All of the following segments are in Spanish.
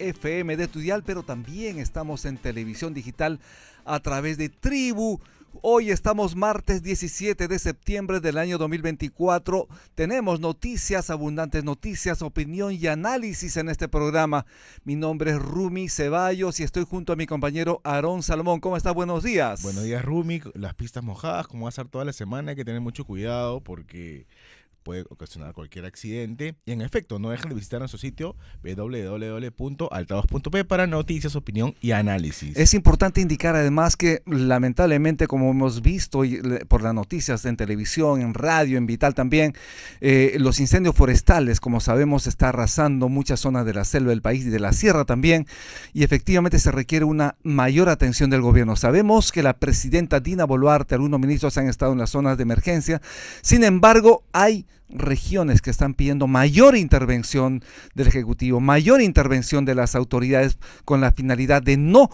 FM de tu dial, pero también estamos en televisión digital a través de Tribu. Hoy estamos martes 17 de septiembre del año 2024. Tenemos noticias, abundantes noticias, opinión y análisis en este programa. Mi nombre es Rumi Ceballos y estoy junto a mi compañero Aarón Salomón. ¿Cómo estás? Buenos días. Buenos días, Rumi. Las pistas mojadas, como va a ser toda la semana, hay que tener mucho cuidado porque puede ocasionar cualquier accidente. Y en efecto, no dejen de visitar nuestro sitio www.altavoz.p para noticias, opinión y análisis. Es importante indicar además que lamentablemente, como hemos visto por las noticias en televisión, en radio, en Vital también, los incendios forestales, como sabemos, está arrasando muchas zonas de la selva del país y de la sierra también, y efectivamente se requiere una mayor atención del gobierno. Sabemos que la presidenta Dina Boluarte, algunos ministros han estado en las zonas de emergencia. Sin embargo, hay regiones que están pidiendo mayor intervención del Ejecutivo, mayor intervención de las autoridades con la finalidad de no,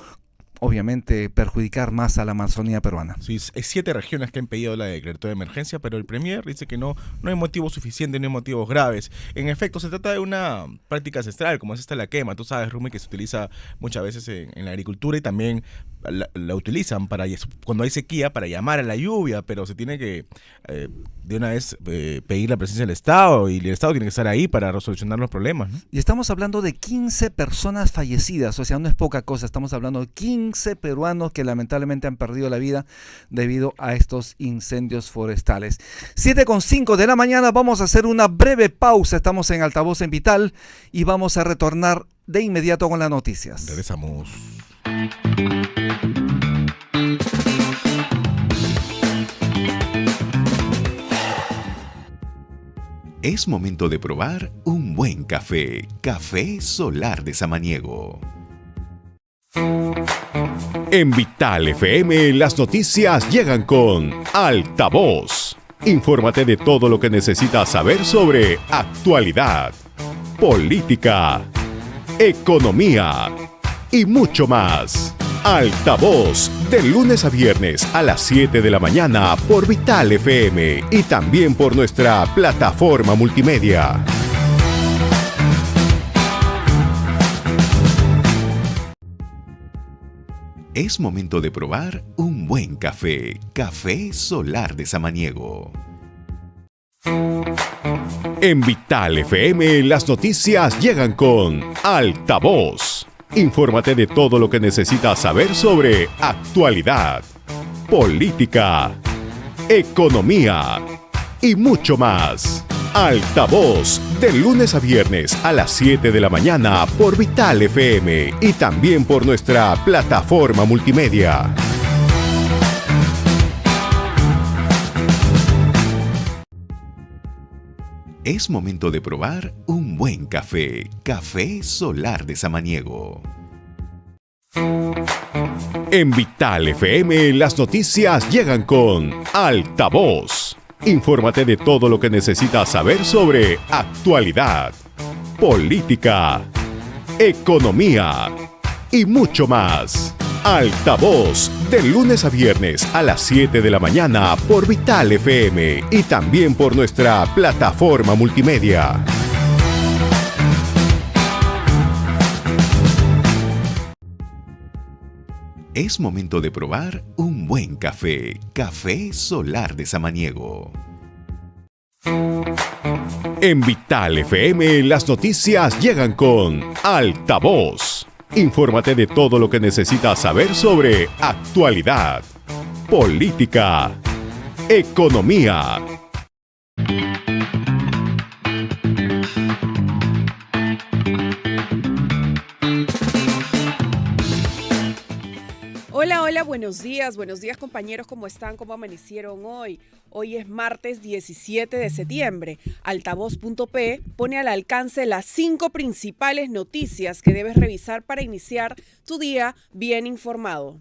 obviamente, perjudicar más a la Amazonía peruana. Sí, hay 7 regiones que han pedido la declaratoria de emergencia, pero el Premier dice que no hay motivos suficientes, no hay motivos graves. En efecto, se trata de una práctica ancestral, como es esta la quema. Tú sabes, Rumi, que se utiliza muchas veces en la agricultura y también la utilizan cuando hay sequía para llamar a la lluvia, pero se tiene que de una vez pedir la presencia del Estado, y el Estado tiene que estar ahí para resolucionar los problemas, ¿no? Y estamos hablando de 15 personas fallecidas, o sea, no es poca cosa. Estamos hablando de 15 peruanos que lamentablemente han perdido la vida debido a estos incendios forestales. 7:05 de la mañana, vamos a hacer una breve pausa. Estamos en Altavoz en Vital y vamos a retornar de inmediato con las noticias. Regresamos. Es momento de probar un buen café. Café Solar de Samaniego. En Vital FM, las noticias llegan con Altavoz. Infórmate de todo lo que necesitas saber sobre actualidad, política, economía y mucho más. Altavoz, de lunes a viernes a las 7 de la mañana por Vital FM y también por nuestra plataforma multimedia. Es momento de probar un buen café. Café Solar de Samaniego. En Vital FM, las noticias llegan con Altavoz. Infórmate de todo lo que necesitas saber sobre actualidad, política, economía y mucho más. Altavoz, de lunes a viernes a las 7 de la mañana por Vital FM y también por nuestra plataforma multimedia. Es momento de probar un buen café. Café Solar de Samaniego. En Vital FM, las noticias llegan con Altavoz. Infórmate de todo lo que necesitas saber sobre actualidad, política, economía y mucho más. Altavoz, de lunes a viernes a las 7 de la mañana por Vital FM y también por nuestra plataforma multimedia. Es momento de probar un buen café. Café Solar de Samaniego. En Vital FM, las noticias llegan con Altavoz. Infórmate de todo lo que necesitas saber sobre actualidad, política, economía. Hola, buenos días compañeros, ¿cómo están? ¿Cómo amanecieron hoy? Hoy es martes 17 de septiembre. Altavoz.p pone al alcance las 5 principales noticias que debes revisar para iniciar tu día bien informado.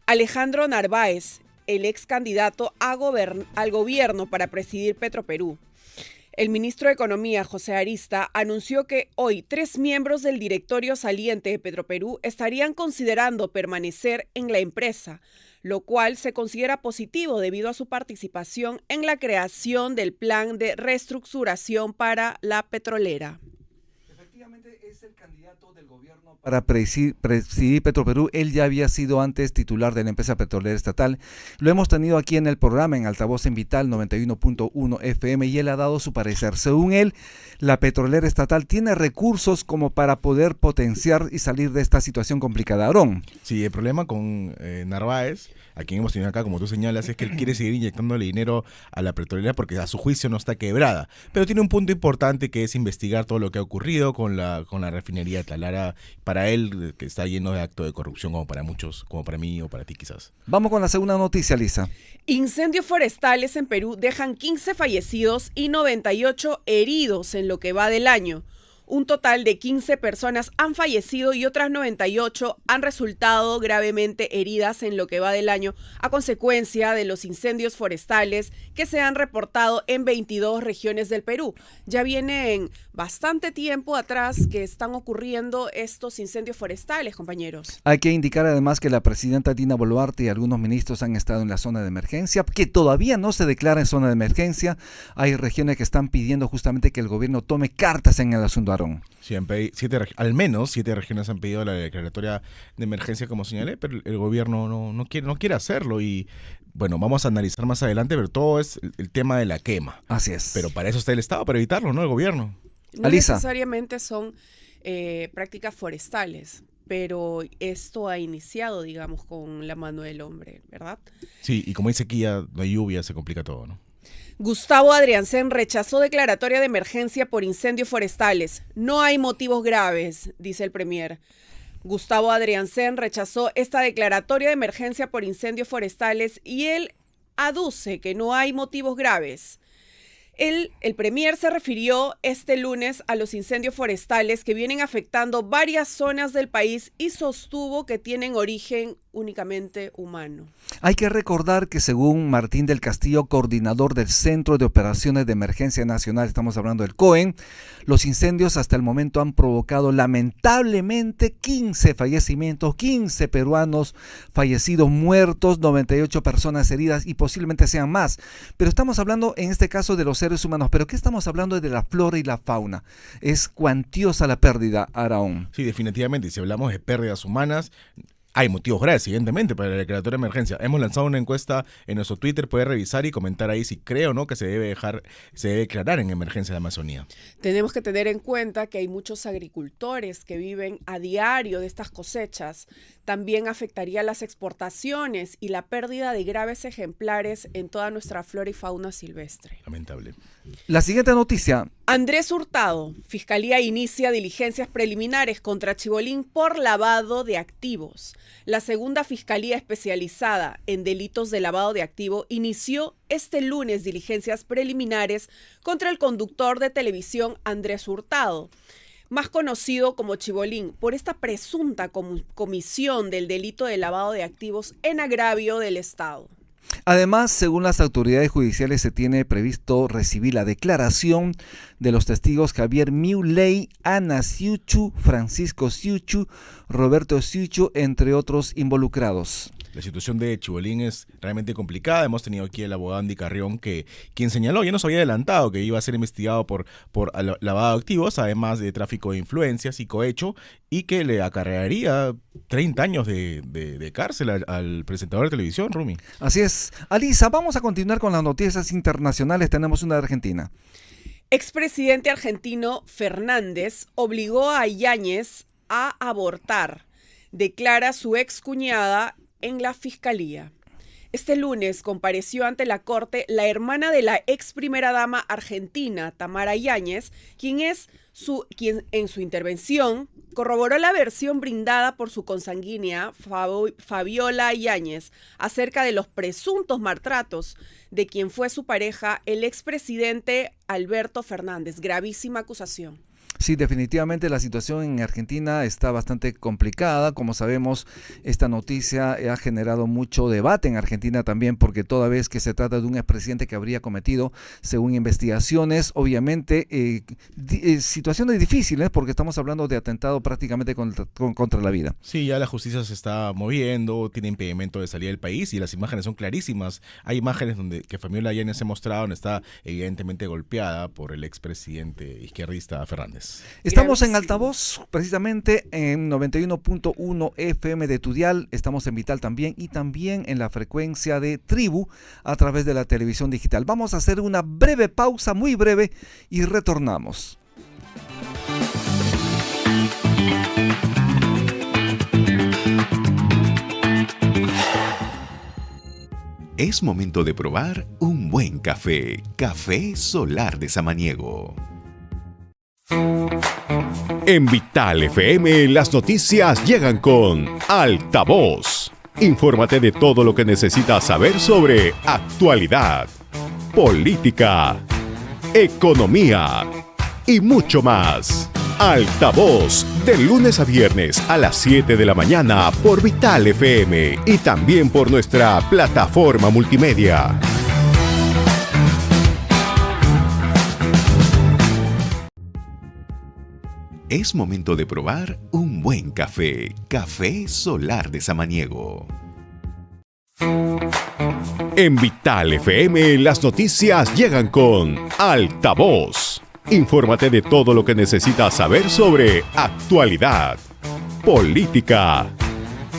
Alejandro Narváez, el ex candidato al gobierno para presidir Petroperú. El ministro de Economía, José Arista, anunció que hoy 3 miembros del directorio saliente de Petroperú estarían considerando permanecer en la empresa, lo cual se considera positivo debido a su participación en la creación del plan de reestructuración para la petrolera. Efectivamente es el candidato del gobierno para presidir Petroperú. Él ya había sido antes titular de la empresa petrolera estatal. Lo hemos tenido aquí en el programa, en Altavoz en Vital 91.1 FM, y él ha dado su parecer. Según él, la petrolera estatal tiene recursos como para poder potenciar y salir de esta situación complicada. Aarón. Sí, el problema con Narváez, a quien hemos tenido acá, como tú señalas, es que él quiere seguir inyectándole dinero a la petrolera porque a su juicio no está quebrada. Pero tiene un punto importante, que es investigar todo lo que ha ocurrido con la refinería de Talara. Para él, que está lleno de actos de corrupción, como para muchos, como para mí o para ti quizás. Vamos con la segunda noticia, Lisa. Incendios forestales en Perú dejan 15 fallecidos y 98 heridos en lo que va del año. Un total de 15 personas han fallecido y otras 98 han resultado gravemente heridas en lo que va del año a consecuencia de los incendios forestales que se han reportado en 22 regiones del Perú. Ya vienen bastante tiempo atrás que están ocurriendo estos incendios forestales, compañeros. Hay que indicar además que la presidenta Dina Boluarte y algunos ministros han estado en la zona de emergencia, que todavía no se declara en zona de emergencia. Hay regiones que están pidiendo justamente que el gobierno tome cartas en el asunto. Sí, al menos 7 regiones han pedido la declaratoria de emergencia, como señalé, pero el gobierno no quiere hacerlo. Y bueno, vamos a analizar más adelante, pero todo es el tema de la quema. Así es. Pero para eso está el Estado, para evitarlo, ¿no? El gobierno. No Alisa. necesariamente son prácticas forestales, pero esto ha iniciado, digamos, con la mano del hombre, ¿verdad? Sí, y como hay sequía, no hay lluvia, se complica todo, ¿no? Gustavo Adriancén rechazó declaratoria de emergencia por incendios forestales. No hay motivos graves, dice el premier. Gustavo Adriancén rechazó esta declaratoria de emergencia por incendios forestales y él aduce que no hay motivos graves. El premier se refirió este lunes a los incendios forestales que vienen afectando varias zonas del país y sostuvo que tienen origen únicamente humano. Hay que recordar que según Martín del Castillo, coordinador del Centro de Operaciones de Emergencia Nacional, estamos hablando del COEN, los incendios hasta el momento han provocado lamentablemente 15 fallecimientos, 15 peruanos fallecidos, muertos, 98 personas heridas y posiblemente sean más. Pero estamos hablando en este caso de los seres humanos. ¿Pero qué estamos hablando? De la flora y la fauna. Es cuantiosa la pérdida, Araón. Sí, definitivamente. Y si hablamos de pérdidas humanas, hay motivos graves, evidentemente, para la declaratoria de emergencia. Hemos lanzado una encuesta en nuestro Twitter, puede revisar y comentar ahí si cree o no que se debe declarar en emergencia la Amazonía. Tenemos que tener en cuenta que hay muchos agricultores que viven a diario de estas cosechas. También afectaría las exportaciones y la pérdida de graves ejemplares en toda nuestra flora y fauna silvestre. Lamentable. La siguiente noticia. Andrés Hurtado, Fiscalía inicia diligencias preliminares contra Chibolín por lavado de activos. La segunda Fiscalía especializada en delitos de lavado de activo inició este lunes diligencias preliminares contra el conductor de televisión Andrés Hurtado, más conocido como Chibolín, por esta presunta comisión del delito de lavado de activos en agravio del Estado. Además, según las autoridades judiciales, se tiene previsto recibir la declaración de los testigos Javier Miuley, Ana Siuchu, Francisco Siuchu, Roberto Siuchu, entre otros involucrados. La situación de Chibolín es realmente complicada. Hemos tenido aquí el abogado Andy Carrión, quien señaló, ya nos había adelantado, que iba a ser investigado por lavado de activos, además de tráfico de influencias y cohecho, y que le acarrearía 30 años de cárcel al presentador de televisión, Rumi. Así es. Alisa, vamos a continuar con las noticias internacionales. Tenemos una de Argentina. Expresidente argentino Fernández obligó a Yáñez a abortar, declara su excuñada en la fiscalía. Este lunes compareció ante la corte la hermana de la ex primera dama argentina, Tamara Yáñez, quien en su intervención corroboró la versión brindada por su consanguínea Fabiola Yáñez acerca de los presuntos maltratos de quien fue su pareja, el expresidente Alberto Fernández. Gravísima acusación. Sí, definitivamente la situación en Argentina está bastante complicada. Como sabemos, esta noticia ha generado mucho debate en Argentina también, porque toda vez que se trata de un expresidente que habría cometido, según investigaciones, obviamente, situaciones difíciles, porque estamos hablando de atentado prácticamente contra la vida. Sí, ya la justicia se está moviendo, tiene impedimento de salir del país y las imágenes son clarísimas. Hay imágenes que Fabiola Yáñez se ha mostrado, donde está evidentemente golpeada por el expresidente izquierdista Fernández. es. Estamos en Gravísimo. altavoz, precisamente en 91.1 FM de tu dial. Estamos en Vital también y también en la frecuencia de Tribu a través de la televisión digital. Vamos a hacer una breve pausa, muy breve, y retornamos. Es momento de probar un buen café. Café Solar de Samaniego. En Vital FM las noticias llegan con Altavoz. Infórmate de todo lo que necesitas saber sobre actualidad, política, economía y mucho más. Altavoz, de lunes a viernes a las 7 de la mañana por Vital FM y también por nuestra plataforma multimedia. Es momento de probar un buen café. Café Solar de Samaniego. En Vital FM las noticias llegan con Altavoz. Infórmate de todo lo que necesitas saber sobre actualidad, política,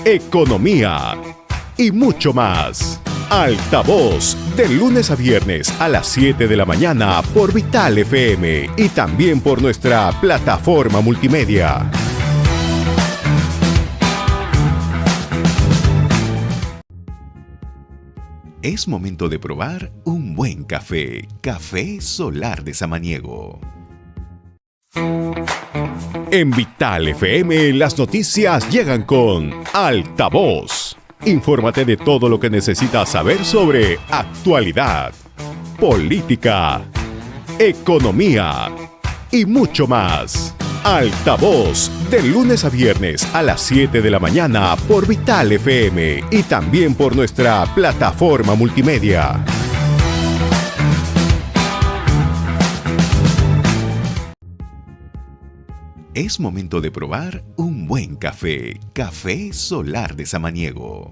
economía y mucho más. Altavoz, de lunes a viernes a las 7 de la mañana por Vital FM y también por nuestra plataforma multimedia. Es momento de probar un buen café. Café Solar de Samaniego. En Vital FM las noticias llegan con Altavoz. Infórmate de todo lo que necesitas saber sobre actualidad, política, economía y mucho más. Altavoz, de lunes a viernes a las 7 de la mañana por Vital FM y también por nuestra plataforma multimedia. Es momento de probar un buen café. Café Solar de Samaniego.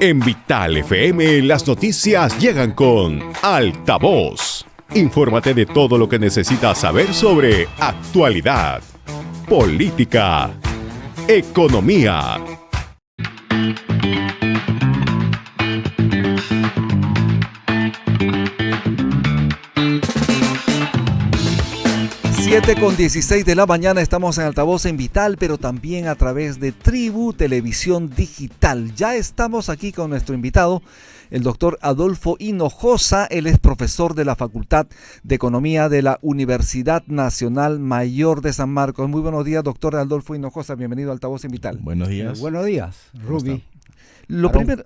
En Vital FM las noticias llegan con Altavoz. Infórmate de todo lo que necesitas saber sobre actualidad, política, economía. Con 16 de la mañana estamos en Altavoz en Vital, pero también a través de Tribu Televisión Digital. Ya estamos aquí con nuestro invitado, el doctor Adolfo Hinojosa. Él es profesor de la Facultad de Economía de la Universidad Nacional Mayor de San Marcos. Muy buenos días, doctor Adolfo Hinojosa. Bienvenido a Altavoz en Vital. Buenos días. Buenos días, Ruby. Lo primero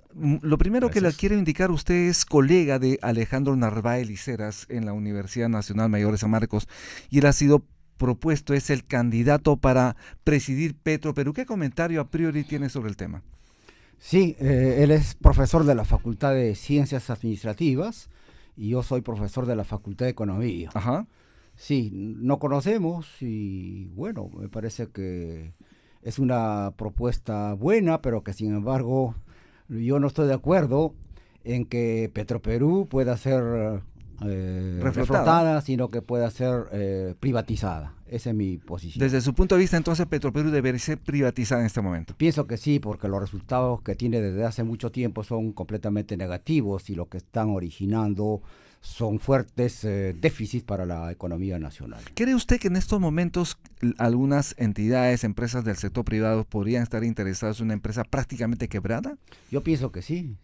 que le Gracias. quiero indicar, usted es colega de Alejandro Narváez Liceras en la Universidad Nacional Mayor de San Marcos y él ha sido propuesto, es el candidato para presidir Petroperú. ¿Qué comentario a priori tiene sobre el tema? Sí, él es profesor de la Facultad de Ciencias Administrativas y yo soy profesor de la Facultad de Economía. Ajá. Sí, no conocemos y bueno, me parece que es una propuesta buena, pero que sin embargo yo no estoy de acuerdo en que Petroperú pueda ser reflotada, sino que pueda ser privatizada. Esa es mi posición. Desde su punto de vista, entonces, Petroperú debería ser privatizada en este momento. Pienso que sí, porque los resultados que tiene desde hace mucho tiempo son completamente negativos y lo que están originando son fuertes déficits para la economía nacional. ¿Cree usted que en estos momentos algunas entidades, empresas del sector privado podrían estar interesadas en una empresa prácticamente quebrada? Yo pienso que sí.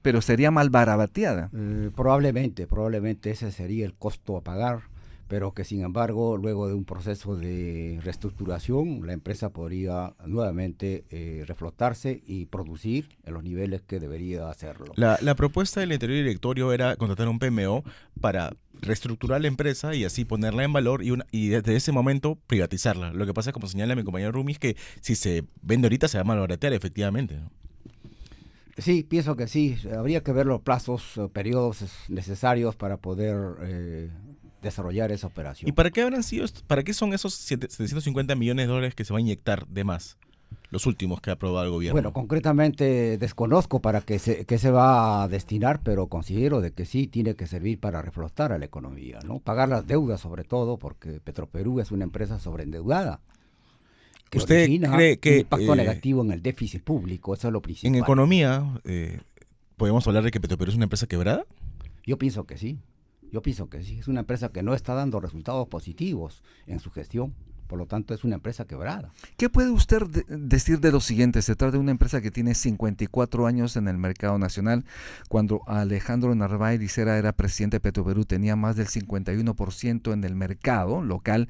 Pero sería mal barateada. Probablemente ese sería el costo a pagar, pero que sin embargo, luego de un proceso de reestructuración, la empresa podría nuevamente reflotarse y producir en los niveles que debería hacerlo. La propuesta del anterior directorio era contratar un PMO para reestructurar la empresa y así ponerla en valor y desde ese momento privatizarla. Lo que pasa, como señala mi compañero Rumi, es que si se vende ahorita se va a malbaratear efectivamente, ¿no? Sí, pienso que sí. Habría que ver los plazos, periodos necesarios para poder desarrollar esa operación. ¿Y para qué habrán sido, para qué son esos $750 millones que se va a inyectar de más? los últimos que ha aprobado el gobierno? Bueno, concretamente desconozco para qué se va a destinar, pero considero de que sí tiene que servir para reflotar a la economía, ¿no? Pagar las deudas sobre todo, porque Petroperú es una empresa sobreendeudada. Que ¿Usted origina cree que, un impacto negativo en el déficit público? Eso es lo principal. En economía, ¿podemos hablar de que Petroperú es una empresa quebrada? Yo pienso que sí. Es una empresa que no está dando resultados positivos en su gestión. Por lo tanto, es una empresa quebrada. ¿Qué puede usted decir de lo siguiente? Se trata de una empresa que tiene 54 años en el mercado nacional. Cuando Alejandro Narváez Licera era presidente de Petroperú, tenía más del 51% en el mercado local.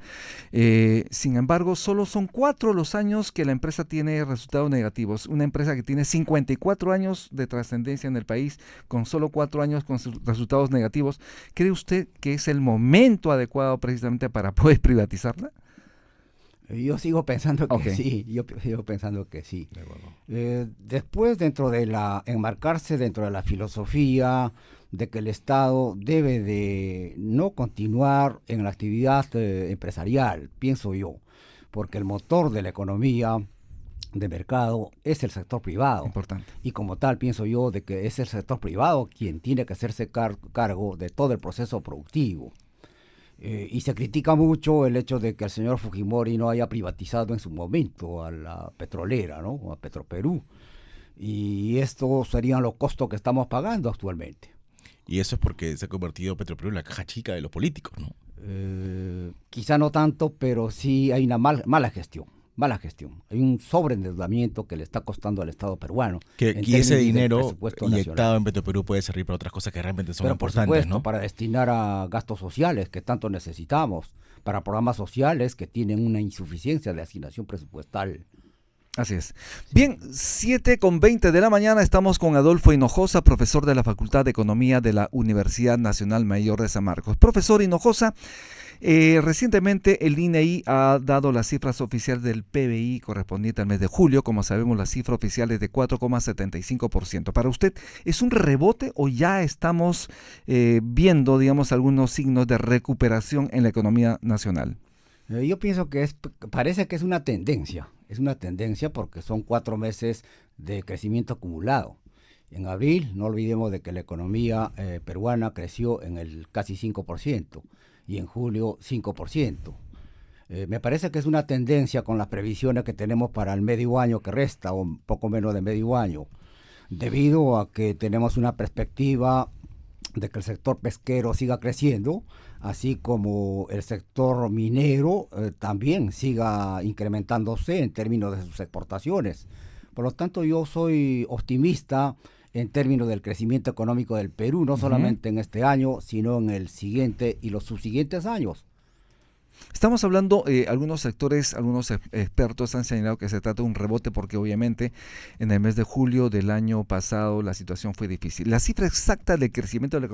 Sin embargo, solo son 4 los años que la empresa tiene resultados negativos. Una empresa que tiene 54 años de trascendencia en el país, con solo 4 años con sus resultados negativos. ¿Cree usted que es el momento adecuado precisamente para poder privatizarla? Yo sigo pensando que Okay. sí, yo sigo pensando que sí. Después, enmarcarse dentro de la filosofía de que el Estado debe de no continuar en la actividad empresarial, pienso yo, porque el motor de la economía de mercado es el sector privado. Importante. Y como tal, pienso yo de que es el sector privado quien tiene que hacerse cargo de todo el proceso productivo. Y se critica mucho el hecho de que el señor Fujimori no haya privatizado en su momento a la petrolera, ¿no? A Petroperú. Y estos serían los costos que estamos pagando actualmente. Y eso es porque se ha convertido Petroperú en la caja chica de los políticos, ¿no? Quizá no tanto, pero sí hay una mala gestión. Hay un sobreendeudamiento que le está costando al Estado peruano. Y ese dinero inyectado inyectado en Petroperú puede servir para otras cosas que realmente son Pero por importantes, supuesto, ¿no? para destinar a gastos sociales que tanto necesitamos, para programas sociales que tienen una insuficiencia de asignación presupuestal. Así es. Bien, 7:20 de la mañana estamos con Adolfo Hinojosa, profesor de la Facultad de Economía de la Universidad Nacional Mayor de San Marcos. Profesor Hinojosa, recientemente el INEI ha dado las cifras oficiales del PBI correspondiente al mes de julio. Como sabemos, la cifra oficial es de 4,75%. ¿Para usted es un rebote o ya estamos viendo, digamos, algunos signos de recuperación en la economía nacional? Yo pienso que parece que es una tendencia. Es una tendencia porque son 4 meses de crecimiento acumulado. En abril, no olvidemos de que la economía peruana creció en el casi 5% y en julio 5%. Me parece que es una tendencia con las previsiones que tenemos para el medio año que resta, o un poco menos de medio año, debido a que tenemos una perspectiva de que el sector pesquero siga creciendo, así como el sector minero también siga incrementándose en términos de sus exportaciones. Por lo tanto, yo soy optimista en términos del crecimiento económico del Perú, no solamente en este año, sino en el siguiente y los subsiguientes años. Estamos hablando, algunos sectores, algunos expertos han señalado que se trata de un rebote porque obviamente en el mes de julio del año pasado la situación fue difícil. La cifra exacta del crecimiento de la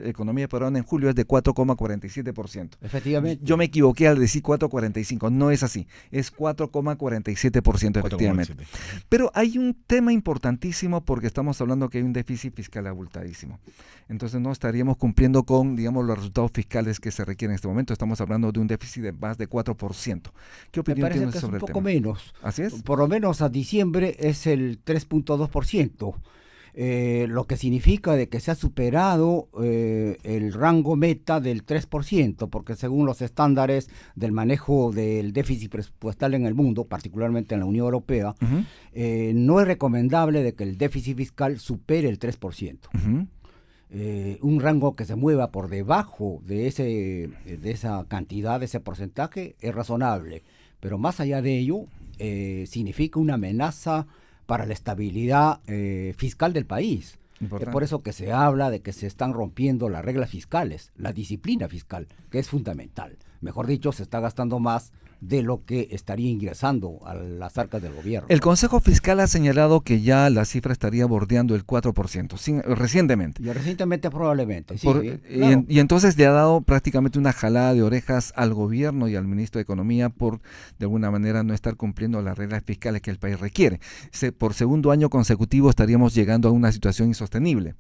economía peruana en julio es de 4,47%. Efectivamente. Yo me equivoqué al decir 4,45%, no es así, es 4,47% efectivamente. 4,47. Pero hay un tema importantísimo porque estamos hablando que hay un déficit fiscal abultadísimo. Entonces no estaríamos cumpliendo con, digamos, los resultados fiscales que se requieren en este momento. Estamos hablando de un déficit de más de 4%. ¿Qué opinión tienes sobre el tema? Me parece que es un poco menos. ¿Así es? Por lo menos a diciembre es el 3.2%. Lo que significa de que se ha superado el rango meta del 3%, porque según los estándares del manejo del déficit presupuestal en el mundo, particularmente en la Unión Europea, no es recomendable de que el déficit fiscal supere el 3%. Un rango que se mueva por debajo de esa cantidad, de ese porcentaje, es razonable. Pero más allá de ello, significa una amenaza para la estabilidad fiscal del país. Importante. Es por eso que se habla de que se están rompiendo las reglas fiscales, la disciplina fiscal, que es fundamental. Mejor dicho, se está gastando más de lo que estaría ingresando a las arcas del gobierno. El Consejo Fiscal ha señalado que ya la cifra estaría bordeando el 4%, recientemente. Y recientemente probablemente, sí. Claro. Y entonces le ha dado prácticamente una jalada de orejas al gobierno y al ministro de Economía por, de alguna manera, no estar cumpliendo las reglas fiscales que el país requiere. Por segundo año consecutivo estaríamos llegando a una situación insostenible.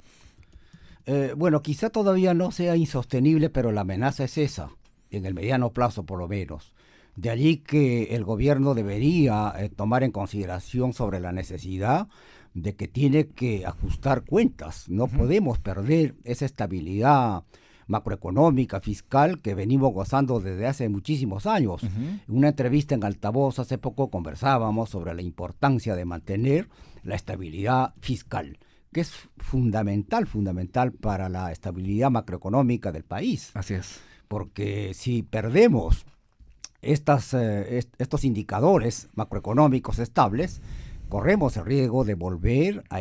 Bueno, quizá todavía no sea insostenible, pero la amenaza es esa, en el mediano plazo por lo menos, De allí que el gobierno debería tomar en consideración sobre la necesidad de que tiene que ajustar cuentas. No podemos perder esa estabilidad macroeconómica, fiscal, que venimos gozando desde hace muchísimos años. En una entrevista en Altavoz hace poco conversábamos sobre la importancia de mantener la estabilidad fiscal, que es fundamental para la estabilidad macroeconómica del país. Así es. Porque si perdemos estos indicadores macroeconómicos estables, corremos el riesgo de volver a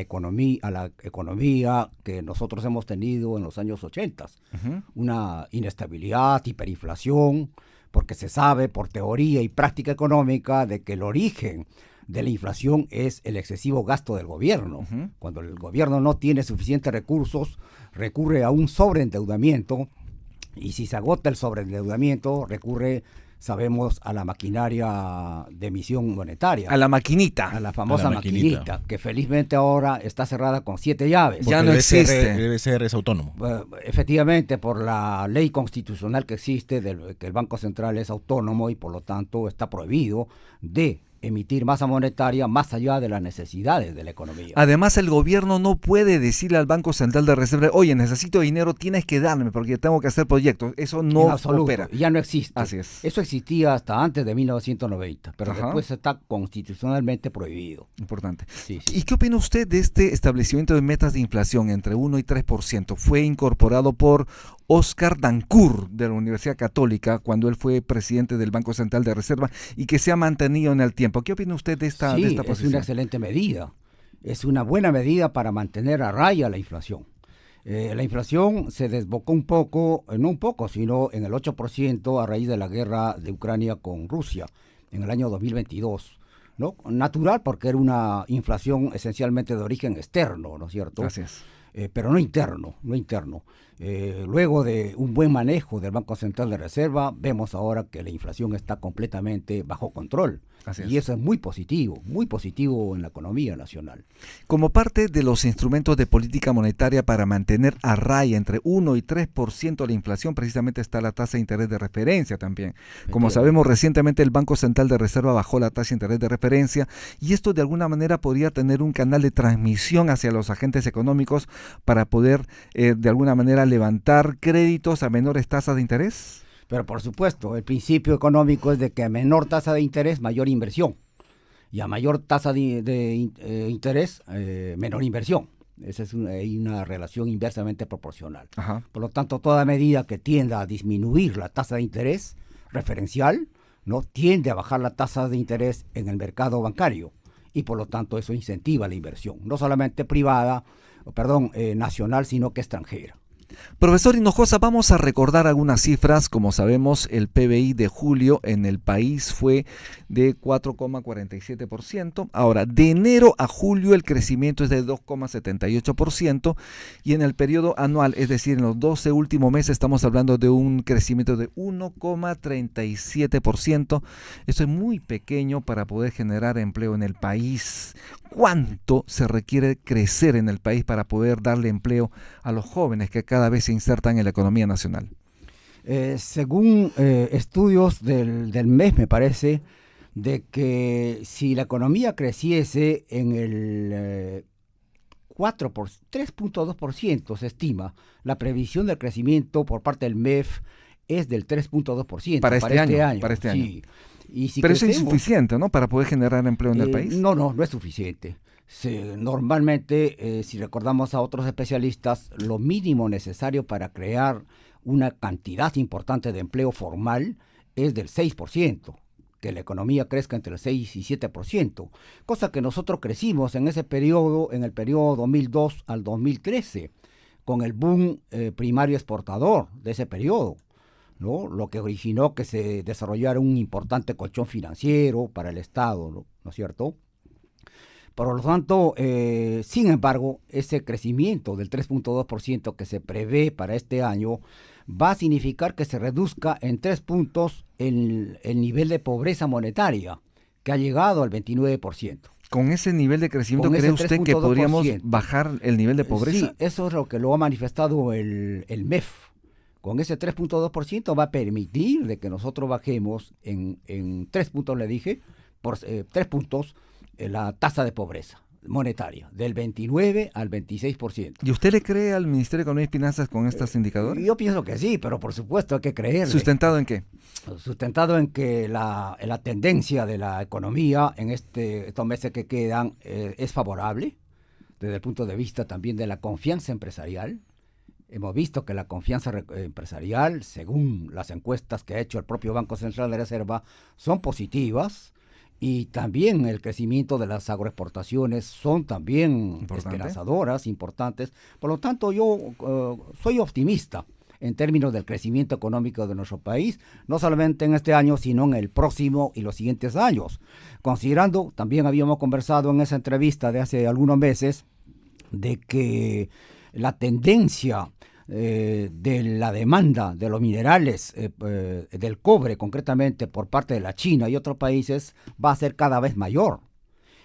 la economía que nosotros hemos tenido en los años 80. Una inestabilidad, hiperinflación, porque se sabe por teoría y práctica económica de que el origen de la inflación es el excesivo gasto del gobierno. Cuando el gobierno no tiene suficientes recursos, recurre a un sobreendeudamiento, y si se agota el sobreendeudamiento, recurre, sabemos, a la maquinaria de emisión monetaria. A la maquinita. A la famosa A la maquinita. maquinita, que felizmente ahora está cerrada con 7 llaves. Ya no el existe. El BCR es autónomo. Efectivamente, por la ley constitucional que existe, que el Banco Central es autónomo y por lo tanto está prohibido de emitir masa monetaria más allá de las necesidades de la economía. Además, el gobierno no puede decirle al Banco Central de Reserva, oye, necesito dinero, tienes que darme porque tengo que hacer proyectos. Eso no En absoluto, opera. ya no existe. Así es. Eso existía hasta antes de 1990, pero Ajá. después está constitucionalmente prohibido. Importante. Sí, sí. ¿Y qué opina usted de este establecimiento de metas de inflación entre 1 y 3%? Fue incorporado por Oscar Dancourt de la Universidad Católica cuando él fue presidente del Banco Central de Reserva y que se ha mantenido en el tiempo. ¿Qué opina usted de esta Sí, posición? es una excelente medida. Es una buena medida para mantener a raya la inflación. La inflación se desbocó un poco, no un poco, sino en el 8% a raíz de la guerra de Ucrania con Rusia en el año 2022. ¿No? Natural, porque era una inflación esencialmente de origen externo, ¿no es cierto? Así es. Pero no interno. Luego de un buen manejo del Banco Central de Reserva, vemos ahora que la inflación está completamente bajo control. Así es. Y eso es muy positivo en la economía nacional. Como parte de los instrumentos de política monetaria para mantener a raya entre 1 y 3% la inflación, precisamente está la tasa de interés de referencia también. Como sabemos, recientemente el Banco Central de Reserva bajó la tasa de interés de referencia y esto de alguna manera podría tener un canal de transmisión hacia los agentes económicos para poder de alguna manera levantar créditos a menores tasas de interés. Pero por supuesto, el principio económico es de que a menor tasa de interés, mayor inversión. Y a mayor tasa de interés, menor inversión. Esa es una relación inversamente proporcional. Ajá. Por lo tanto, toda medida que tienda a disminuir la tasa de interés referencial, ¿no?, tiende a bajar la tasa de interés en el mercado bancario. Y por lo tanto, eso incentiva la inversión. No solamente nacional, sino que extranjera. Profesor Hinojosa, vamos a recordar algunas cifras. Como sabemos, el PBI de julio en el país fue de 4,47%. Ahora, de enero a julio el crecimiento es de 2,78% y en el periodo anual, es decir, en los 12 últimos meses, estamos hablando de un crecimiento de 1,37%. Esto es muy pequeño para poder generar empleo en el país. ¿Cuánto se requiere crecer en el país para poder darle empleo a los jóvenes que cada vez se insertan en la economía nacional? Según estudios del MES, me parece, de que si la economía creciese en el 3.2%, se estima, la previsión del crecimiento por parte del MEF es del 3.2% Para este año. Sí. Y si pero eso es crecemos, insuficiente, ¿no?, para poder generar empleo en el país. No es suficiente. Normalmente, si recordamos a otros especialistas, lo mínimo necesario para crear una cantidad importante de empleo formal es del 6%, que la economía crezca entre el 6 y 7%, cosa que nosotros crecimos en ese periodo, en el periodo 2002 al 2013, con el boom primario exportador de ese periodo, ¿no? Lo que originó que se desarrollara un importante colchón financiero para el Estado, ¿no es cierto? Por lo tanto, sin embargo, ese crecimiento del 3.2% que se prevé para este año va a significar que se reduzca en 3 puntos el nivel de pobreza monetaria, que ha llegado al 29%. ¿Con ese nivel de crecimiento Con cree ese usted que podríamos 3.2%. bajar el nivel de pobreza? Sí, eso es lo que lo ha manifestado el MEF. Con ese 3.2% va a permitir de que nosotros bajemos en 3 puntos, le dije, por 3 puntos la tasa de pobreza monetaria, del 29 al 26%. ¿Y usted le cree al Ministerio de Economía y Finanzas con estos indicadores? Yo pienso que sí, pero por supuesto hay que creerle. ¿Sustentado en qué? Sustentado en que la tendencia de la economía en estos meses que quedan es favorable, desde el punto de vista también de la confianza empresarial. Hemos visto que la confianza empresarial, según las encuestas que ha hecho el propio Banco Central de Reserva, son positivas, y también el crecimiento de las agroexportaciones son también esperanzadoras, importantes. Por lo tanto, yo soy optimista en términos del crecimiento económico de nuestro país, no solamente en este año, sino en el próximo y los siguientes años. Considerando, también habíamos conversado en esa entrevista de hace algunos meses, de que la tendencia de la demanda de los minerales, del cobre concretamente por parte de la China y otros países, va a ser cada vez mayor.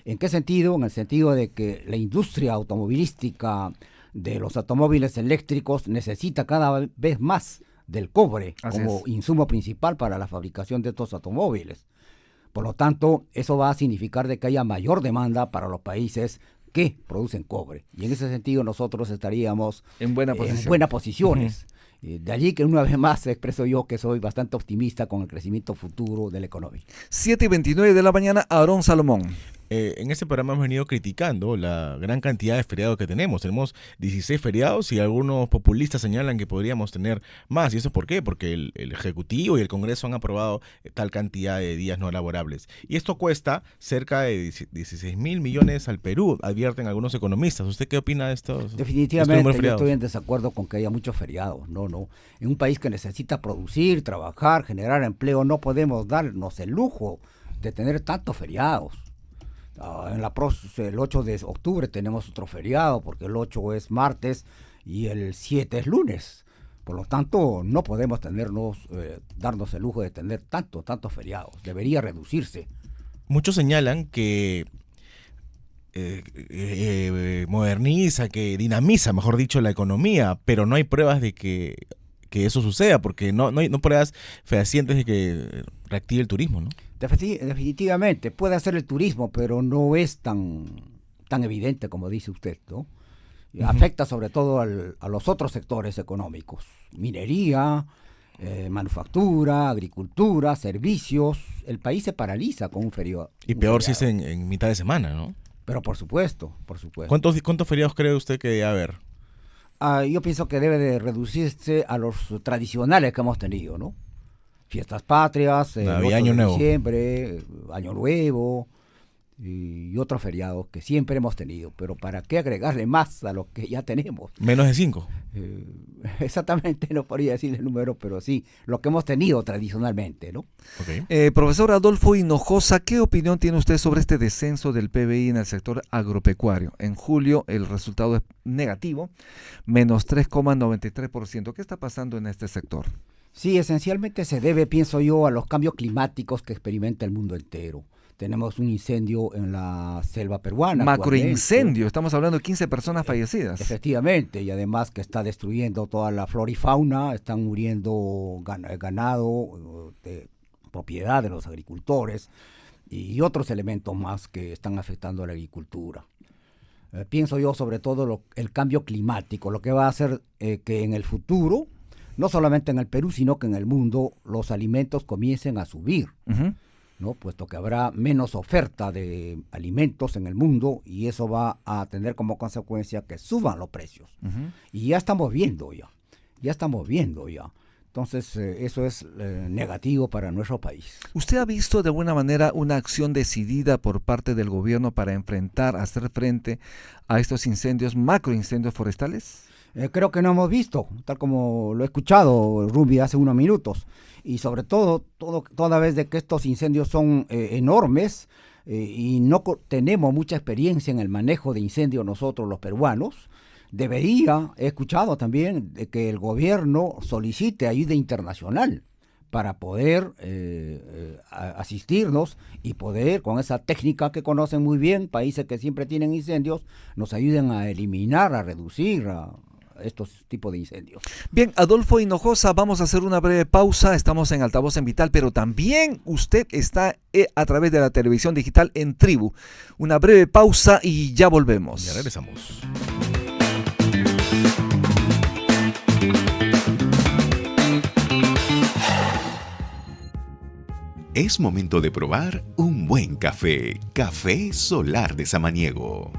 ¿En qué sentido? En el sentido de que la industria automovilística de los automóviles eléctricos necesita cada vez más del cobre como insumo principal para la fabricación de estos automóviles. Por lo tanto, eso va a significar de que haya mayor demanda para los países que producen cobre. Y en ese sentido nosotros estaríamos en buenas posiciones. De allí que una vez más expreso yo que soy bastante optimista con el crecimiento futuro de la economía. 7:29 de la mañana, Aarón Salomón. En este programa hemos venido criticando la gran cantidad de feriados que tenemos. Tenemos 16 feriados y algunos populistas señalan que podríamos tener más. ¿Y eso por qué? Porque el Ejecutivo y el Congreso han aprobado tal cantidad de días no laborables. Y esto cuesta cerca de 16 mil millones al Perú, advierten algunos economistas. ¿Usted qué opina de estos? Definitivamente yo estoy en desacuerdo con que haya muchos feriados. No. En un país que necesita producir, trabajar, generar empleo, no podemos darnos el lujo de tener tantos feriados. El 8 de octubre tenemos otro feriado, porque el 8 es martes y el 7 es lunes. Por lo tanto, no podemos darnos el lujo de tener tantos feriados. Debería reducirse. Muchos señalan que moderniza, que dinamiza, mejor dicho, la economía, pero no hay pruebas de que eso suceda, porque no hay pruebas fehacientes de que reactive el turismo, ¿no? Definitivamente, puede hacer el turismo, pero no es tan evidente como dice usted, ¿no? Afecta sobre todo a los otros sectores económicos, minería, manufactura, agricultura, servicios. El país se paraliza con un feriado. Y peor si es en mitad de semana, ¿no? Pero por supuesto. ¿Cuántos feriados cree usted que debe haber? Yo pienso que debe de reducirse a los tradicionales que hemos tenido, ¿no? Fiestas patrias, Año Nuevo. Diciembre, Año Nuevo y otros feriados que siempre hemos tenido. Pero ¿para qué agregarle más a lo que ya tenemos? Menos de 5. Exactamente, no podría decirle el número, pero sí, lo que hemos tenido tradicionalmente, ¿no? Okay. Profesor Adolfo Hinojosa, ¿qué opinión tiene usted sobre este descenso del PBI en el sector agropecuario? En julio el resultado es negativo, menos 3,93%. ¿Qué está pasando en este sector? Sí, esencialmente se debe, pienso yo, a los cambios climáticos que experimenta el mundo entero. Tenemos un incendio en la selva peruana. Macroincendio, estamos hablando de 15 personas fallecidas. Efectivamente, y además que está destruyendo toda la flora y fauna, están muriendo ganado de propiedad de los agricultores y otros elementos más que están afectando a la agricultura. Pienso yo sobre todo el cambio climático, lo que va a hacer que en el futuro, no solamente en el Perú, sino que en el mundo, los alimentos comiencen a subir, ¿no? Puesto que habrá menos oferta de alimentos en el mundo y eso va a tener como consecuencia que suban los precios. Y ya estamos viendo ya. Entonces, eso es negativo para nuestro país. ¿Usted ha visto de alguna manera una acción decidida por parte del gobierno para hacer frente a estos macroincendios forestales? Creo que no hemos visto, tal como lo he escuchado, Ruby, hace unos minutos. Y sobre todo, toda vez de que estos incendios son enormes y no tenemos mucha experiencia en el manejo de incendios nosotros los peruanos, he escuchado también de que el gobierno solicite ayuda internacional para poder asistirnos y poder, con esa técnica que conocen muy bien, países que siempre tienen incendios, nos ayuden a eliminar, a reducir, estos tipos de incendios. Bien, Adolfo Hinojosa, vamos a hacer una breve pausa. Estamos en Altavoz en Vital, pero también usted está a través de la televisión digital en Tribu. Una breve pausa y ya volvemos. Ya regresamos. Es momento de probar un buen café. Café Solar de Samaniego.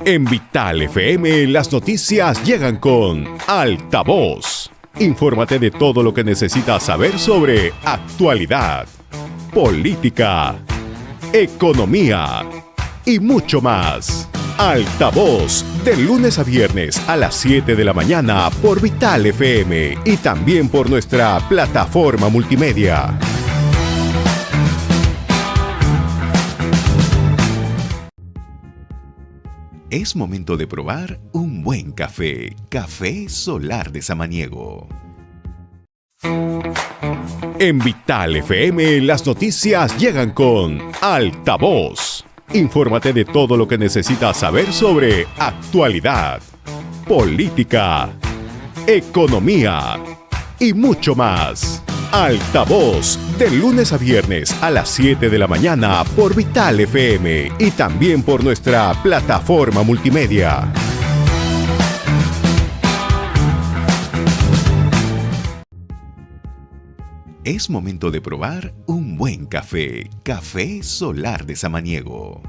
En Vital FM, las noticias llegan con Altavoz. Infórmate de todo lo que necesitas saber sobre actualidad, política, economía y mucho más. Altavoz, de lunes a viernes a las 7 de la mañana por Vital FM y también por nuestra plataforma multimedia. Es momento de probar un buen café. Café Solar de Samaniego. En Vital FM, las noticias llegan con Altavoz. Infórmate de todo lo que necesitas saber sobre actualidad, política, economía y mucho más. Altavoz, de lunes a viernes a las 7 de la mañana por Vital FM y también por nuestra plataforma multimedia. Es momento de probar un buen café. Café Solar de Samaniego.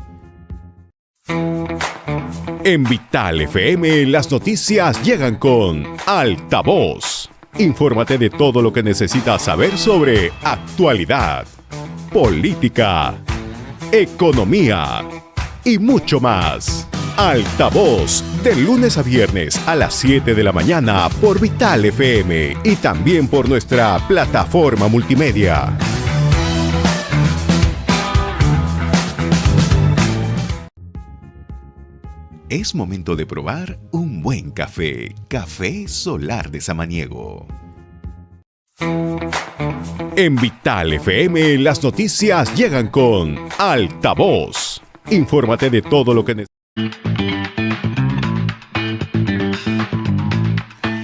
En Vital FM, las noticias llegan con Altavoz. Infórmate de todo lo que necesitas saber sobre actualidad, política, economía y mucho más. Altavoz, de lunes a viernes a las 7 de la mañana por Vital FM y también por nuestra plataforma multimedia. Es momento de probar un buen café. Café Solar de Samaniego. En Vital FM, las noticias llegan con Altavoz. Infórmate de todo lo que necesitas.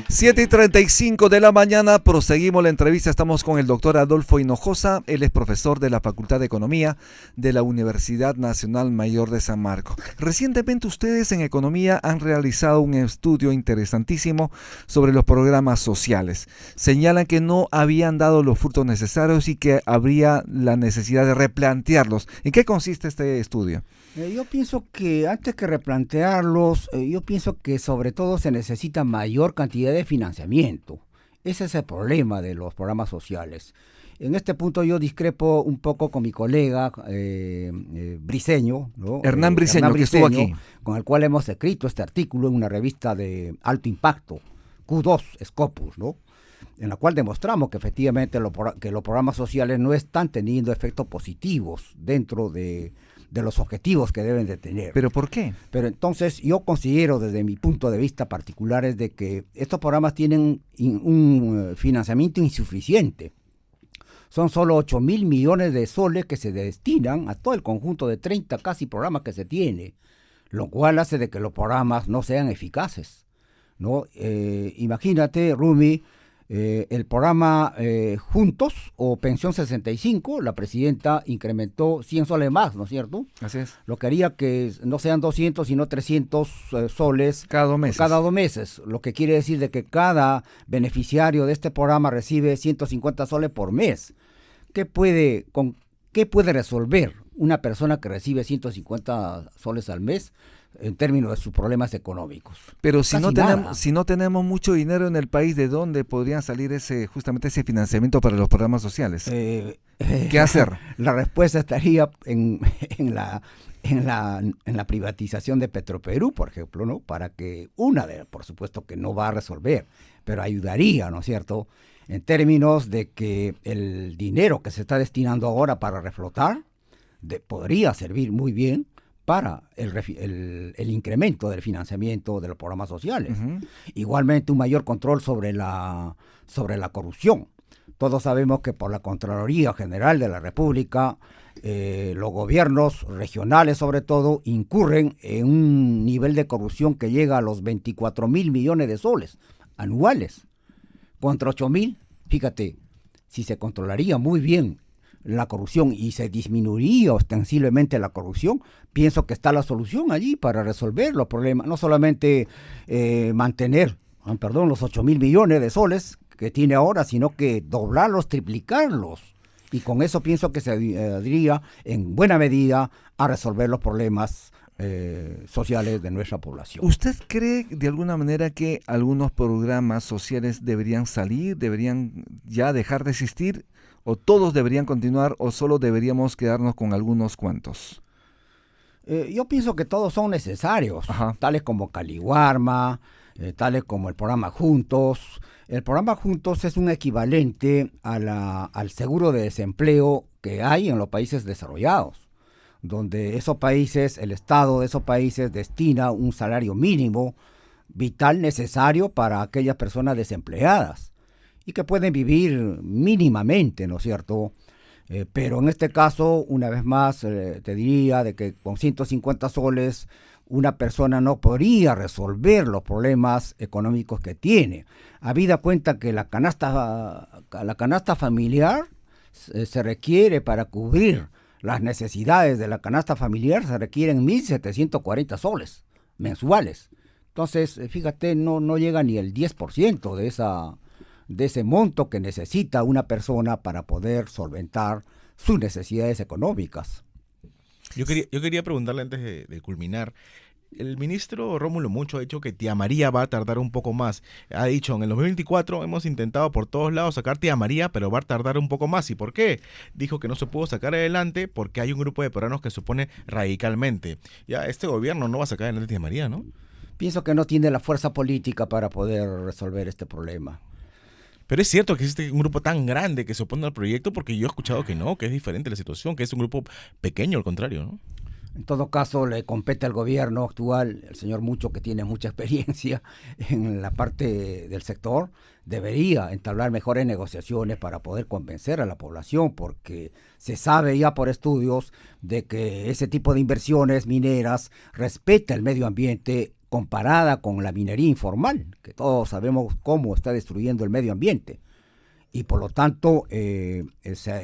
7:35 de la mañana, proseguimos la entrevista. Estamos con el doctor Adolfo Hinojosa. Él es profesor de la Facultad de Economía de la Universidad Nacional Mayor de San Marcos. Recientemente ustedes en Economía han realizado un estudio interesantísimo sobre los programas sociales. Señalan que no habían dado los frutos necesarios y que habría la necesidad de replantearlos. ¿En qué consiste este estudio? Yo pienso que antes que replantearlos, yo pienso que sobre todo se necesita mayor cantidad de financiamiento. Ese es el problema de los programas sociales. En este punto yo discrepo un poco con mi colega Briceño, ¿no? Hernán Briceño, que estuvo aquí. Con el cual hemos escrito este artículo en una revista de alto impacto, Q2 Scopus, ¿no? En la cual demostramos que efectivamente que los programas sociales no están teniendo efectos positivos dentro de los objetivos que deben de tener. ¿Pero por qué? Pero entonces yo considero desde mi punto de vista particular es de que estos programas tienen un financiamiento insuficiente. Son solo 8.000 millones de soles que se destinan a todo el conjunto de 30 casi programas que se tiene, lo cual hace de que los programas no sean eficaces, ¿no? Imagínate, Rumi, el programa Juntos o Pensión 65, la presidenta incrementó 100 soles más, ¿no es cierto? Así es. Lo que haría que no sean 200, sino 300 soles cada 2 meses. Cada 2 meses, lo que quiere decir de que cada beneficiario de este programa recibe 150 soles por mes. ¿Qué puede resolver una persona que recibe 150 soles al mes en términos de sus problemas económicos? Pero si no tenemos mucho dinero en el país, ¿de dónde podrían salir justamente ese financiamiento para los programas sociales? ¿Qué hacer? La respuesta estaría en la privatización de Petroperú, por ejemplo, ¿no? Para que por supuesto que no va a resolver, pero ayudaría, ¿no es cierto?, en términos de que el dinero que se está destinando ahora para reflotar podría servir muy bien para el incremento del financiamiento de los programas sociales. Uh-huh. Igualmente un mayor control sobre la corrupción. Todos sabemos que por la Contraloría General de la República los gobiernos regionales sobre todo incurren en un nivel de corrupción que llega a los 24.000 millones de soles anuales, contra 8.000. Fíjate, si se controlaría muy bien la corrupción y se disminuiría ostensiblemente la corrupción, pienso que está la solución allí para resolver los problemas, no solamente mantener, los 8.000 millones de soles que tiene ahora, sino que doblarlos, triplicarlos. Y con eso pienso que se ayudaría en buena medida a resolver los problemas sociales de nuestra población. ¿Usted cree de alguna manera que algunos programas sociales deberían salir, deberían ya dejar de existir, o todos deberían continuar, o solo deberíamos quedarnos con algunos cuantos? Yo pienso que todos son necesarios, tales como Caliwarma, tales como el programa Juntos. El programa Juntos es un equivalente al seguro de desempleo que hay en los países desarrollados, donde esos países, el Estado de esos países destina un salario mínimo vital necesario para aquellas personas desempleadas y que pueden vivir mínimamente, ¿no es cierto? Pero en este caso, una vez más, te diría de que con 150 soles una persona no podría resolver los problemas económicos que tiene. Habida cuenta que la canasta familiar se requiere para cubrir las necesidades de la canasta familiar, se requieren 1.740 soles mensuales. Entonces, fíjate, no llega ni el 10% de ese monto que necesita una persona para poder solventar sus necesidades económicas. Yo quería preguntarle antes de culminar. El ministro Rómulo Mucho ha dicho que Tía María va a tardar un poco más. Ha dicho, en el 2024 hemos intentado por todos lados sacar Tía María, pero va a tardar un poco más. ¿Y por qué? Dijo que no se pudo sacar adelante porque hay un grupo de peruanos que se opone radicalmente. Ya este gobierno no va a sacar adelante Tía María, ¿no? Pienso que no tiene la fuerza política para poder resolver este problema. Pero es cierto que existe un grupo tan grande que se opone al proyecto, porque yo he escuchado que no, que es diferente la situación, que es un grupo pequeño, al contrario, ¿no? En todo caso, le compete al gobierno actual, el señor Mucho, que tiene mucha experiencia en la parte del sector, debería entablar mejores negociaciones para poder convencer a la población, porque se sabe ya por estudios de que ese tipo de inversiones mineras respeta el medio ambiente comparada con la minería informal, que todos sabemos cómo está destruyendo el medio ambiente. Y por lo tanto, se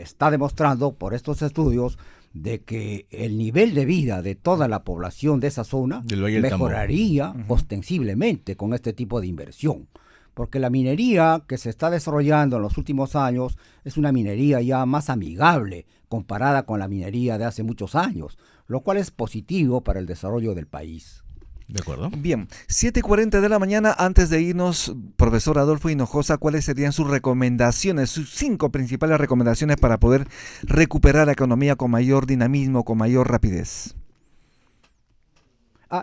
está demostrando por estos estudios de que el nivel de vida de toda la población de esa zona mejoraría ostensiblemente con este tipo de inversión. Porque la minería que se está desarrollando en los últimos años es una minería ya más amigable comparada con la minería de hace muchos años, lo cual es positivo para el desarrollo del país. ¿De acuerdo? Bien, 7:40 de la mañana. Antes de irnos, profesor Adolfo Hinojosa, ¿cuáles serían sus recomendaciones, sus 5 principales recomendaciones para poder recuperar la economía con mayor dinamismo, con mayor rapidez?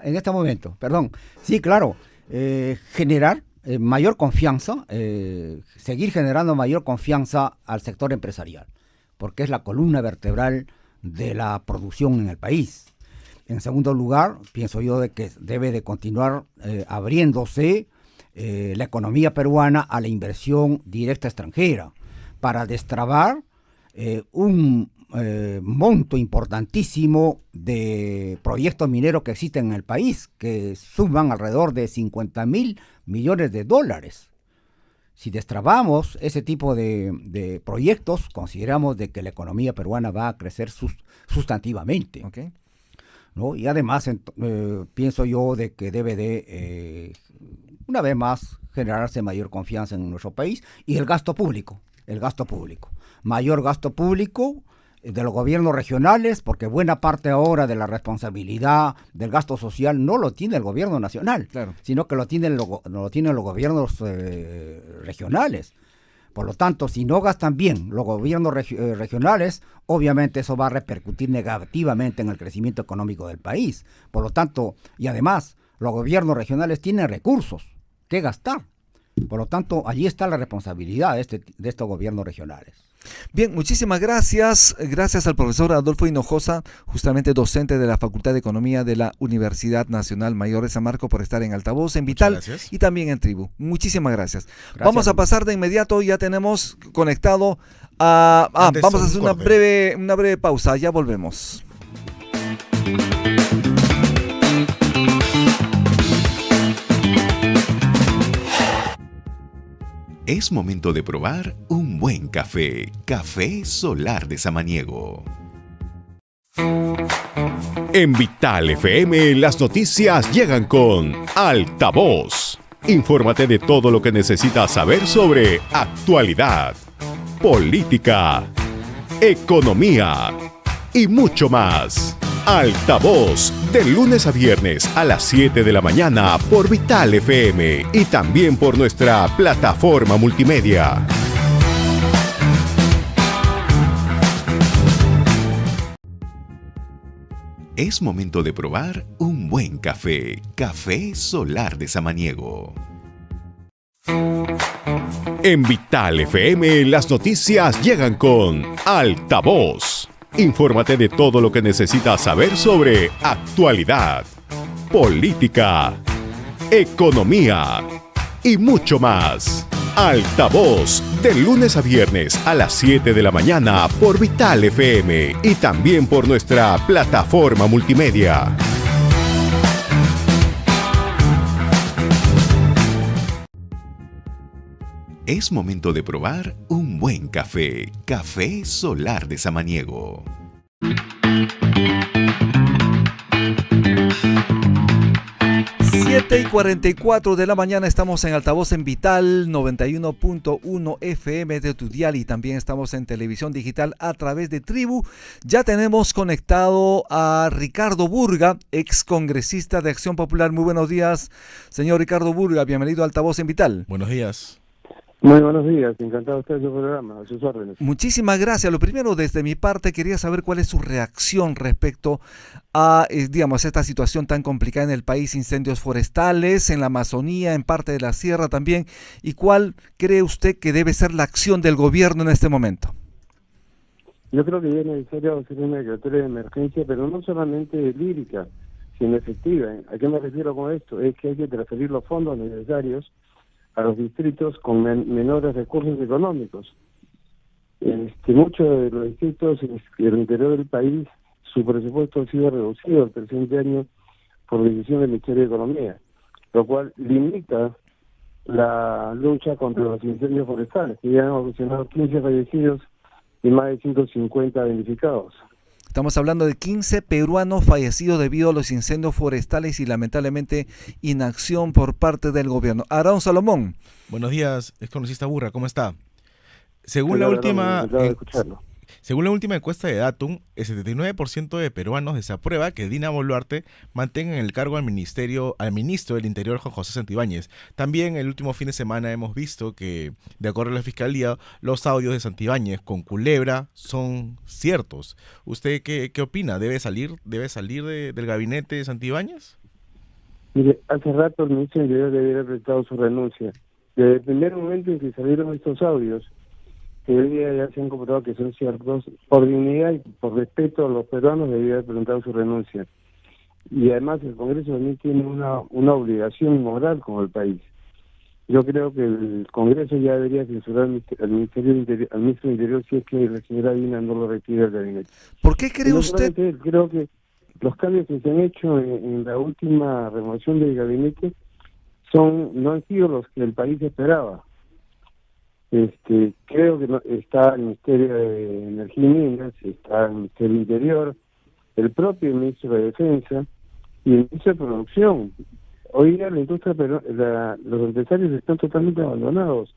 En este momento, perdón. Sí, claro. Generar mayor confianza, seguir generando mayor confianza al sector empresarial, porque es la columna vertebral de la producción en el país. En segundo lugar, pienso yo de que debe de continuar abriéndose la economía peruana a la inversión directa extranjera para destrabar un monto importantísimo de proyectos mineros que existen en el país, que suman alrededor de 50.000 millones de dólares. Si destrabamos ese tipo de proyectos, consideramos de que la economía peruana va a crecer sustantivamente. Okay. ¿No? Y además pienso yo de que debe de, una vez más, generarse mayor confianza en nuestro país y el gasto público, mayor gasto público de los gobiernos regionales, porque buena parte ahora de la responsabilidad del gasto social no lo tiene el gobierno nacional, claro, sino que lo tienen los gobiernos regionales. Por lo tanto, si no gastan bien los gobiernos regionales, obviamente eso va a repercutir negativamente en el crecimiento económico del país. Por lo tanto, y además, los gobiernos regionales tienen recursos que gastar. Por lo tanto, allí está la responsabilidad de estos gobiernos regionales. Bien, muchísimas gracias. Gracias al profesor Adolfo Hinojosa, justamente docente de la Facultad de Economía de la Universidad Nacional Mayor de San Marcos, por estar en Altavoz, en Vital gracias. y también en Tribu. Muchísimas gracias. Gracias. Vamos a pasar de inmediato, ya tenemos conectado Antes, vamos a un hacer corte. una breve pausa, ya volvemos. Es momento de probar un buen café. Café Solar de Samaniego. En Vital FM las noticias llegan con Altavoz. Infórmate de todo lo que necesitas saber sobre actualidad, política, economía y mucho más. Altavoz, de lunes a viernes a las 7 de la mañana por Vital FM y también por nuestra plataforma multimedia. Es momento de probar un buen café. Café Solar de Samaniego. En Vital FM las noticias llegan con Altavoz. Infórmate de todo lo que necesitas saber sobre actualidad, política, economía y mucho más. Altavoz, de lunes a viernes a las 7 de la mañana por Vital FM y también por nuestra plataforma multimedia. Es momento de probar un buen café. Café Solar de Samaniego. 7:44 de la mañana, estamos en Altavoz en Vital 91.1 FM de tu dial y también estamos en televisión digital a través de Tribu. Ya tenemos conectado a Ricardo Burga, ex congresista de Acción Popular. Muy buenos días, señor Ricardo Burga, bienvenido a Altavoz en Vital. Buenos días. Muy buenos días, encantado de estar en su programa, a sus órdenes. Muchísimas gracias. Lo primero, desde mi parte, quería saber cuál es su reacción respecto a, digamos, esta situación tan complicada en el país, incendios forestales, en la Amazonía, en parte de la sierra también, y cuál cree usted que debe ser la acción del gobierno en este momento. Yo creo que es necesario hacer una declaratoria de emergencia, pero no solamente lírica, sino efectiva. ¿A qué me refiero con esto? Es que hay que transferir los fondos necesarios a los distritos con menores recursos económicos. Muchos de los distritos en el interior del país, su presupuesto ha sido reducido el presente año por decisión del Ministerio de Economía, lo cual limita la lucha contra los incendios forestales, que ya han ocasionado 15 fallecidos y más de 150 damnificados. Estamos hablando de 15 peruanos fallecidos debido a los incendios forestales y lamentablemente inacción por parte del gobierno. Aarón Salomón. Buenos días, ex congresista Burra, ¿cómo está? Según Hola, la última encantado de escucharlo. Según la última encuesta de Datum, el 79% de peruanos desaprueba que Dina Boluarte mantenga en el cargo al ministro del Interior, Juan José Santibáñez. También el último fin de semana hemos visto que, de acuerdo a la Fiscalía, los audios de Santibáñez con Culebra son ciertos. ¿Usted qué opina? ¿Debe salir del gabinete de Santibáñez? Mire, hace rato el ministro del Interior debería haber prestado su renuncia. Desde el primer momento en que salieron estos audios, que hoy día ya se han comprobado que son ciertos, por dignidad y por respeto a los peruanos debería haber presentado su renuncia. Y además el Congreso también tiene una obligación moral con el país. Yo creo que el Congreso ya debería censurar al Ministerio del Interior, al ministro del Interior, si es que la señora Dina no lo retira del gabinete. ¿Por qué cree No usted? solamente él, creo que los cambios que se han hecho en la última renovación del gabinete no han sido los que el país esperaba. Creo que está el Ministerio de Energía y Minas, está el Ministerio del Interior, el propio Ministro de Defensa y el Ministro de Producción. Hoy día la industria, los empresarios están totalmente abandonados.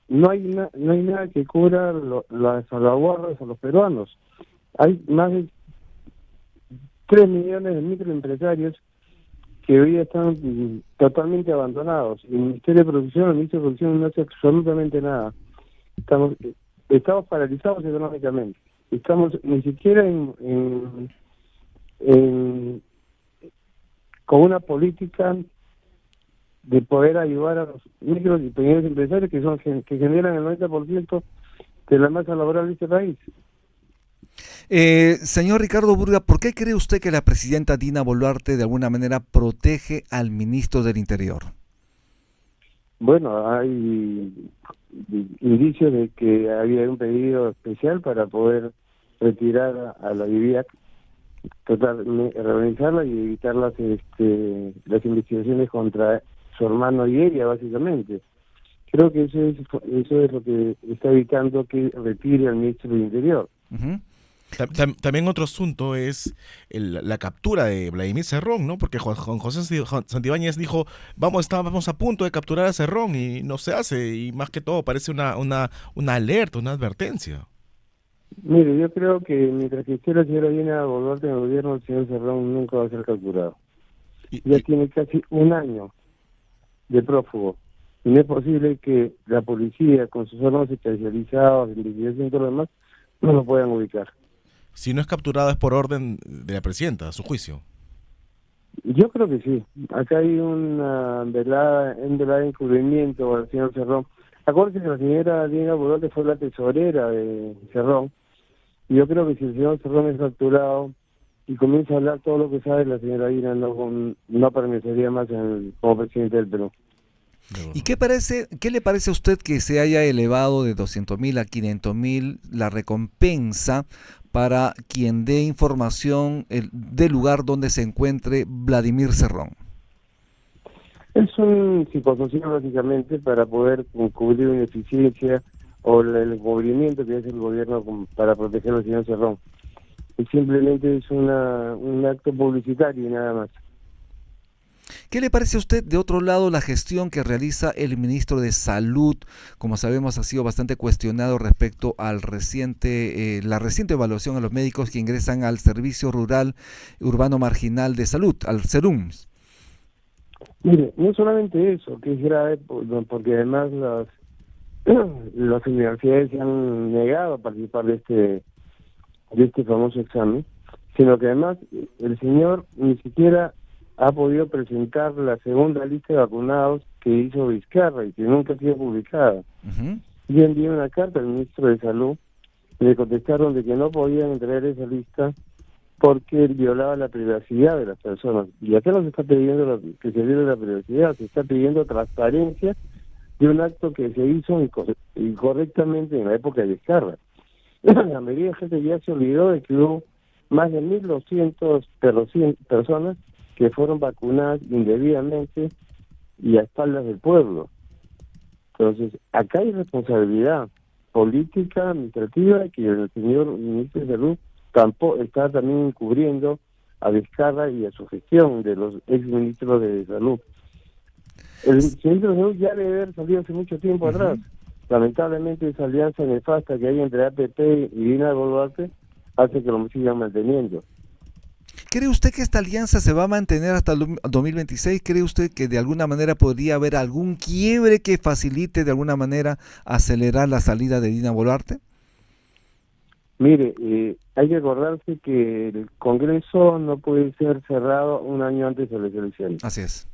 No hay nada que cubra las salvaguardas a los peruanos. Hay más de 3 millones de microempresarios que hoy están totalmente abandonados. El Ministerio de Producción, el Ministro de Producción no hace absolutamente nada. Estamos paralizados económicamente. Estamos ni siquiera con una política de poder ayudar a los micros y pequeños empresarios que generan el 90% de la masa laboral de este país. Señor Ricardo Burga, ¿por qué cree usted que la presidenta Dina Boluarte de alguna manera protege al ministro del Interior? Bueno, hay indicios de que había un pedido especial para poder retirar a la DIVIAC, reorganizarla y evitar las investigaciones contra su hermano y ella, básicamente. Creo que eso es lo que está evitando que retire al ministro del Interior. Uh-huh. También otro asunto es la captura de Vladimir Cerrón, ¿no? Porque Juan José Santibáñez dijo, estábamos a punto de capturar a Cerrón y no se hace, y más que todo parece una alerta, una advertencia. Mire, yo creo que mientras que esté la señora Dina Boluarte en el gobierno, el señor Cerrón nunca va a ser capturado. Ya tiene casi un año de prófugo. Y no es posible que la policía, con sus órganos especializados, investigación y todo lo demás, no lo puedan ubicar. Si no es capturado es por orden de la presidenta, a su juicio. Yo creo que sí. Acá hay un velado encubrimiento al señor Cerrón. Acuérdense que la señora Dina Boluarte fue la tesorera de Cerrón. Y yo creo que si el señor Cerrón es capturado y comienza a hablar todo lo que sabe, la señora Dina no permanecería más como presidente del Perú. ¿Y qué le parece a usted que se haya elevado de 200.000 a 500.000 la recompensa para quien dé información del lugar donde se encuentre Vladimir Cerrón? Es un psicosocial básicamente para poder cubrir una eficiencia o el encubrimiento que hace el gobierno para proteger al señor Cerrón. Y simplemente es un acto publicitario y nada más. ¿Qué le parece a usted, de otro lado, la gestión que realiza el ministro de Salud? Como sabemos, ha sido bastante cuestionado respecto al la reciente evaluación a los médicos que ingresan al Servicio Rural Urbano Marginal de Salud, al SERUMS. Mire, no solamente eso, que es grave, porque además las universidades se han negado a participar de este famoso examen, sino que además el señor ni siquiera ha podido presentar la segunda lista de vacunados que hizo Vizcarra y que nunca ha sido publicada. Uh-huh. Yo envié una carta al ministro de Salud y le contestaron de que no podían entregar esa lista porque violaba la privacidad de las personas. Y acá no se está pidiendo que se viole la privacidad, se está pidiendo transparencia de un acto que se hizo incorrectamente en la época de Vizcarra. La mayoría de gente ya se olvidó de que hubo más de 1.200 personas que fueron vacunadas indebidamente y a espaldas del pueblo. Entonces, acá hay responsabilidad política, administrativa, que el señor ministro de Salud tampoco está también encubriendo a Vizcarra y a su gestión de los exministros de Salud. El ministro de Salud ya debe haber salido hace mucho tiempo atrás. Lamentablemente esa alianza nefasta que hay entre APP y Dina Boluarte hace que lo sigan manteniendo. ¿Cree usted que esta alianza se va a mantener hasta el 2026? ¿Cree usted que de alguna manera podría haber algún quiebre que facilite de alguna manera acelerar la salida de Dina Boluarte? Mire, hay que acordarse que el Congreso no puede ser cerrado un año antes de las elecciones. Así es.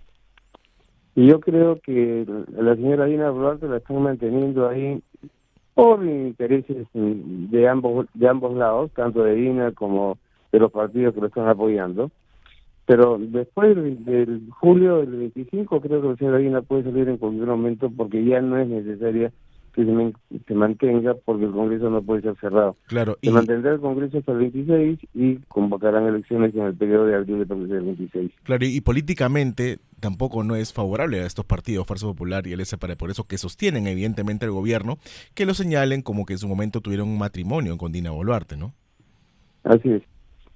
Y yo creo que la señora Dina Boluarte la están manteniendo ahí por intereses de ambos lados, tanto de Dina como de los partidos que lo están apoyando. Pero después del julio del 25 creo que la señora Dina puede salir en cualquier momento porque ya no es necesaria que se mantenga porque el Congreso no puede ser cerrado. Claro, Se mantendrá el Congreso hasta el 26 y convocarán elecciones en el periodo de abril del 26. Claro, y políticamente tampoco no es favorable a estos partidos, Fuerza Popular y el SPA, por eso que sostienen evidentemente al gobierno, que lo señalen como que en su momento tuvieron un matrimonio con Dina Boluarte, ¿no? Así es.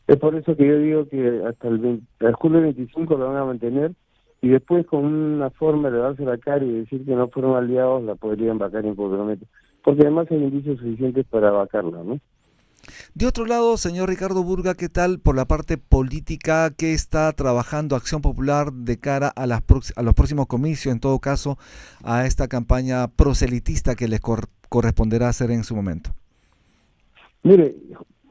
Es por eso que yo digo que hasta el julio 25 lo van a mantener y después con una forma de darse la cara y decir que no fueron aliados la podrían vacar impropiamente. Porque además hay indicios suficientes para vacarla, ¿no? De otro lado, señor Ricardo Burga, ¿qué tal por la parte política? ¿Qué está trabajando Acción Popular de cara a los próximos comicios, en todo caso, a esta campaña proselitista que les corresponderá hacer en su momento? Mire,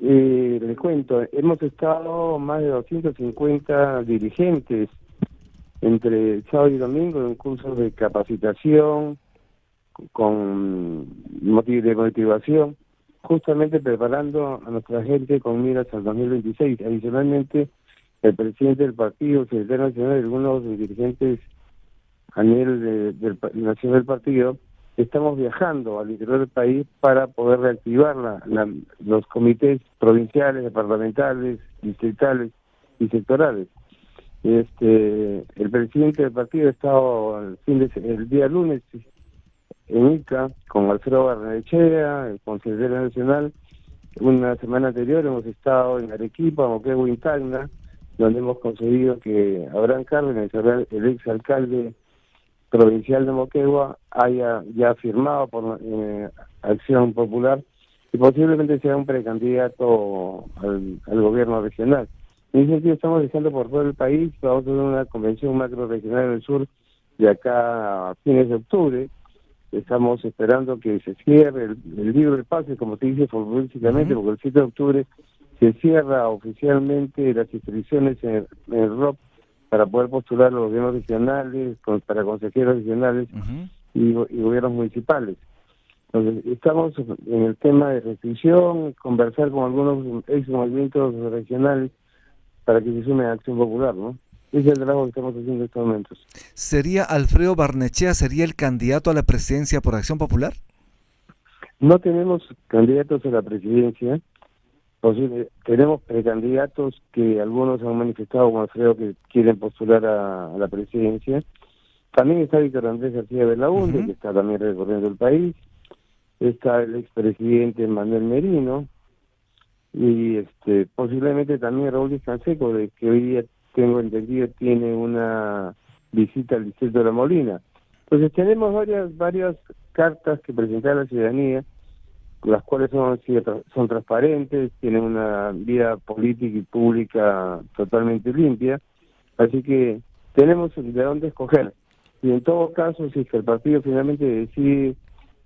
les cuento, hemos estado más de 250 dirigentes entre sábado y domingo en cursos de capacitación, de motivación, justamente preparando a nuestra gente con miras al 2026. Adicionalmente, el presidente del partido, el secretario nacional y algunos dirigentes a nivel nacional del partido, estamos viajando al interior del país para poder reactivar los comités provinciales, departamentales, distritales y sectorales. El presidente del partido ha estado el día lunes en Ica con Alfredo Barnechea, el consejero nacional. Una semana anterior hemos estado en Arequipa, Moquegua y Tacna, donde hemos conseguido que Abraham Cárdenas, el exalcalde provincial de Moquegua, haya ya firmado por Acción Popular y posiblemente sea un precandidato al gobierno regional. En ese sentido estamos dejando por todo el país. Vamos a tener una convención macro regional en el sur de acá a fines de octubre. Estamos esperando que se cierre el libro del pase, como se dice futbolísticamente, porque el 7 de octubre se cierra oficialmente las inscripciones en el ROP para poder postular a los gobiernos regionales, para consejeros regionales y gobiernos municipales. Entonces, estamos en el tema de restricción, conversar con algunos ex movimientos regionales para que se sume a Acción Popular, ¿no? Ese es el trabajo que estamos haciendo en estos momentos. ¿Sería Alfredo Barnechea, sería el candidato a la presidencia por Acción Popular? No tenemos candidatos a la presidencia, tenemos precandidatos que algunos han manifestado como Alfredo que quieren postular a la presidencia. También está Víctor Andrés García Belaúnde, que está también recorriendo el país. Está el expresidente Manuel Merino y posiblemente también Raúl Díaz Canseco, de que hoy día tengo entendido tiene una visita al distrito de La Molina. Entonces tenemos varias cartas que presentar a la ciudadanía, las cuales son transparentes, tienen una vida política y pública totalmente limpia, así que tenemos de dónde escoger. Y en todo caso, si es que el partido finalmente decide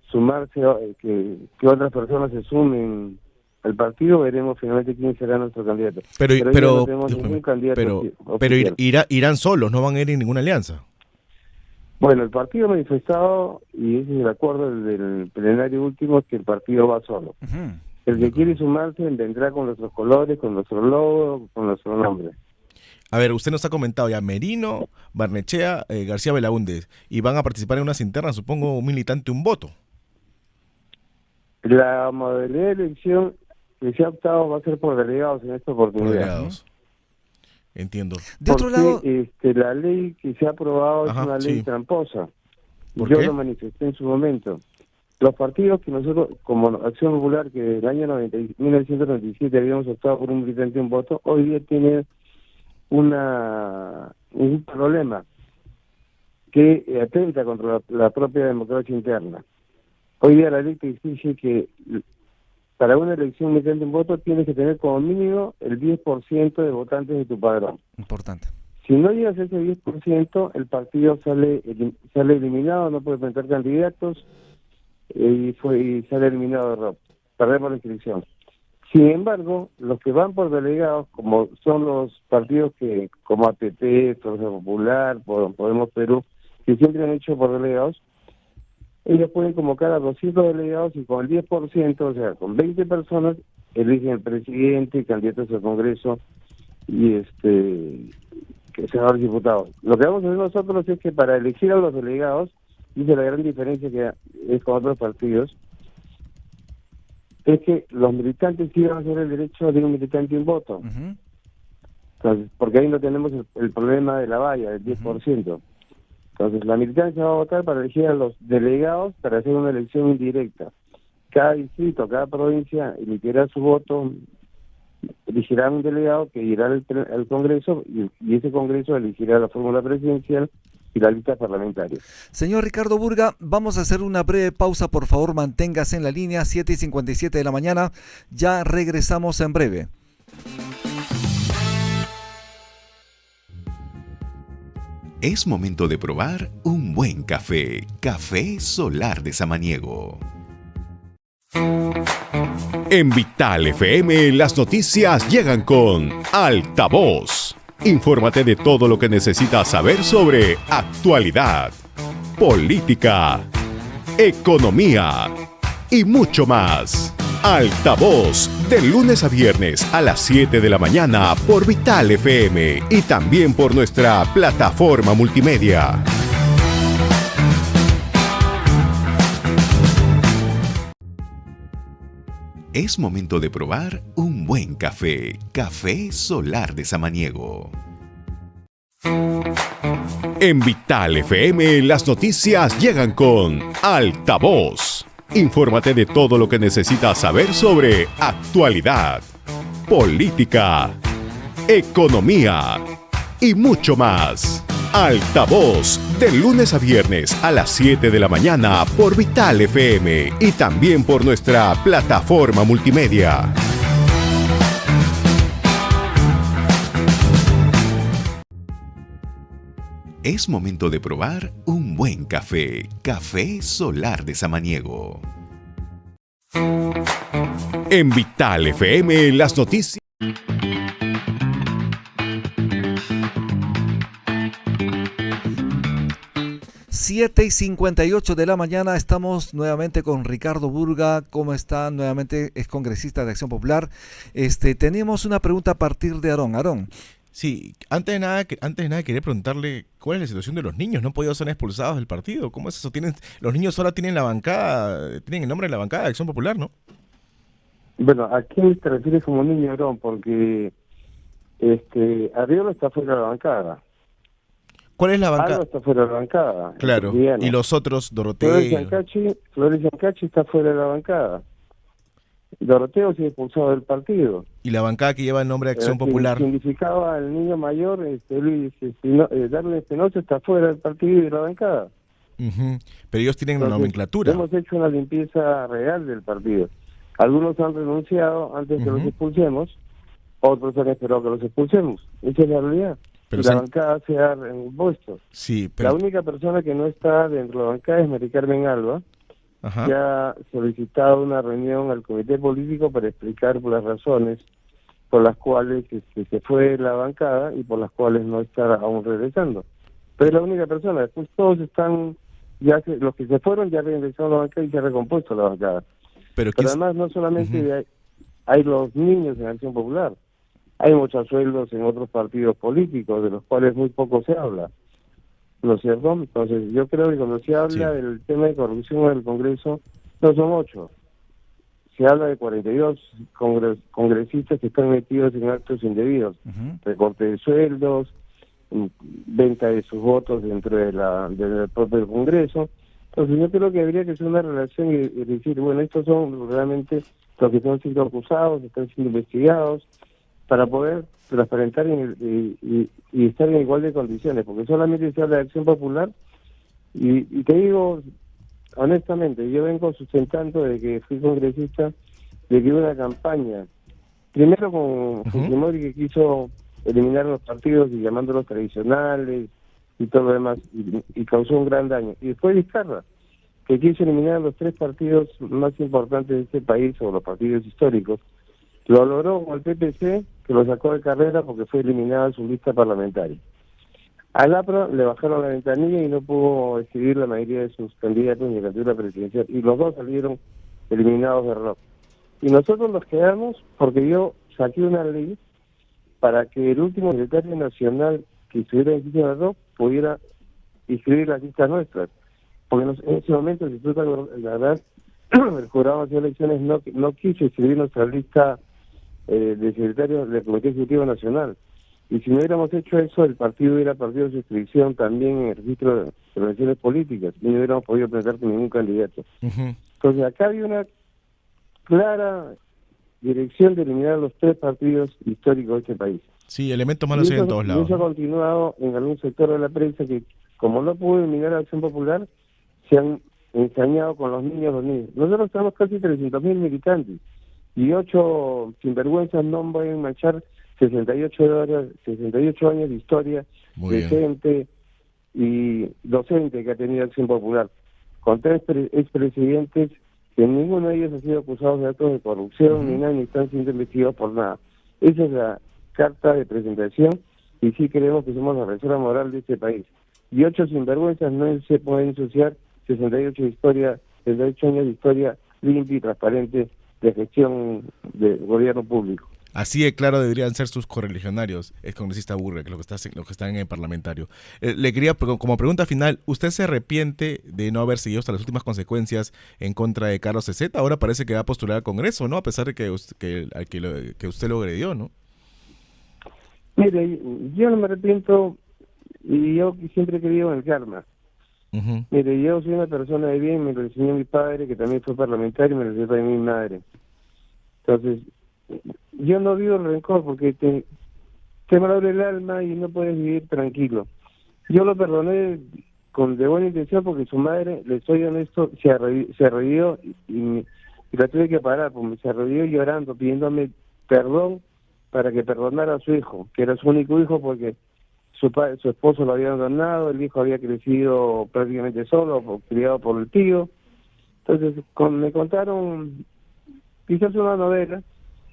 sumarse, que otras personas se sumen al partido, veremos finalmente quién será nuestro candidato. Pero no tenemos ningún candidato oficial. Irán solos, no van a ir en ninguna alianza. Bueno, el partido ha manifestado, y ese es el acuerdo del plenario último, que el partido va solo. El que quiere sumarse vendrá con nuestros colores, con nuestro logo, con nuestro nombre. A ver, usted nos ha comentado ya Merino, Barnechea, García Belaúnde, y van a participar en unas internas, supongo, un militante, un voto. La modalidad de elección que se ha optado va a ser por delegados en esta oportunidad. Por delegados. Entiendo. De otro lado, la ley que se ha aprobado es una ley tramposa. Yo lo manifesté en su momento. Los partidos que nosotros, como Acción Popular, que desde el año 1997 habíamos optado por un militante un voto, hoy día tiene un problema que atenta contra la propia democracia interna. Hoy día la ley te exige que para una elección mediante un voto tienes que tener como mínimo el 10% de votantes de tu padrón. Importante. Si no llegas a ese 10%, el partido sale eliminado, no puede presentar candidatos y sale eliminado de ROP. Perdemos la inscripción. Sin embargo, los que van por delegados, como son los partidos como APP, Fuerza Popular, Podemos Perú, que siempre han hecho por delegados, ellos pueden convocar a 200 delegados y con el 10%, o sea, con 20 personas, eligen el presidente, candidatos al Congreso y senadores y diputados. Lo que vamos a hacer nosotros es que para elegir a los delegados, dice la gran diferencia que es con otros partidos, es que los militantes sí van a hacer el derecho de un militante un voto. Entonces, porque ahí no tenemos el problema de la valla, del 10%. Entonces, la militancia va a votar para elegir a los delegados para hacer una elección indirecta. Cada distrito, cada provincia emitirá su voto, elegirá un delegado que irá al Congreso y ese Congreso elegirá la fórmula presidencial y la lista parlamentaria. Señor Ricardo Burga, vamos a hacer una breve pausa, por favor, manténgase en la línea, 7:57 de la mañana, ya regresamos en breve. Es momento de probar un buen café. Café Solar de Samaniego. En Vital FM las noticias llegan con Altavoz. Infórmate de todo lo que necesitas saber sobre actualidad, política, economía y mucho más. Altavoz, de lunes a viernes a las 7 de la mañana por Vital FM y también por nuestra plataforma multimedia. Es momento de probar un buen café. Café Solar de Samaniego. En Vital FM las noticias llegan con Altavoz. Infórmate de todo lo que necesitas saber sobre actualidad, política, economía y mucho más. Altavoz, de lunes a viernes a las 7 de la mañana por Vital FM y también por nuestra plataforma multimedia. Es momento de probar un buen café. Café Solar de Samaniego. En Vital FM las noticias. Siete y 58 de la mañana, estamos nuevamente con Ricardo Burga. ¿Cómo está? Nuevamente es congresista de Acción Popular. Tenemos una pregunta a partir de Aarón. Sí, antes de nada quería preguntarle cuál es la situación de los niños. ¿No han podido ser expulsados del partido? ¿Cómo es eso? Los niños ahora tienen la bancada, tienen el nombre de la bancada de Acción Popular, ¿no? Bueno, ¿a quién te refieres como niño, Aarón? Porque Arriola está fuera de la bancada. ¿Cuál es la bancada? Alba está fuera de la bancada. Claro, y los otros, Doroteo. Flores Yancachi está fuera de la bancada. Doroteo se ha expulsado del partido. Y la bancada que lleva el nombre de Acción Popular. Significaba al niño mayor, Luis Darwin Espinosa está fuera del partido y de la bancada. Pero ellos tienen la nomenclatura. Hemos hecho una limpieza real del partido. Algunos han renunciado antes que los expulsemos, otros han esperado que los expulsemos. Esa es la realidad. Pero la bancada se ha reimpuesto. Sí, pero... La única persona que no está dentro de la bancada es Mari Carmen Alba, que ha solicitado una reunión al comité político para explicar por las razones por las cuales se fue la bancada y por las cuales no está aún regresando. Pero es la única persona. Después todos están, los que se fueron ya regresaron a la bancada y se ha recompuesto la bancada. Pero además no solamente hay los niños en Acción Popular, hay muchos sueldos en otros partidos políticos de los cuales muy poco se habla, ¿no es cierto? Entonces yo creo que cuando se habla del tema de corrupción en el Congreso, no son 8, se habla de 42 congresistas que están metidos en actos indebidos, recorte de sueldos, venta de sus votos dentro del propio Congreso. Entonces yo creo que habría que hacer una relación y decir, bueno, estos son realmente los que están siendo acusados, están siendo investigados, para poder transparentar y estar en igual de condiciones, porque solamente se habla de Acción Popular y te digo honestamente, yo vengo sustentando de que fui congresista, de que hubo una campaña, primero con Fujimori, que quiso eliminar los partidos y llamándolos tradicionales y todo lo demás, y causó un gran daño, y después Vizcarra, que quiso eliminar los 3 partidos más importantes de este país, o los partidos históricos. Lo logró con el PPC, que lo sacó de carrera porque fue eliminada su lista parlamentaria. Al APRA le bajaron la ventanilla y no pudo escribir la mayoría de sus candidatos en la candidatura presidencial. Y los dos salieron eliminados de reloj. Y nosotros nos quedamos porque yo saqué una ley para que el último secretario nacional que estuviera en sitio de reloj pudiera inscribir las listas nuestras. Porque en ese momento, si tú te acuerdas, la verdad, el jurado de elecciones no quiso inscribir nuestra lista de secretario del Comité Ejecutivo Nacional. Y si no hubiéramos hecho eso, el partido hubiera perdido su inscripción también en el registro de organizaciones políticas y no hubiéramos podido presentar con ningún candidato. Entonces acá hay una clara dirección de eliminar los 3 partidos históricos de este país. Sí, elementos malos hay en todos lados. Y eso ha continuado en algún sector de la prensa que, como no pudo eliminar a Acción Popular, se han ensañado con los niños. Nosotros tenemos casi 300.000 militantes y 8 sinvergüenzas no pueden manchar 68 años de historia de gente y docente que ha tenido Acción Popular, con 3 expresidentes que ninguno de ellos ha sido acusado de actos de corrupción ni nada, ni están siendo investigados por nada. Esa es la carta de presentación y sí creemos que somos la reserva moral de este país. Y 8 sinvergüenzas no se pueden ensuciar 68 años de historia limpia y transparente de gestión del gobierno público. Así de claro deberían ser sus correligionarios, el congresista Burga, que los que están en el parlamentario. Le quería, como pregunta final, ¿usted se arrepiente de no haber seguido hasta las últimas consecuencias en contra de Carlos Ezeta? Ahora parece que va a postular al Congreso, ¿no? A pesar de que usted lo agredió, ¿no? Mire, yo no me arrepiento y yo siempre he creído en el karma. Uh-huh. Mire, yo soy una persona de bien, me lo enseñó mi padre, que también fue parlamentario, y me lo enseñó también mi madre. Entonces, yo no vivo el rencor porque te malabra el alma y no puedes vivir tranquilo. Yo lo perdoné de buena intención porque su madre, le soy honesto, se arrodilló y la tuve que parar, porque se arrodilló llorando, pidiéndome perdón para que perdonara a su hijo, que era su único hijo porque su esposo lo había abandonado, el hijo había crecido prácticamente solo, criado por el tío. Entonces, me contaron, quizás una novela,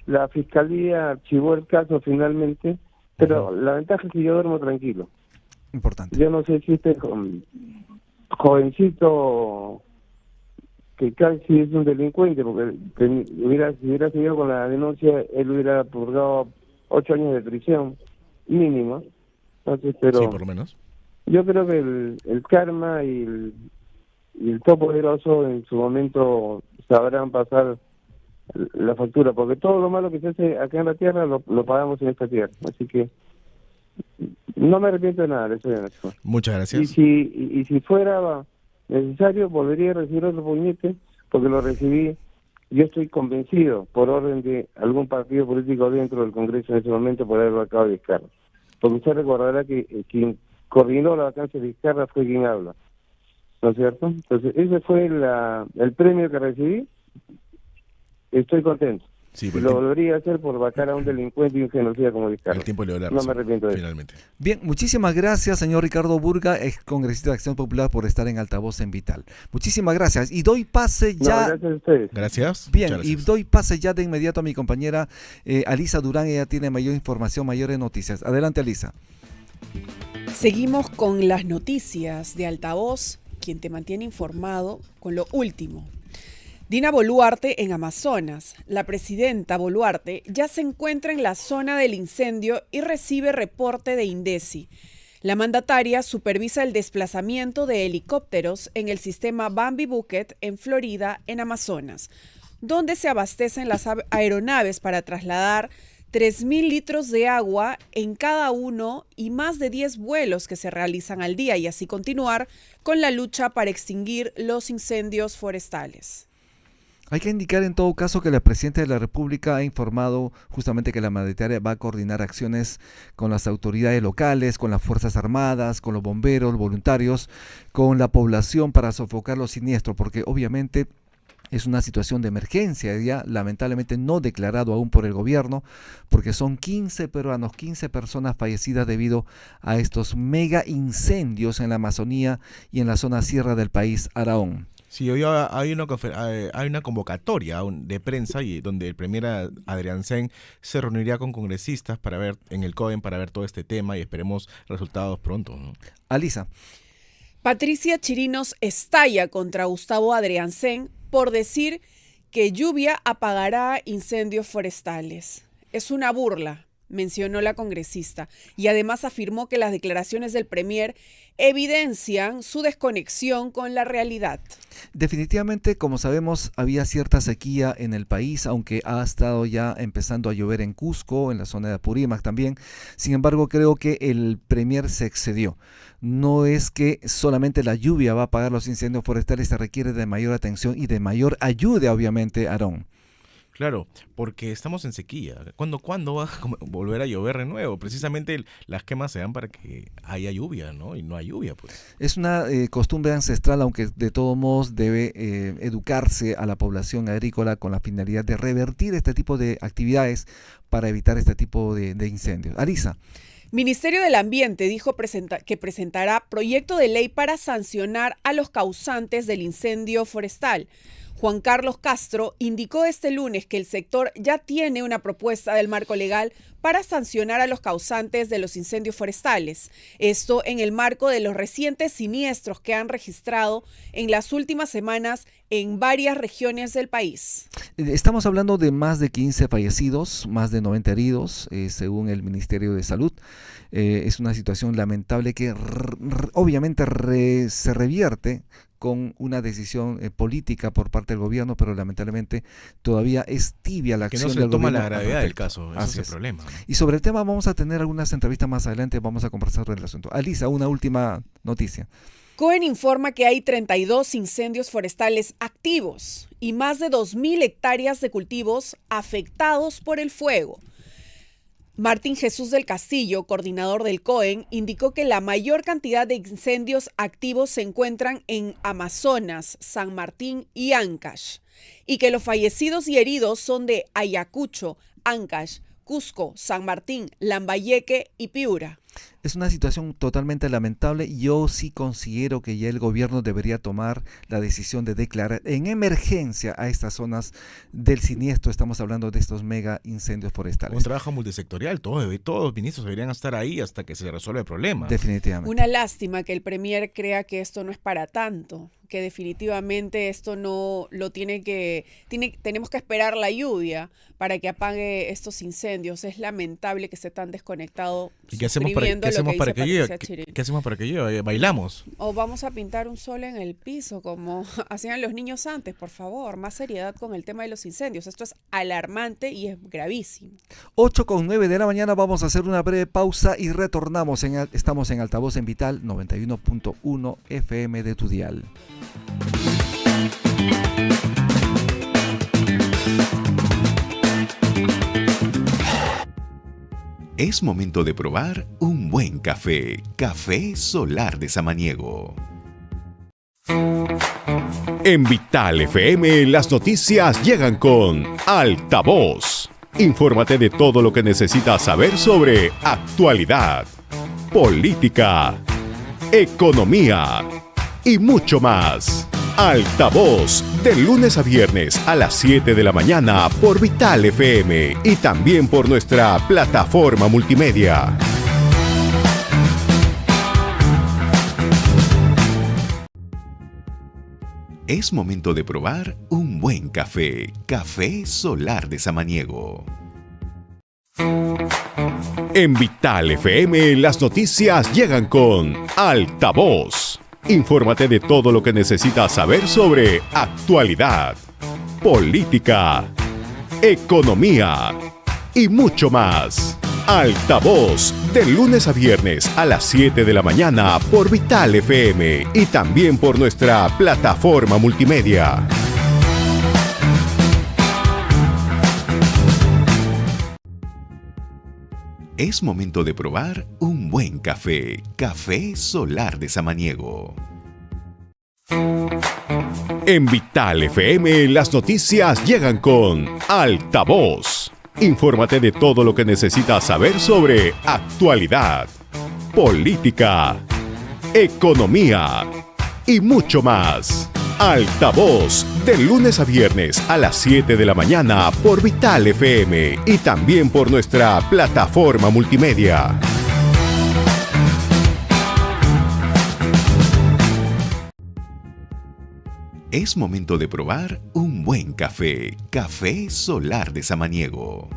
la fiscalía archivó el caso finalmente, pero la ventaja es que yo duermo tranquilo. Importante. Yo no sé si este jovencito que casi es un delincuente, porque si hubiera seguido con la denuncia, él hubiera purgado 8 años de prisión mínimo. Entonces, pero sí, por lo menos. Yo creo que el karma y el Todopoderoso en su momento sabrán pasar la factura, porque todo lo malo que se hace acá en la tierra lo pagamos en esta tierra. Así que no me arrepiento de nada, le soy honesto. Muchas gracias. Y si fuera necesario, volvería a recibir otro puñete, porque lo recibí. Yo estoy convencido, por orden de algún partido político dentro del Congreso en ese momento, por haber vacado a Vizcarra. Porque usted recordará que quien coordinó la vacancia de Vizcarra fue quien habla, ¿no es cierto? Entonces, ese fue el premio que recibí. Estoy contento. Sí, lo volvería a hacer por vacar a un delincuente y un genocida como Vizcarra. El tiempo le dio la razón. No me arrepiento de finalmente. eso. Bien, muchísimas gracias, señor Ricardo Burga, ex congresista de Acción Popular, por estar en Altavoz en Vital. Muchísimas gracias. Y doy pase ya... gracias a ustedes. Gracias. Bien, gracias. y doy pase ya de inmediato a mi compañera Alisa Durán. Ella tiene mayor información, mayores noticias. Adelante, Alisa. Seguimos con las noticias de Altavoz, quien te mantiene informado con lo último. Dina Boluarte en Amazonas. La presidenta Boluarte ya se encuentra en la zona del incendio y recibe reporte de INDECI. La mandataria supervisa el desplazamiento de helicópteros en el sistema Bambi Bucket en Florida, en Amazonas, donde se abastecen las aeronaves para trasladar 3.000 litros de agua en cada uno y más de 10 vuelos que se realizan al día, y así continuar con la lucha para extinguir los incendios forestales. Hay que indicar en todo caso que la presidenta de la República ha informado justamente que la mandataria va a coordinar acciones con las autoridades locales, con las Fuerzas Armadas, con los bomberos, voluntarios, con la población para sofocar los siniestros, porque obviamente es una situación de emergencia, ya lamentablemente no declarado aún por el gobierno, porque son 15 peruanos, 15 personas fallecidas debido a estos mega incendios en la Amazonía y en la zona sierra del país, Araón. Sí, hoy hay una convocatoria de prensa y donde el premier Adrián Sen se reuniría con congresistas para ver en el CODEN para ver todo este tema y esperemos resultados pronto, ¿no? Alisa. Patricia Chirinos estalla contra Gustavo Adriancén por decir que lluvia apagará incendios forestales. Es una burla, mencionó la congresista, y además afirmó que las declaraciones del premier evidencian su desconexión con la realidad. Definitivamente, como sabemos, había cierta sequía en el país, aunque ha estado ya empezando a llover en Cusco, en la zona de Apurímac también. Sin embargo, creo que el premier se excedió. No es que solamente la lluvia va a apagar los incendios forestales, se requiere de mayor atención y de mayor ayuda, obviamente, Aarón. Claro, porque estamos en sequía. ¿Cuándo va a volver a llover de nuevo? Precisamente las quemas se dan para que haya lluvia, ¿no? Y no hay lluvia, pues. Es una costumbre ancestral, aunque de todos modos debe educarse a la población agrícola con la finalidad de revertir este tipo de actividades para evitar este tipo de incendios. Alisa. Ministerio del Ambiente dijo que presentará proyecto de ley para sancionar a los causantes del incendio forestal. Juan Carlos Castro, indicó este lunes que el sector ya tiene una propuesta del marco legal para sancionar a los causantes de los incendios forestales. Esto en el marco de los recientes siniestros que han registrado en las últimas semanas en varias regiones del país. Estamos hablando de más de 15 fallecidos, más de 90 heridos, según el Ministerio de Salud. Es una situación lamentable que obviamente se revierte con una decisión política por parte del gobierno, pero lamentablemente todavía es tibia la acción del gobierno. Que no se le toma la gravedad del caso, ese es el problema, ¿no? Y sobre el tema vamos a tener algunas entrevistas más adelante, vamos a conversar sobre el asunto. Alisa, una última noticia. COEN informa que hay 32 incendios forestales activos y más de 2.000 hectáreas de cultivos afectados por el fuego. Martín Jesús del Castillo, coordinador del COEN, indicó que la mayor cantidad de incendios activos se encuentran en Amazonas, San Martín y Ancash, y que los fallecidos y heridos son de Ayacucho, Ancash, Cusco, San Martín, Lambayeque y Piura. Es una situación totalmente lamentable. Yo sí considero que ya el gobierno debería tomar la decisión de declarar en emergencia a estas zonas del siniestro. Estamos hablando de estos mega incendios forestales. Un trabajo multisectorial, todos los ministros deberían estar ahí hasta que se resuelva el problema. Definitivamente. Una lástima que el premier crea que esto no es para tanto, que definitivamente esto no lo tenemos que esperar la lluvia para que apague estos incendios. Es lamentable que esté tan desconectado. ¿Y qué hacemos para que llegue? ¿Qué hacemos para que llegue? ¿Bailamos? O vamos a pintar un sol en el piso como hacían los niños antes, por favor. Más seriedad con el tema de los incendios. Esto es alarmante y es gravísimo. 8:09 de la mañana, vamos a hacer una breve pausa y retornamos. Estamos en Altavoz en Vital 91.1 FM de tu dial. Es momento de probar un buen café. Café Solar de Samaniego. En Vital FM, las noticias llegan con Altavoz. Infórmate de todo lo que necesitas saber sobre actualidad, política, economía y mucho más. Altavoz, de lunes a viernes a las 7 de la mañana por Vital FM y también por nuestra plataforma multimedia. Es momento de probar un buen café. Café Solar de Samaniego. En Vital FM, las noticias llegan con Altavoz. Infórmate de todo lo que necesitas saber sobre actualidad, política, economía y mucho más. Altavoz, de lunes a viernes a las 7 de la mañana por Vital FM y también por nuestra plataforma multimedia. Es momento de probar un buen café. Café Solar de Samaniego. En Vital FM, las noticias llegan con Altavoz. Infórmate de todo lo que necesitas saber sobre actualidad, política, economía y mucho más. Altavoz, de lunes a viernes a las 7 de la mañana por Vital FM y también por nuestra plataforma multimedia. Es momento de probar un buen café. Café Solar de Samaniego.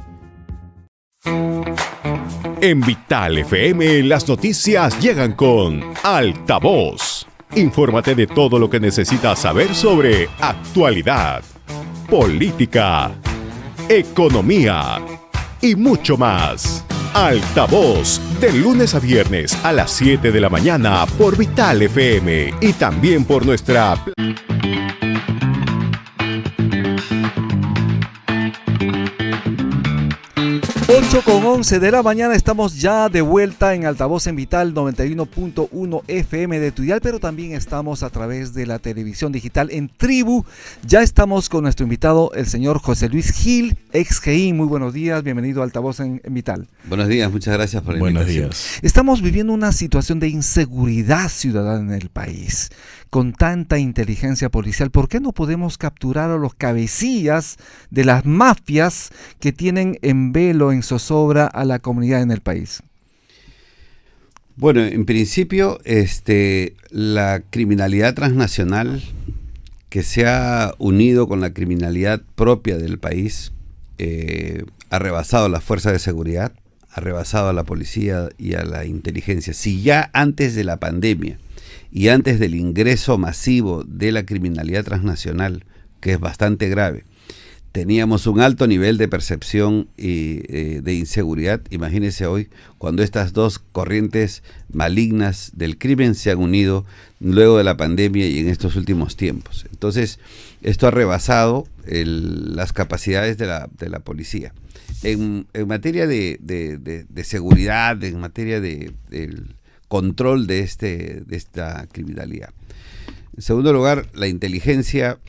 En Vital FM, las noticias llegan con Altavoz. Infórmate de todo lo que necesitas saber sobre actualidad, política, economía y mucho más. Altavoz, de lunes a viernes a las 7 de la mañana por Vital FM y también por nuestra... 8 8:11 de la mañana, estamos ya de vuelta en Altavoz en Vital 91.1 FM de Tuyal, pero también estamos a través de la televisión digital en Tribu. Ya estamos con nuestro invitado, el señor José Luis Gil, ex GEIN. Muy buenos días, bienvenido a Altavoz en Vital. Buenos días, muchas gracias por la invitación. Buenos días. Estamos viviendo una situación de inseguridad ciudadana en el país. Con tanta inteligencia policial, ¿por qué no podemos capturar a los cabecillas de las mafias que tienen en velo, en zozobra a la comunidad en el país? Bueno, en principio, la criminalidad transnacional que se ha unido con la criminalidad propia del país ha rebasado a las fuerzas de seguridad, ha rebasado a la policía y a la inteligencia. Si ya antes de la pandemia y antes del ingreso masivo de la criminalidad transnacional, que es bastante grave, teníamos un alto nivel de percepción y de inseguridad, imagínense hoy cuando estas dos corrientes malignas del crimen se han unido luego de la pandemia y en estos últimos tiempos. Entonces, esto ha rebasado las capacidades de la policía. En materia de seguridad, en materia del control de esta criminalidad. En segundo lugar, la inteligencia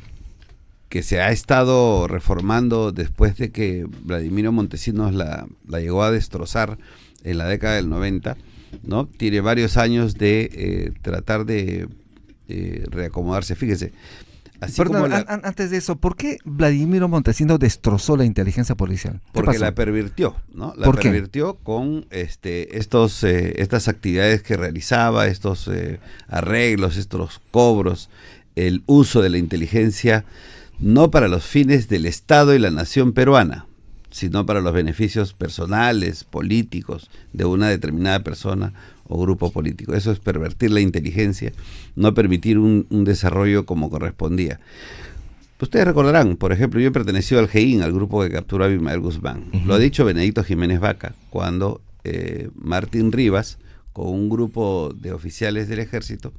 que se ha estado reformando después de que Vladimiro Montesinos la llegó a destrozar en la década del 90, ¿no? Tiene varios años de tratar de reacomodarse. Fíjese. Perdón, antes de eso, ¿por qué Vladimiro Montesinos destrozó la inteligencia policial? Porque la pervirtió, ¿no? La pervirtió con estas actividades que realizaba, estos arreglos, estos cobros, el uso de la inteligencia, no para los fines del Estado y la nación peruana, sino para los beneficios personales, políticos, de una determinada persona o grupo político. Eso es pervertir la inteligencia, no permitir un desarrollo como correspondía. Ustedes recordarán, por ejemplo, yo he pertenecido al GEIN, al grupo que capturó a Abimael Guzmán. Lo ha dicho Benedicto Jiménez Vaca, cuando Martín Rivas, con un grupo de oficiales del ejército,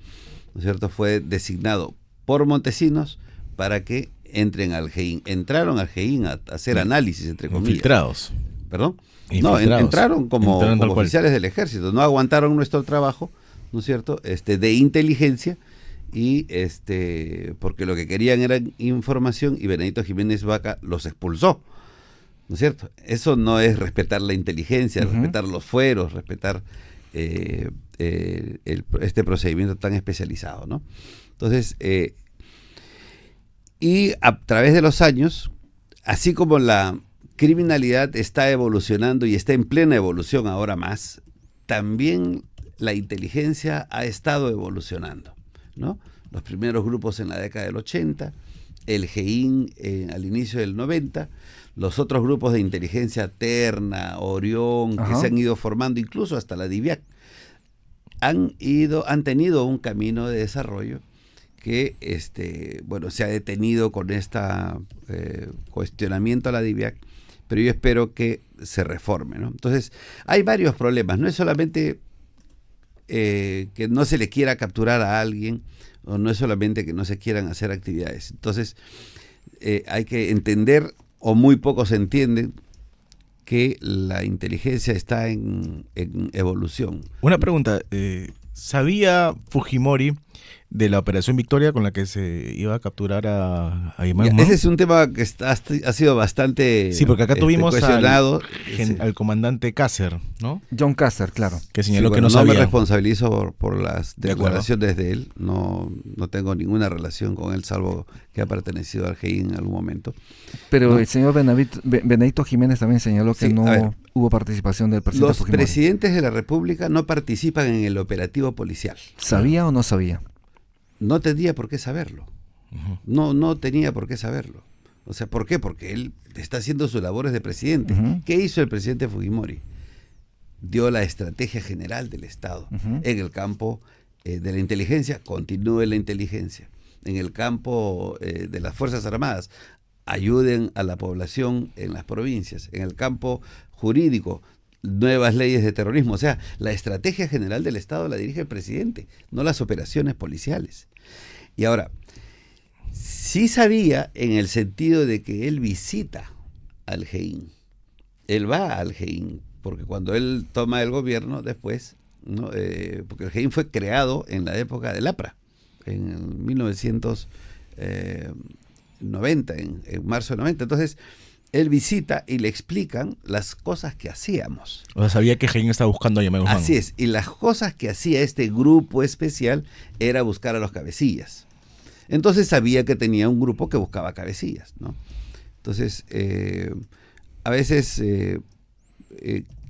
¿no es cierto?, fue designado por Montesinos para que entren al GEIN. Entraron al GEIN a hacer análisis, entre comillas. Infiltrados. ¿Perdón? No, entraron como oficiales del ejército, no aguantaron nuestro trabajo, ¿no es cierto?, de inteligencia, y porque lo que querían era información, y Benedicto Jiménez Vaca los expulsó, ¿no es cierto? Eso no es respetar la inteligencia, respetar los fueros, respetar este procedimiento tan especializado, ¿no? Entonces, y a través de los años, así como la criminalidad está evolucionando y está en plena evolución ahora más, también la inteligencia ha estado evolucionando, ¿no? Los primeros grupos en la década del 80, el GEIN al inicio del 90, los otros grupos de inteligencia Terna, Orión, que se han ido formando, incluso hasta la DIVIAC, han tenido un camino de desarrollo que se ha detenido con cuestionamiento a la DIVIAC, pero yo espero que se reforme, ¿no? Entonces, hay varios problemas. No es solamente que no se le quiera capturar a alguien, o no es solamente que no se quieran hacer actividades. Entonces, hay que entender, o muy pocos entienden, que la inteligencia está en evolución. Una pregunta, ¿sabía Fujimori de la Operación Victoria con la que se iba a capturar a Abimael? Ese es un tema que ha sido bastante porque acá tuvimos cuestionado. al comandante Cácer, ¿no? John Cácer, claro. Que señaló que no no sabía. me responsabilizo por las declaraciones de él. No tengo ninguna relación con él, salvo que ha pertenecido al GEIN en algún momento. Pero ¿no? El señor Benedicto Jiménez también señaló que hubo participación del presidente Los Fujimori. presidentes de la República no participan en el operativo policial. ¿Sabía o no sabía? No tendría por qué saberlo. No tenía por qué saberlo. O sea, ¿por qué? Porque él está haciendo sus labores de presidente. ¿Qué hizo el presidente Fujimori? Dio la estrategia general del Estado. En el campo de la inteligencia, continúe la inteligencia. En el campo de las Fuerzas Armadas, ayuden a la población en las provincias. En el campo jurídico, nuevas leyes de terrorismo. O sea, la estrategia general del Estado la dirige el presidente, no las operaciones policiales. Y ahora, sí sabía en el sentido de que él visita al GEIN. él va al GEIN, porque cuando él toma el gobierno después, ¿no? Porque el GEIN fue creado en la época del APRA, en 1990, en marzo de 90. Entonces, él visita y le explican las cosas que hacíamos. O sea, sabía que Jaime estaba buscando a Yamel Guzmán. Así es, y las cosas que hacía este grupo especial era buscar a los cabecillas. Entonces sabía que tenía un grupo que buscaba cabecillas, ¿no? Entonces, a veces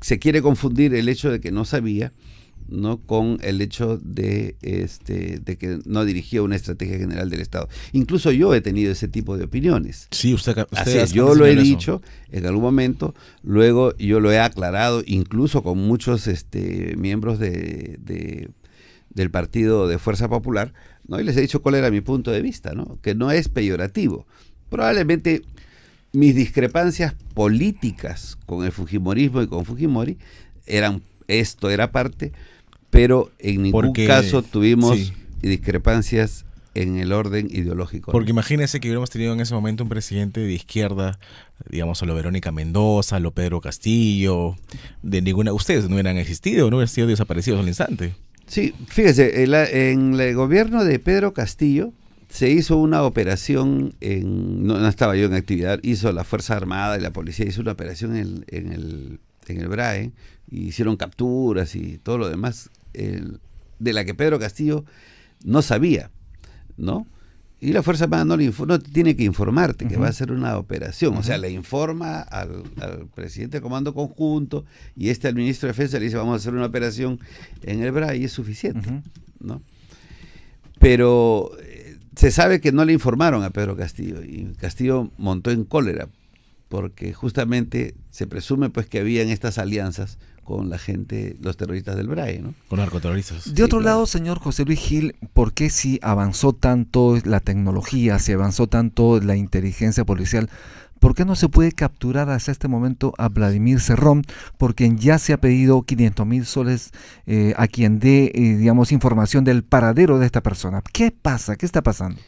se quiere confundir el hecho de que no sabía, ¿no? Con el hecho de que no dirigía una estrategia general del Estado. Incluso yo he tenido ese tipo de opiniones. Sí, usted Así es, yo lo he dicho en algún momento, luego yo lo he aclarado, incluso con muchos miembros del partido de Fuerza Popular, ¿no? Y les he dicho cuál era mi punto de vista, ¿no? Que no es peyorativo. Probablemente mis discrepancias políticas con el fujimorismo y con Fujimori esto era parte, pero en ningún caso tuvimos discrepancias en el orden ideológico. Porque imagínese que hubiéramos tenido en ese momento un presidente de izquierda, digamos, a lo Verónica Mendoza, a lo Pedro Castillo, de ninguna, ustedes no hubieran existido, no hubieran sido desaparecidos al instante. Sí, fíjese, en el gobierno de Pedro Castillo se hizo una operación, no estaba yo en actividad, hizo la Fuerza Armada y la Policía, hizo una operación en el BRAE, y hicieron capturas y todo lo demás, de la que Pedro Castillo no sabía, ¿no? Y la Fuerza Armada no tiene que informarte que va a hacer una operación, o sea, le informa al presidente del Comando Conjunto y al ministro de Defensa le dice vamos a hacer una operación en el BRAE y es suficiente, ¿no? Pero se sabe que no le informaron a Pedro Castillo y Castillo montó en cólera porque justamente se presume pues que habían estas alianzas con la gente, los terroristas del BRAE, ¿no? Con narcoterroristas. De otro lado, señor José Luis Gil, ¿por qué si avanzó tanto la tecnología, si avanzó tanto la inteligencia policial, por qué no se puede capturar hasta este momento a Vladimir Cerrón, por quien ya se ha pedido 500,000 soles a quien dé, digamos, información del paradero de esta persona? ¿Qué pasa? ¿Qué está pasando?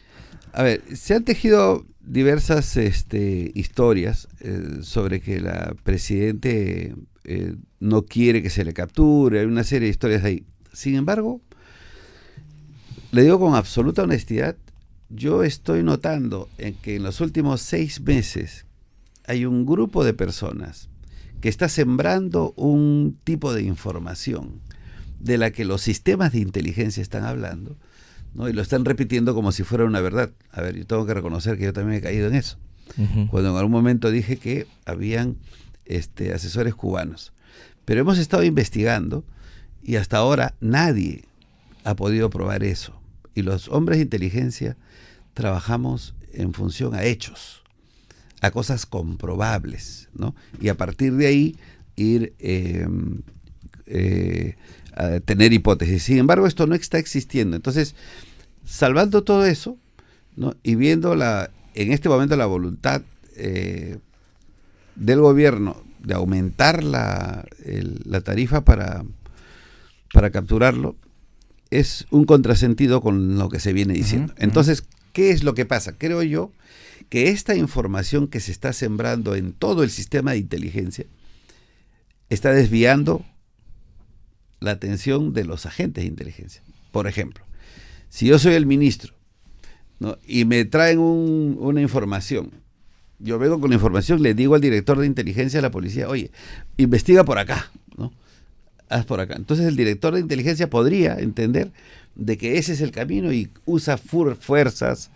A ver, se han tejido diversas historias sobre que la presidente no quiere que se le capture, hay una serie de historias ahí. Sin embargo, le digo con absoluta honestidad, yo estoy notando que en los últimos 6 meses hay un grupo de personas que está sembrando un tipo de información de la que los sistemas de inteligencia están hablando, ¿no? Y lo están repitiendo como si fuera una verdad. A ver, yo tengo que reconocer que yo también he caído en eso. Cuando en algún momento dije que habían asesores cubanos. Pero hemos estado investigando y hasta ahora nadie ha podido probar eso. Y los hombres de inteligencia trabajamos en función a hechos, a cosas comprobables, ¿no? Y a partir de ahí ir a tener hipótesis. Sin embargo, esto no está existiendo. Entonces, salvando todo eso, ¿no? Y viendo en este momento la voluntad del gobierno de aumentar la tarifa para capturarlo, es un contrasentido con lo que se viene diciendo. Entonces, ¿qué es lo que pasa? Creo yo que esta información que se está sembrando en todo el sistema de inteligencia está desviando la atención de los agentes de inteligencia. Por ejemplo, si yo soy el ministro, ¿no? Y me traen una información, yo vengo con la información, le digo al director de inteligencia de la policía, oye, investiga por acá, ¿no? Haz por acá. Entonces el director de inteligencia podría entender de que ese es el camino y usa fuerzas,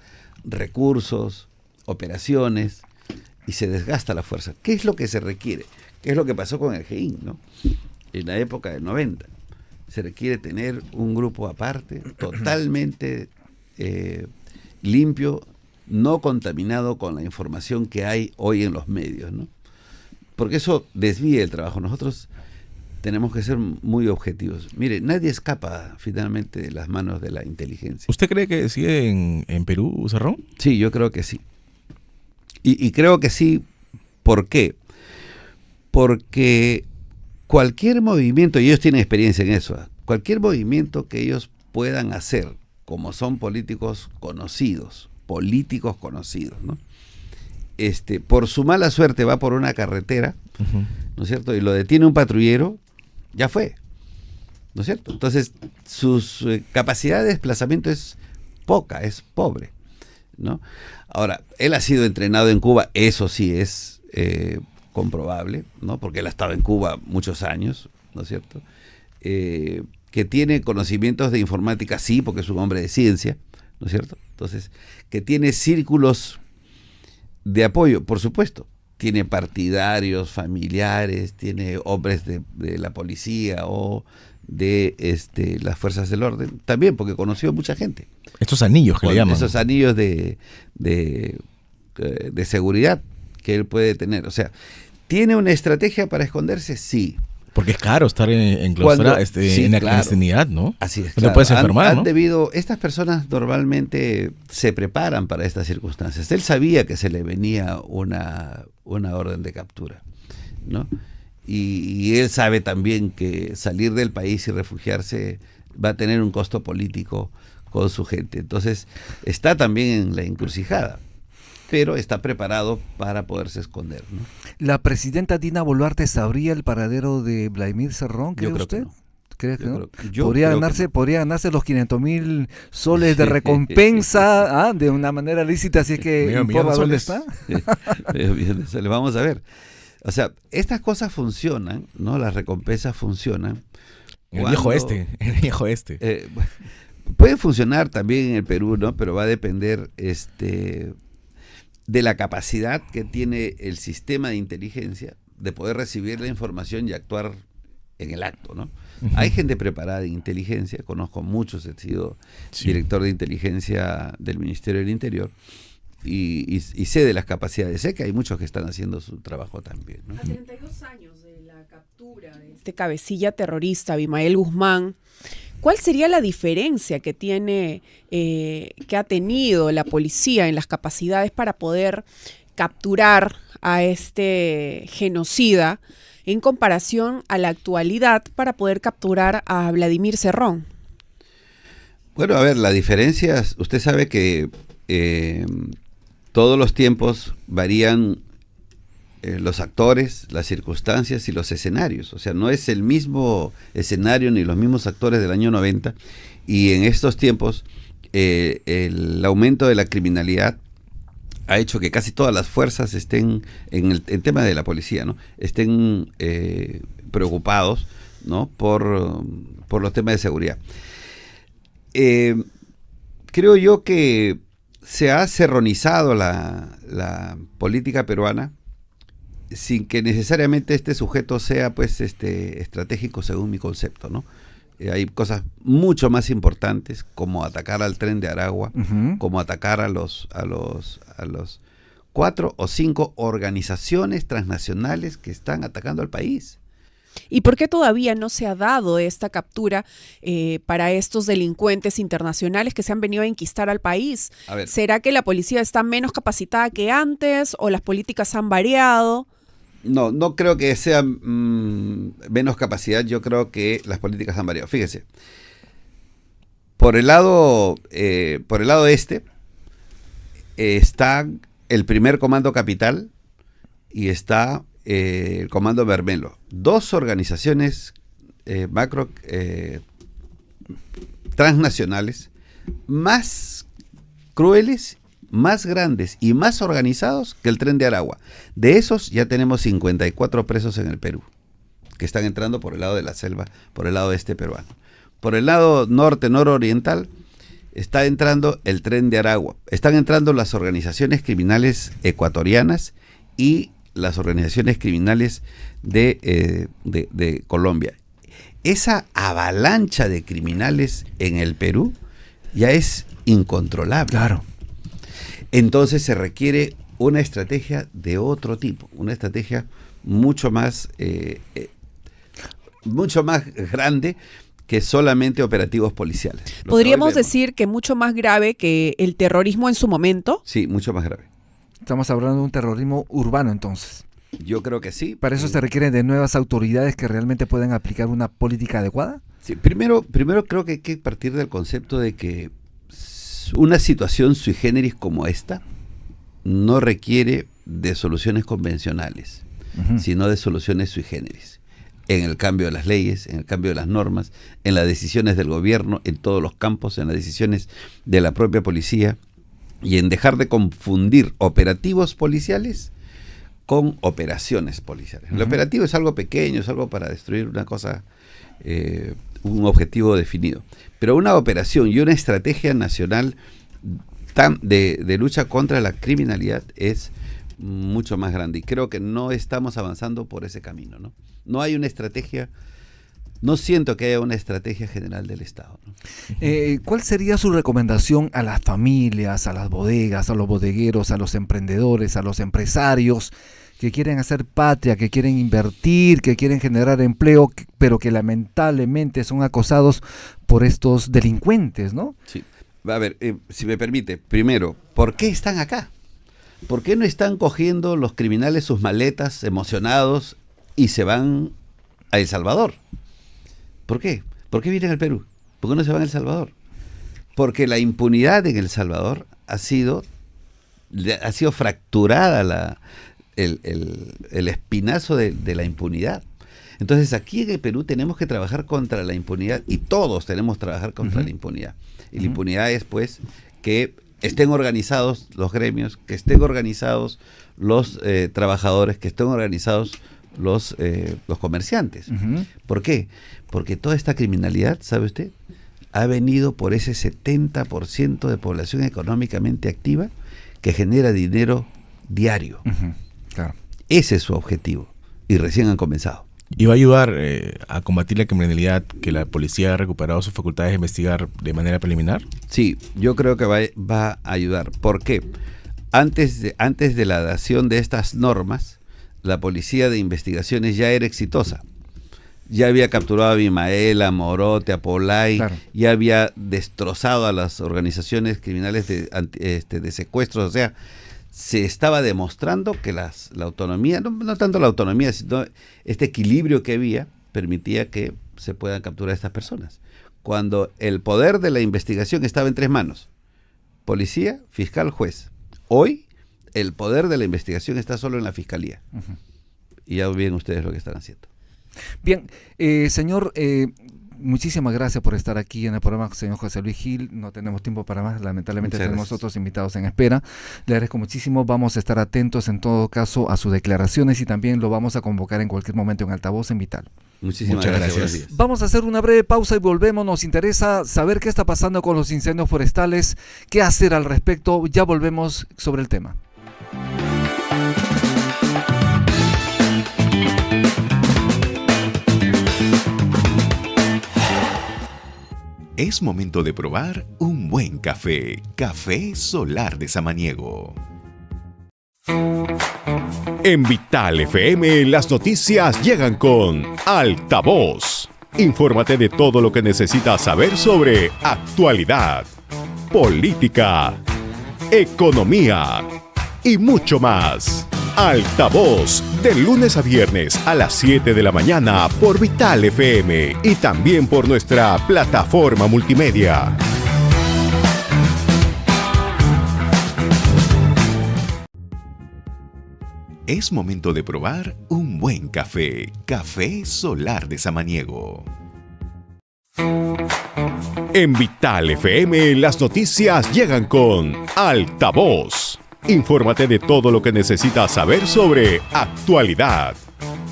recursos, operaciones y se desgasta la fuerza. ¿Qué es lo que se requiere? ¿Qué es lo que pasó con el GEIN, ¿no? En la época del 90. Se requiere tener un grupo aparte, totalmente limpio, no contaminado con la información que hay hoy en los medios, ¿no? Porque eso desvía el trabajo. Nosotros tenemos que ser muy objetivos. Mire, nadie escapa finalmente de las manos de la inteligencia. ¿Usted cree que sigue en Perú, Cerrón? Sí, yo creo que sí. Y creo que sí, ¿por qué? Porque cualquier movimiento, y ellos tienen experiencia en eso, cualquier movimiento que ellos puedan hacer, como son políticos conocidos, ¿no? Por su mala suerte va por una carretera ¿no es cierto? Y lo detiene un patrullero, ya fue, ¿no es cierto? Entonces, su capacidad de desplazamiento es poca, es pobre, ¿no? Ahora, él ha sido entrenado en Cuba, eso sí es comprobable, ¿no? Porque él ha estado en Cuba muchos años, ¿no es cierto? Que tiene conocimientos de informática, sí, porque es un hombre de ciencia, ¿no es cierto? Entonces, que tiene círculos de apoyo, por supuesto. Tiene partidarios, familiares, tiene hombres de la policía o de las fuerzas del orden, también porque conoció mucha gente. Estos anillos que le llaman. Esos anillos de seguridad que él puede tener. O sea, ¿tiene una estrategia para esconderse? Sí. Porque es caro estar enclaustrado, sí, en la claro. clandestinidad, ¿no? Así es. No te puedes enfermar, ¿no? Estas personas normalmente se preparan para estas circunstancias. Él sabía que se le venía una orden de captura, ¿no? Y él sabe también que salir del país y refugiarse va a tener un costo político con su gente. Entonces, está también en la encrucijada, pero está preparado para poderse esconder, ¿no? ¿La presidenta Dina Boluarte sabría el paradero de Vladimir Cerrón, cree Yo creo usted? que no. ¿Cree que no? Yo ¿Podría creo ganarse, que no. podría ganarse los 500.000 soles de recompensa de una manera lícita, así que Medio importa millón dónde de soles. está? Se le vamos a ver. O sea, estas cosas funcionan, ¿no? Las recompensas funcionan. El viejo este. Puede funcionar también en el Perú, ¿no? Pero va a depender de la capacidad que tiene el sistema de inteligencia de poder recibir la información y actuar en el acto, ¿no? Hay gente preparada en inteligencia, conozco muchos, he sido director de inteligencia del Ministerio del Interior y sé de las capacidades, sé que hay muchos que están haciendo su trabajo también, ¿no? A 32 años de la captura de este cabecilla terrorista, Abimael Guzmán, ¿cuál sería la diferencia que tiene, que ha tenido la policía en las capacidades para poder capturar a este genocida en comparación a la actualidad para poder capturar a Vladimir Cerrón? Bueno, a ver, la diferencia, usted sabe que todos los tiempos varían los actores, las circunstancias y los escenarios. O sea, no es el mismo escenario ni los mismos actores del año 90. Y en estos tiempos, el aumento de la criminalidad ha hecho que casi todas las fuerzas estén, en el tema de la policía, ¿no? Estén preocupados, ¿no? por los temas de seguridad. Creo yo que se ha serronizado la política peruana sin que necesariamente este sujeto sea pues estratégico según mi concepto, ¿no? Hay cosas mucho más importantes como atacar al Tren de Aragua, como atacar a los 4 o 5 organizaciones transnacionales que están atacando al país. ¿Y por qué todavía no se ha dado esta captura para estos delincuentes internacionales que se han venido a enquistar al país? A ver. ¿Será que la policía está menos capacitada que antes o las políticas han variado? No creo que sea menos capacidad, yo creo que las políticas han variado. Fíjese, por el lado está el primer comando capital y está el comando Bermelo, dos organizaciones macro transnacionales más crueles, más grandes y más organizados que el Tren de Aragua. De esos ya tenemos 54 presos en el Perú, que están entrando por el lado de la selva, por el lado peruano. Por el lado nororiental está entrando el Tren de Aragua. Están entrando las organizaciones criminales ecuatorianas y las organizaciones criminales de Colombia. Esa avalancha de criminales en el Perú ya es incontrolable. Claro. Entonces se requiere una estrategia de otro tipo, una estrategia mucho más grande que solamente operativos policiales. ¿Podríamos decir que mucho más grave que el terrorismo en su momento? Sí, mucho más grave. Estamos hablando de un terrorismo urbano entonces. Yo creo que sí. ¿Para eso se requieren de nuevas autoridades que realmente puedan aplicar una política adecuada? Sí, primero creo que hay que partir del concepto de que una situación sui generis como esta no requiere de soluciones convencionales. sino de soluciones sui generis. En el cambio de las leyes, en el cambio de las normas, en las decisiones del gobierno, en todos los campos, en las decisiones de la propia policía, y en dejar de confundir operativos policiales con operaciones policiales. El operativo es algo pequeño, es algo para destruir una cosa, un objetivo definido. Pero una operación y una estrategia nacional de lucha contra la criminalidad es mucho más grande. Y creo que no estamos avanzando por ese camino, ¿no? No hay una estrategia. No siento que haya una estrategia general del Estado, ¿no? ¿Cuál sería su recomendación a las familias, a las bodegas, a los bodegueros, a los emprendedores, a los empresarios que quieren hacer patria, que quieren invertir, que quieren generar empleo, pero que lamentablemente son acosados por estos delincuentes, ¿no? Sí. A ver, si me permite, primero, ¿por qué están acá? ¿Por qué no están cogiendo los criminales sus maletas emocionados y se van a El Salvador? ¿Por qué? ¿Por qué vienen al Perú? ¿Por qué no se van a El Salvador? Porque la impunidad en El Salvador ha sido fracturada el espinazo de la impunidad. Entonces aquí en el Perú tenemos que trabajar contra la impunidad, y todos tenemos que trabajar contra la impunidad. Y la impunidad es, pues, que estén organizados los gremios, que estén organizados los trabajadores, que estén organizados los comerciantes. ¿Por qué? Porque toda esta criminalidad, ¿sabe usted?, ha venido por ese 70% de población económicamente activa que genera dinero diario. Claro. Ese es su objetivo, y recién han comenzado. ¿Y va a ayudar a combatir la criminalidad que la policía ha recuperado sus facultades de investigar de manera preliminar? Sí, yo creo que va a ayudar. ¿Por qué? Antes de la dación de estas normas, la policía de investigaciones ya era exitosa. Ya había capturado a Abimael, a Morote, a Polay, claro. Ya había destrozado a las organizaciones criminales de secuestros. O sea, se estaba demostrando que la autonomía, no tanto la autonomía, sino este equilibrio que había, permitía que se puedan capturar a estas personas. Cuando el poder de la investigación estaba en 3 manos: policía, fiscal, juez. Hoy, el poder de la investigación está solo en la fiscalía. Y ya ven ustedes lo que están haciendo. Bien, señor, muchísimas gracias por estar aquí en el programa, señor José Luis Gil. No tenemos tiempo para más, lamentablemente tenemos otros invitados en espera. Le agradezco muchísimo, vamos a estar atentos en todo caso a sus declaraciones, y también lo vamos a convocar en cualquier momento en Altavoz en Vital. Muchísimas gracias. Vamos a hacer una breve pausa y volvemos. Nos interesa saber qué está pasando con los incendios forestales, qué hacer al respecto. Ya volvemos sobre el tema. Es momento de probar un buen café. Café Solar de Samaniego. En Vital FM, las noticias llegan con Altavoz. Infórmate de todo lo que necesitas saber sobre actualidad, política, economía y mucho más. Altavoz, de lunes a viernes a las 7 de la mañana por Vital FM y también por nuestra plataforma multimedia. Es momento de probar un buen café. Café Solar de Samaniego. En Vital FM, las noticias llegan con Altavoz. Infórmate de todo lo que necesitas saber sobre actualidad,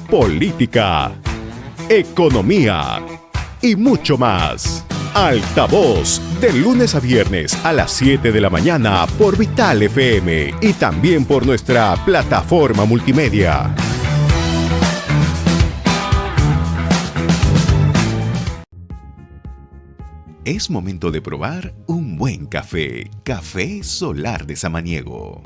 política, economía y mucho más. Altavoz, de lunes a viernes a las 7 de la mañana por Vital FM y también por nuestra plataforma multimedia. Es momento de probar un buen café. Café Solar de Samaniego.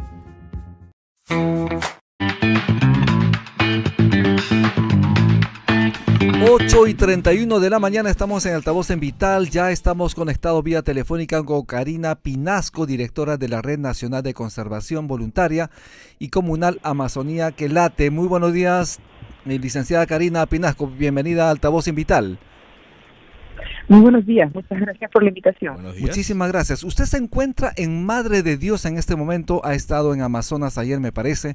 8:31 de la mañana, estamos en Altavoz en Vital. Ya estamos conectados vía telefónica con Karina Pinasco, directora de la Red Nacional de Conservación Voluntaria y Comunal Amazonía que Late. Muy buenos días, licenciada Karina Pinasco. Bienvenida a Altavoz en Vital. Muy buenos días, muchas gracias por la invitación. Buenos días. Muchísimas gracias. Usted se encuentra en Madre de Dios en este momento, ha estado en Amazonas ayer, me parece.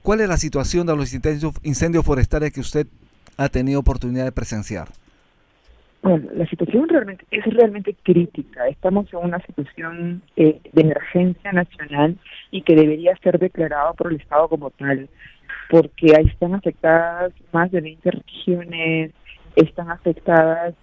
¿Cuál es la situación de los incendios forestales que usted ha tenido oportunidad de presenciar? Bueno, la situación es realmente crítica. Estamos en una situación de emergencia nacional y que debería ser declarada por el Estado como tal, porque ahí están afectadas más de 20 regiones, están afectadas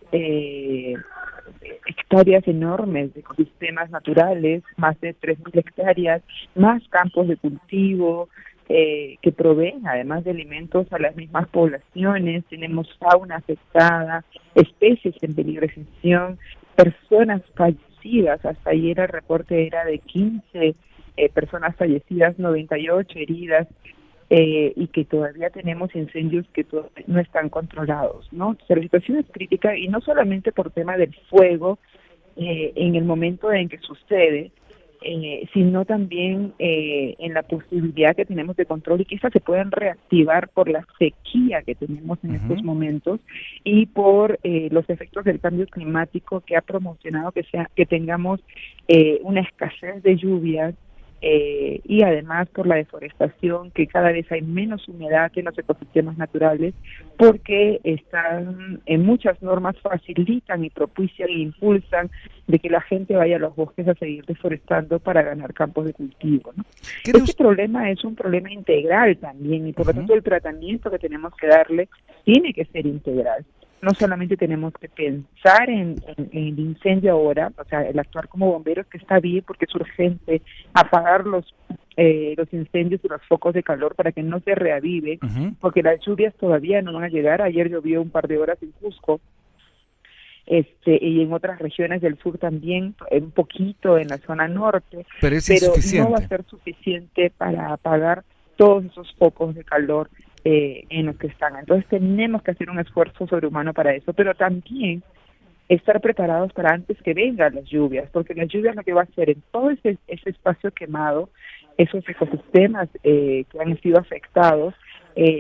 hectáreas enormes de ecosistemas naturales, más de 3.000 hectáreas, más campos de cultivo, que proveen además de alimentos a las mismas poblaciones. Tenemos fauna afectada, especies en peligro de extinción, personas fallecidas. Hasta ayer el reporte era de 15 personas fallecidas, 98 heridas, y que todavía tenemos incendios que no están controlados, ¿no? Entonces, la situación es crítica, y no solamente por tema del fuego en el momento en que sucede, sino también en la posibilidad que tenemos de control y que estas se puedan reactivar por la sequía que tenemos en estos momentos y por los efectos del cambio climático que ha promocionado que tengamos una escasez de lluvias, y además por la deforestación, que cada vez hay menos humedad en los ecosistemas naturales, porque muchas normas facilitan y propician e impulsan de que la gente vaya a los bosques a seguir deforestando para ganar campos de cultivo, ¿no? Este problema es un problema integral también, y por lo tanto el tratamiento que tenemos que darle tiene que ser integral. No solamente tenemos que pensar en el incendio ahora, o sea, el actuar como bomberos, que está bien porque es urgente apagar los incendios y los focos de calor para que no se reavive, porque las lluvias todavía no van a llegar. Ayer llovió un par de horas en Cusco, y en otras regiones del sur también, un poquito en la zona norte, pero no va a ser suficiente para apagar todos esos focos de calor en los que están. Entonces tenemos que hacer un esfuerzo sobrehumano para eso, pero también estar preparados para antes que vengan las lluvias, porque las lluvias lo que va a hacer en todo ese espacio quemado, esos ecosistemas que han sido afectados,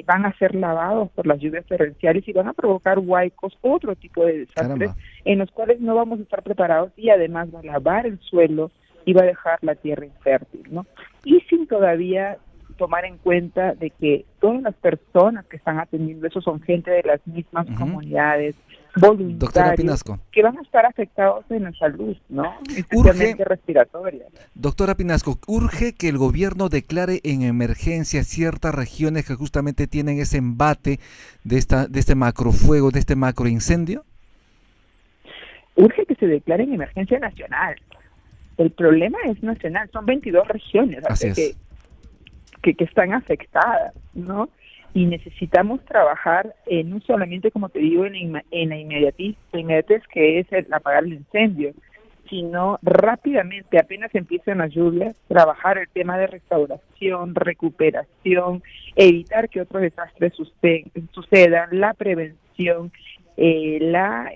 van a ser lavados por las lluvias torrenciales y van a provocar huaicos, otro tipo de desastres. Caramba. En los cuales no vamos a estar preparados, y además va a lavar el suelo y va a dejar la tierra infértil, ¿no? Y sin todavía tomar en cuenta de que todas las personas que están atendiendo eso son gente de las mismas comunidades, voluntarios, que van a estar afectados en la salud, ¿no? Especialmente respiratoria. Doctora Pinasco, urge que el gobierno declare en emergencia ciertas regiones que justamente tienen ese embate de este macrofuego, de este macroincendio. Urge que se declare en emergencia nacional. El problema es nacional, son 22 regiones. Así es. Que están afectadas, ¿no? Y necesitamos trabajar no solamente, como te digo, en la inmediatez que es el apagar el incendio, sino rápidamente, apenas empiezan las lluvias, trabajar el tema de restauración, recuperación, evitar que otros desastres sucedan, la prevención, la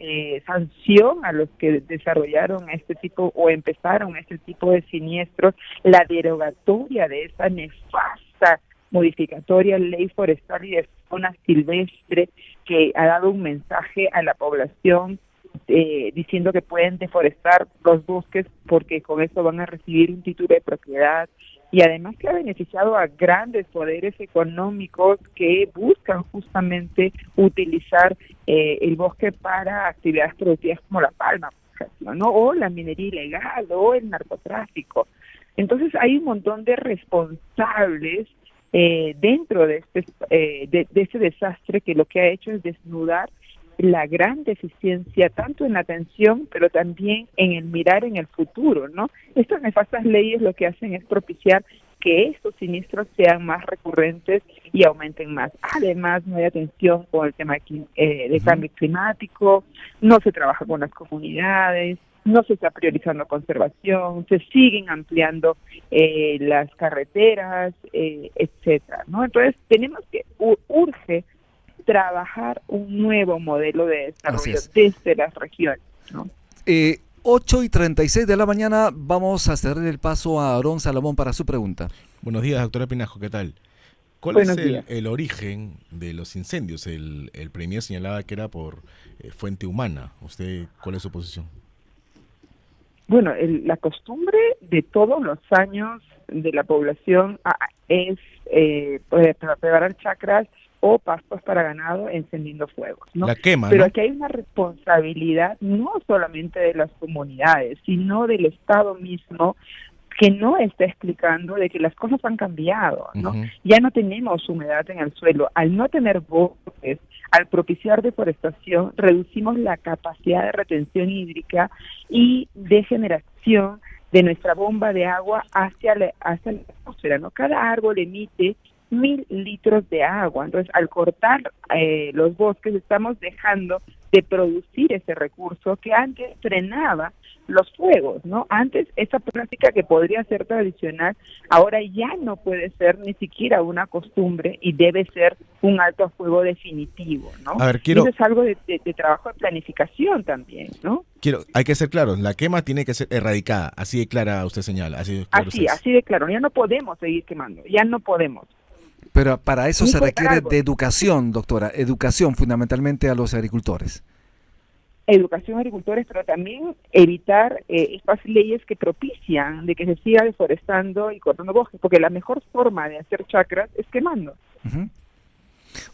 sanción a los que desarrollaron este tipo o empezaron este tipo de siniestros, la derogatoria de esa nefasta modificatoria ley forestal y de zona silvestre, que ha dado un mensaje a la población diciendo que pueden deforestar los bosques porque con eso van a recibir un título de propiedad, y además que ha beneficiado a grandes poderes económicos que buscan justamente utilizar el bosque para actividades productivas como la palma, por ejemplo, ¿no? O la minería ilegal o el narcotráfico. Entonces hay un montón de responsables dentro de este desastre, que lo que ha hecho es desnudar la gran deficiencia tanto en la atención, pero también en el mirar en el futuro, ¿no? Estas nefastas leyes lo que hacen es propiciar que estos siniestros sean más recurrentes y aumenten más. Además, no hay atención con el tema de cambio climático, no se trabaja con las comunidades, no se está priorizando conservación, se siguen ampliando las carreteras, etcétera, ¿no? Entonces, tenemos que urge trabajar un nuevo modelo de desarrollo desde las regiones, ¿no? 8:36 de la mañana, vamos a ceder el paso a Aarón Salomón para su pregunta. Buenos días, doctora Pinasco, ¿qué tal? ¿Cuál Buenos es días. el origen de los incendios? El premier señalaba que era por fuente humana. ¿Usted cuál es su posición? Bueno, la costumbre de todos los años de la población es preparar chacras o pastos para ganado encendiendo fuegos, ¿no? La quema, Pero ¿no? aquí hay una responsabilidad no solamente de las comunidades, sino del Estado mismo, que no está explicando de que las cosas han cambiado, ¿no? Ujú. Ya no tenemos humedad en el suelo. Al no tener bosques, al propiciar deforestación, reducimos la capacidad de retención hídrica y de generación de nuestra bomba de agua hacia la atmósfera, ¿no? Cada árbol emite 1.000 litros de agua. Entonces, al cortar los bosques, estamos dejando de producir ese recurso que antes frenaba los fuegos, ¿no? Antes esa práctica que podría ser tradicional, ahora ya no puede ser ni siquiera una costumbre y debe ser un alto a fuego definitivo, ¿no? A ver, Y quiero- eso es algo de trabajo de planificación también, ¿no? Hay que ser claros, la quema tiene que ser erradicada, así de clara usted señala, así de claro usted es. Así de claro, ya no podemos seguir quemando, ya no podemos. Pero para eso Ni se cortar requiere árboles. de educación, doctora, educación fundamentalmente a los agricultores. Educación a agricultores, pero también evitar estas leyes que propician de que se siga deforestando y cortando bosques, porque la mejor forma de hacer chacras es quemando.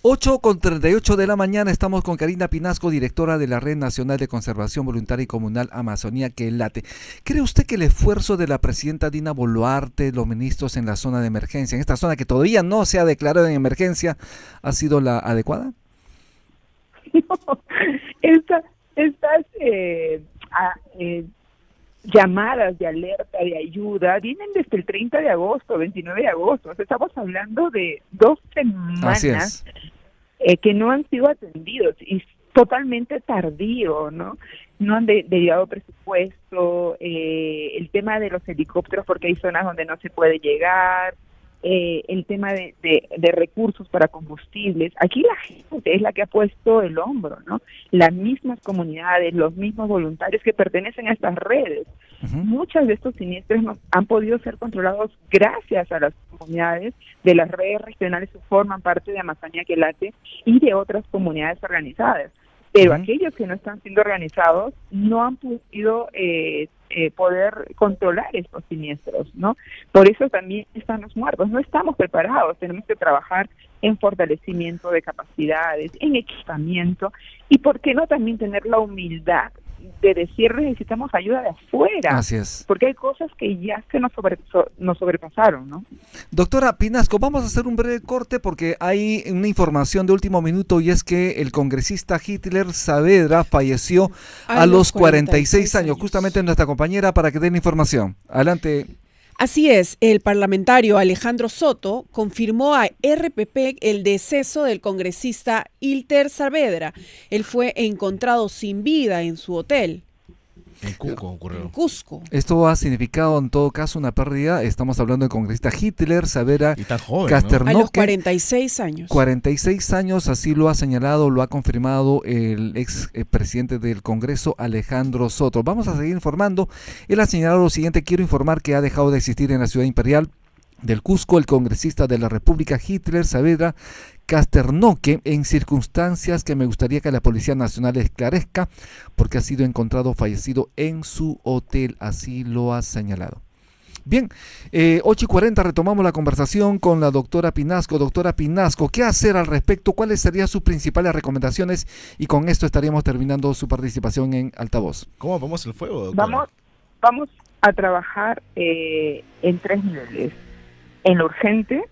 8:38 de la mañana estamos con Karina Pinasco, directora de la Red Nacional de Conservación Voluntaria y Comunal Amazonía que late. ¿Cree usted que el esfuerzo de la presidenta Dina Boluarte, los ministros en la zona de emergencia, en esta zona que todavía no se ha declarado en emergencia, ha sido la adecuada? Estas llamadas de alerta, de ayuda, vienen desde el 30 de agosto, 29 de agosto. O sea, estamos hablando de 2 Así semanas es. que no han sido atendidos y totalmente tardío, ¿no? No han derivado presupuesto, el tema de los helicópteros, porque hay zonas donde no se puede llegar, el tema de recursos para combustibles. Aquí la gente es la que ha puesto el hombro, ¿no? Las mismas comunidades, los mismos voluntarios que pertenecen a estas redes. Muchos de estos siniestros han podido ser controlados gracias a las comunidades de las redes regionales que forman parte de Amazonía que late y de otras comunidades organizadas. Pero aquellos que no están siendo organizados no han podido poder controlar estos siniestros, ¿no? Por eso también están los muertos. No estamos preparados, tenemos que trabajar en fortalecimiento de capacidades, en equipamiento y, ¿por qué no también tener la humildad de decir necesitamos ayuda de afuera? Así es. Porque hay cosas que ya se nos sobrepasaron, ¿no? Doctora Pinasco, vamos a hacer un breve corte porque hay una información de último minuto y es que el congresista Hitler Saavedra falleció a los 46 años. Justamente nuestra compañera para que dé la información. Adelante. Así es, el parlamentario Alejandro Soto confirmó a RPP el deceso del congresista Hitler Saavedra. Él fue encontrado sin vida en su hotel. En Cusco ocurrió. En Cusco. Esto ha significado en todo caso una pérdida. Estamos hablando del congresista Hitler Saavedra Y tan joven, ¿no? Casternoque. A los 46 años. 46 años, así lo ha señalado, lo ha confirmado el ex presidente del Congreso, Alejandro Soto. Vamos a seguir informando. Él ha señalado lo siguiente: quiero informar que ha dejado de existir en la ciudad imperial del Cusco el congresista de la República Hitler Saavedra Casternoque en circunstancias que me gustaría que la Policía Nacional esclarezca porque ha sido encontrado fallecido en su hotel, así lo ha señalado. Bien, 8:40 retomamos la conversación con la doctora Pinasco. Doctora Pinasco, ¿qué hacer al respecto? ¿Cuáles serían sus principales recomendaciones? Y con esto estaríamos terminando su participación en Altavoz. ¿Cómo vamos el fuego, doctora? Vamos a trabajar en 3 niveles: en lo urgente,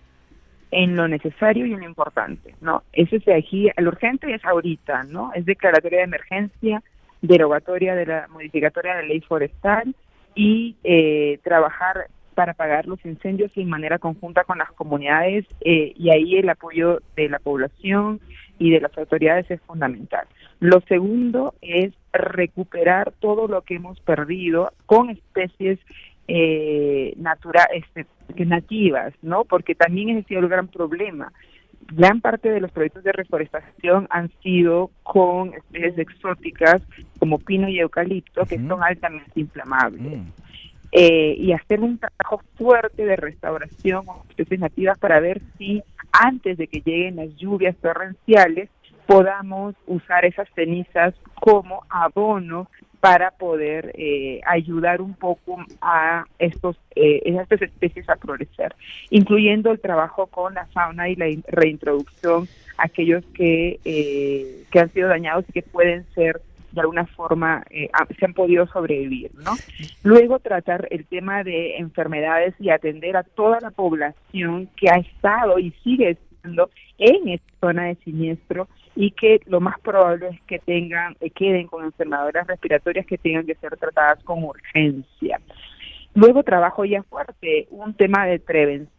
en lo necesario y en lo importante, ¿no? Ese es de aquí, el urgente es ahorita, ¿no? Es declaratoria de emergencia, derogatoria de la modificatoria de la ley forestal y trabajar para apagar los incendios en manera conjunta con las comunidades y ahí el apoyo de la población y de las autoridades es fundamental. Lo segundo es recuperar todo lo que hemos perdido con especies nativas, ¿no? Porque también ese ha sido el gran problema. Gran parte de los proyectos de reforestación han sido con especies exóticas como pino y eucalipto que son altamente inflamables. Y hacer un trabajo fuerte de restauración con especies nativas para ver si antes de que lleguen las lluvias torrenciales, podamos usar esas cenizas como abono para poder ayudar un poco a estas especies a florecer, incluyendo el trabajo con la fauna y la reintroducción, aquellos que han sido dañados y que pueden ser de alguna forma se han podido sobrevivir, ¿no? Luego tratar el tema de enfermedades y atender a toda la población que ha estado y sigue estando en esta zona de siniestro y que lo más probable es que queden con enfermedades respiratorias que tengan que ser tratadas con urgencia. Luego trabajo ya fuerte, un tema de prevención,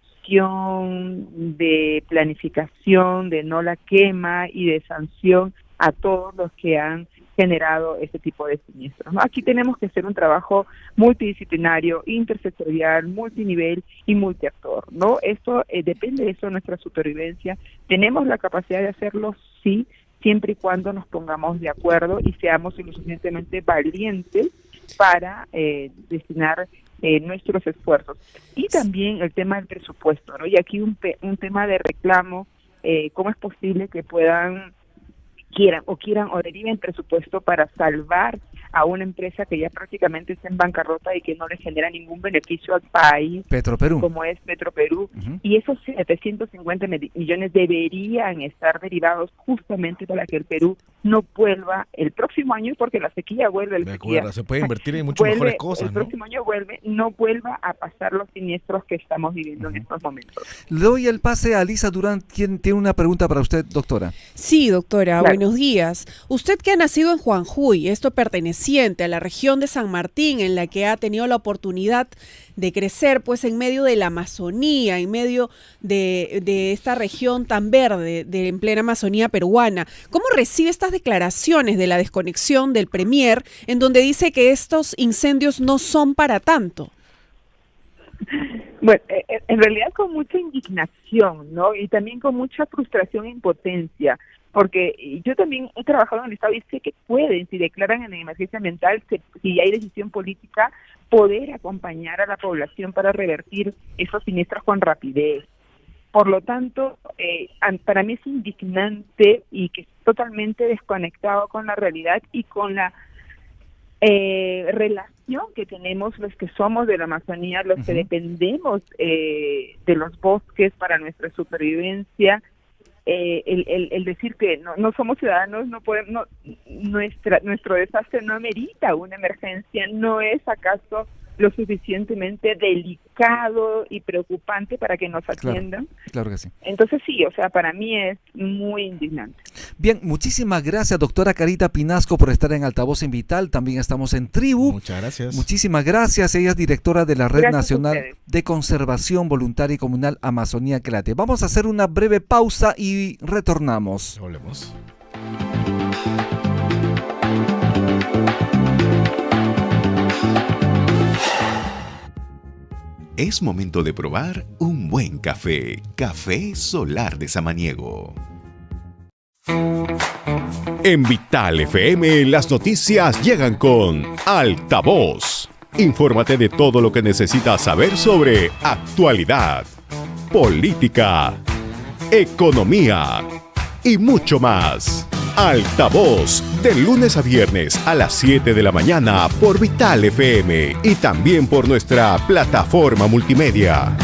de planificación, de no la quema y de sanción a todos los que han generado este tipo de siniestros, ¿no? Aquí tenemos que hacer un trabajo multidisciplinario, intersectorial, multinivel y multiactor, ¿no? Esto depende de eso de nuestra supervivencia. ¿Tenemos la capacidad de hacerlo? Sí, siempre y cuando nos pongamos de acuerdo y seamos lo suficientemente valientes para destinar nuestros esfuerzos. Y también el tema del presupuesto, ¿no? Y aquí un tema de reclamo, ¿cómo es posible que quieran o deriven presupuesto para salvar a una empresa que ya prácticamente está en bancarrota y que no le genera ningún beneficio al país, Petroperú, como es Petroperú? Y esos 750 millones deberían estar derivados justamente para que el Perú no vuelva el próximo año, porque la sequía vuelve. De acuerdo, se puede invertir en muchas mejores cosas, el próximo año no vuelva a pasar los siniestros que estamos viviendo en estos momentos. Le doy el pase a Lisa Durán, quien tiene una pregunta para usted, doctora. Sí, doctora, Claro. Buenos días. Usted que ha nacido en Juanjuy, esto perteneciente a la región de San Martín, en la que ha tenido la oportunidad de crecer pues en medio de la Amazonía, en medio de esta región tan verde, en plena Amazonía peruana. ¿Cómo recibe estas declaraciones de la desconexión del Premier, en donde dice que estos incendios no son para tanto? Bueno, en realidad con mucha indignación, ¿no? Y también con mucha frustración e impotencia, porque yo también he trabajado en el Estado y sé que pueden, si declaran en emergencia ambiental, si hay decisión política, poder acompañar a la población para revertir esos siniestros con rapidez. Por lo tanto, para mí es indignante y que es totalmente desconectado con la realidad y con la relación que tenemos los que somos de la Amazonía, los que dependemos de los bosques para nuestra supervivencia. El decir que no somos ciudadanos, no podemos, nuestro desastre no amerita una emergencia, no es acaso lo suficientemente delicado y preocupante para que nos atiendan. Claro que sí. Entonces sí, o sea, para mí es muy indignante. Bien, muchísimas gracias, doctora Carita Pinasco, por estar en Altavoz en Vital. También estamos en Tribu. Muchas gracias. Muchísimas gracias. Ella es directora de la Red Gracias a Nacional ustedes. de Conservación Voluntaria y Comunal Amazonía Clate. Vamos a hacer una breve pausa y retornamos. Hablemos. Es momento de probar un buen café. Café Solar de Samaniego. En Vital FM las noticias llegan con Altavoz. Infórmate de todo lo que necesitas saber sobre actualidad, política, economía y mucho más. Altavoz, de lunes a viernes a las 7 de la mañana por Vital FM y también por nuestra plataforma multimedia.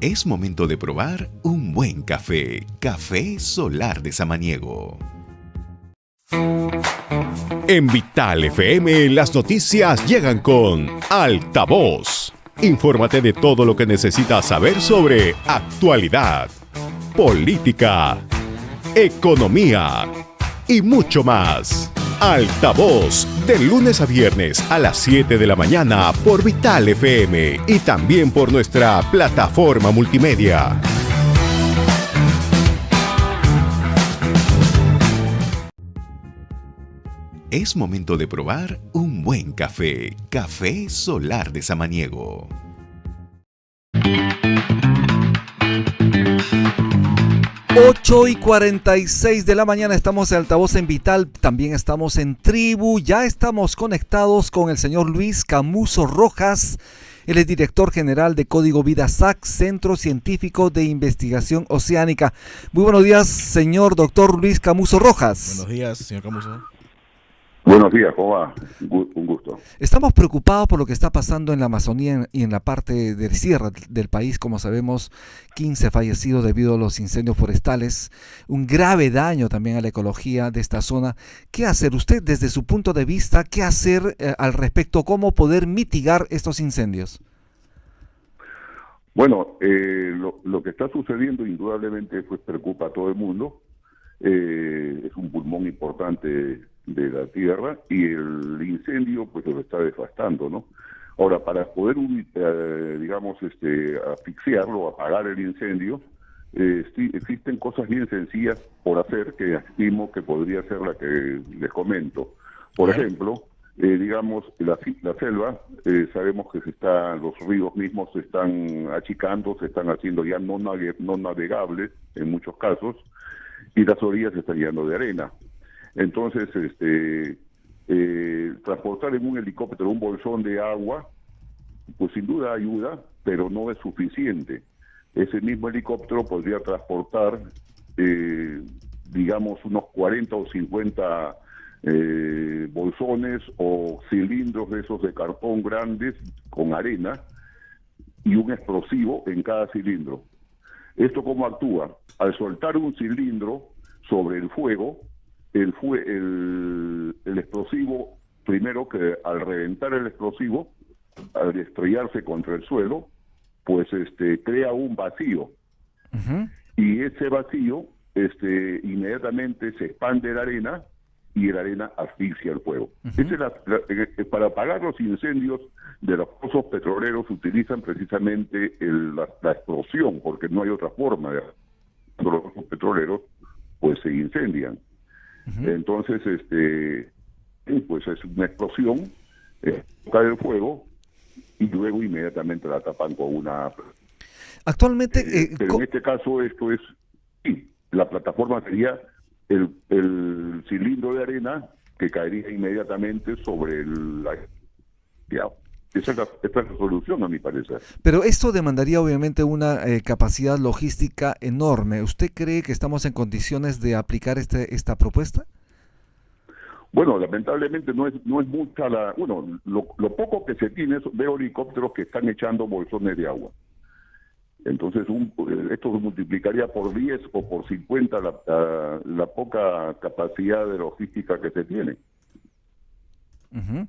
Es momento de probar un buen café. Café Solar de Samaniego. En Vital FM las noticias llegan con Altavoz. Infórmate de todo lo que necesitas saber sobre actualidad, política, economía y mucho más. Altavoz, de lunes a viernes a las 7 de la mañana por Vital FM y también por nuestra plataforma multimedia. Es momento de probar un buen café. Café Solar de Samaniego. 8:46 de la mañana, estamos en Altavoz en Vital, también estamos en Tribu, ya estamos conectados con el señor Luis Camuso Rojas. Él es director general de Código Vida SAC, Centro Científico de Investigación Oceánica. Muy buenos días, señor doctor Luis Camuso Rojas. Buenos días, señor Camuso. Buenos días, ¿cómo va? Un gusto. Estamos preocupados por lo que está pasando en la Amazonía y en la parte del cierre del país. Como sabemos, 15 fallecidos debido a los incendios forestales, un grave daño también a la ecología de esta zona. ¿Qué hacer usted desde su punto de vista? ¿Qué hacer al respecto? ¿Cómo poder mitigar estos incendios? Bueno, lo que está sucediendo indudablemente pues preocupa a todo el mundo. Es un pulmón importante de la tierra y el incendio pues lo está devastando, ¿no? Ahora, para poder, digamos, asfixiarlo, apagar el incendio, sí, existen cosas bien sencillas por hacer que estimo que podría ser la que les comento. Por ejemplo, digamos, la selva, sabemos que los ríos mismos se están achicando, se están haciendo ya no navegables en muchos casos, y las orillas se están llenando de arena. Entonces, transportar en un helicóptero un bolsón de agua, pues sin duda ayuda, pero no es suficiente. Ese mismo helicóptero podría transportar, digamos, unos 40 o 50 bolsones o cilindros de esos de cartón grandes con arena y un explosivo en cada cilindro. ¿Esto cómo actúa? Al soltar un cilindro sobre el fuego, el explosivo, primero que al reventar el explosivo, al estrellarse contra el suelo, pues crea un vacío. Uh-huh. Y ese vacío inmediatamente se expande la arena y la arena asfixia el fuego. Uh-huh. Para apagar los incendios de los pozos petroleros utilizan precisamente la explosión, porque no hay otra forma de los pozos petroleros, pues se incendian. Uh-huh. Entonces, pues es una explosión, cae el fuego y luego inmediatamente la tapan con una... Actualmente... pero en este caso esto es... Sí, la plataforma sería el cilindro de arena que caería inmediatamente sobre la... Esta es la solución, a mi parecer. Pero esto demandaría obviamente una capacidad logística enorme. ¿Usted cree que estamos en condiciones de aplicar esta propuesta? Bueno, lamentablemente no es mucha la... Bueno, lo poco que se tiene, veo helicópteros que están echando bolsones de agua. Entonces, esto se multiplicaría por 10 o por 50 la poca capacidad de logística que se tiene. Uh-huh.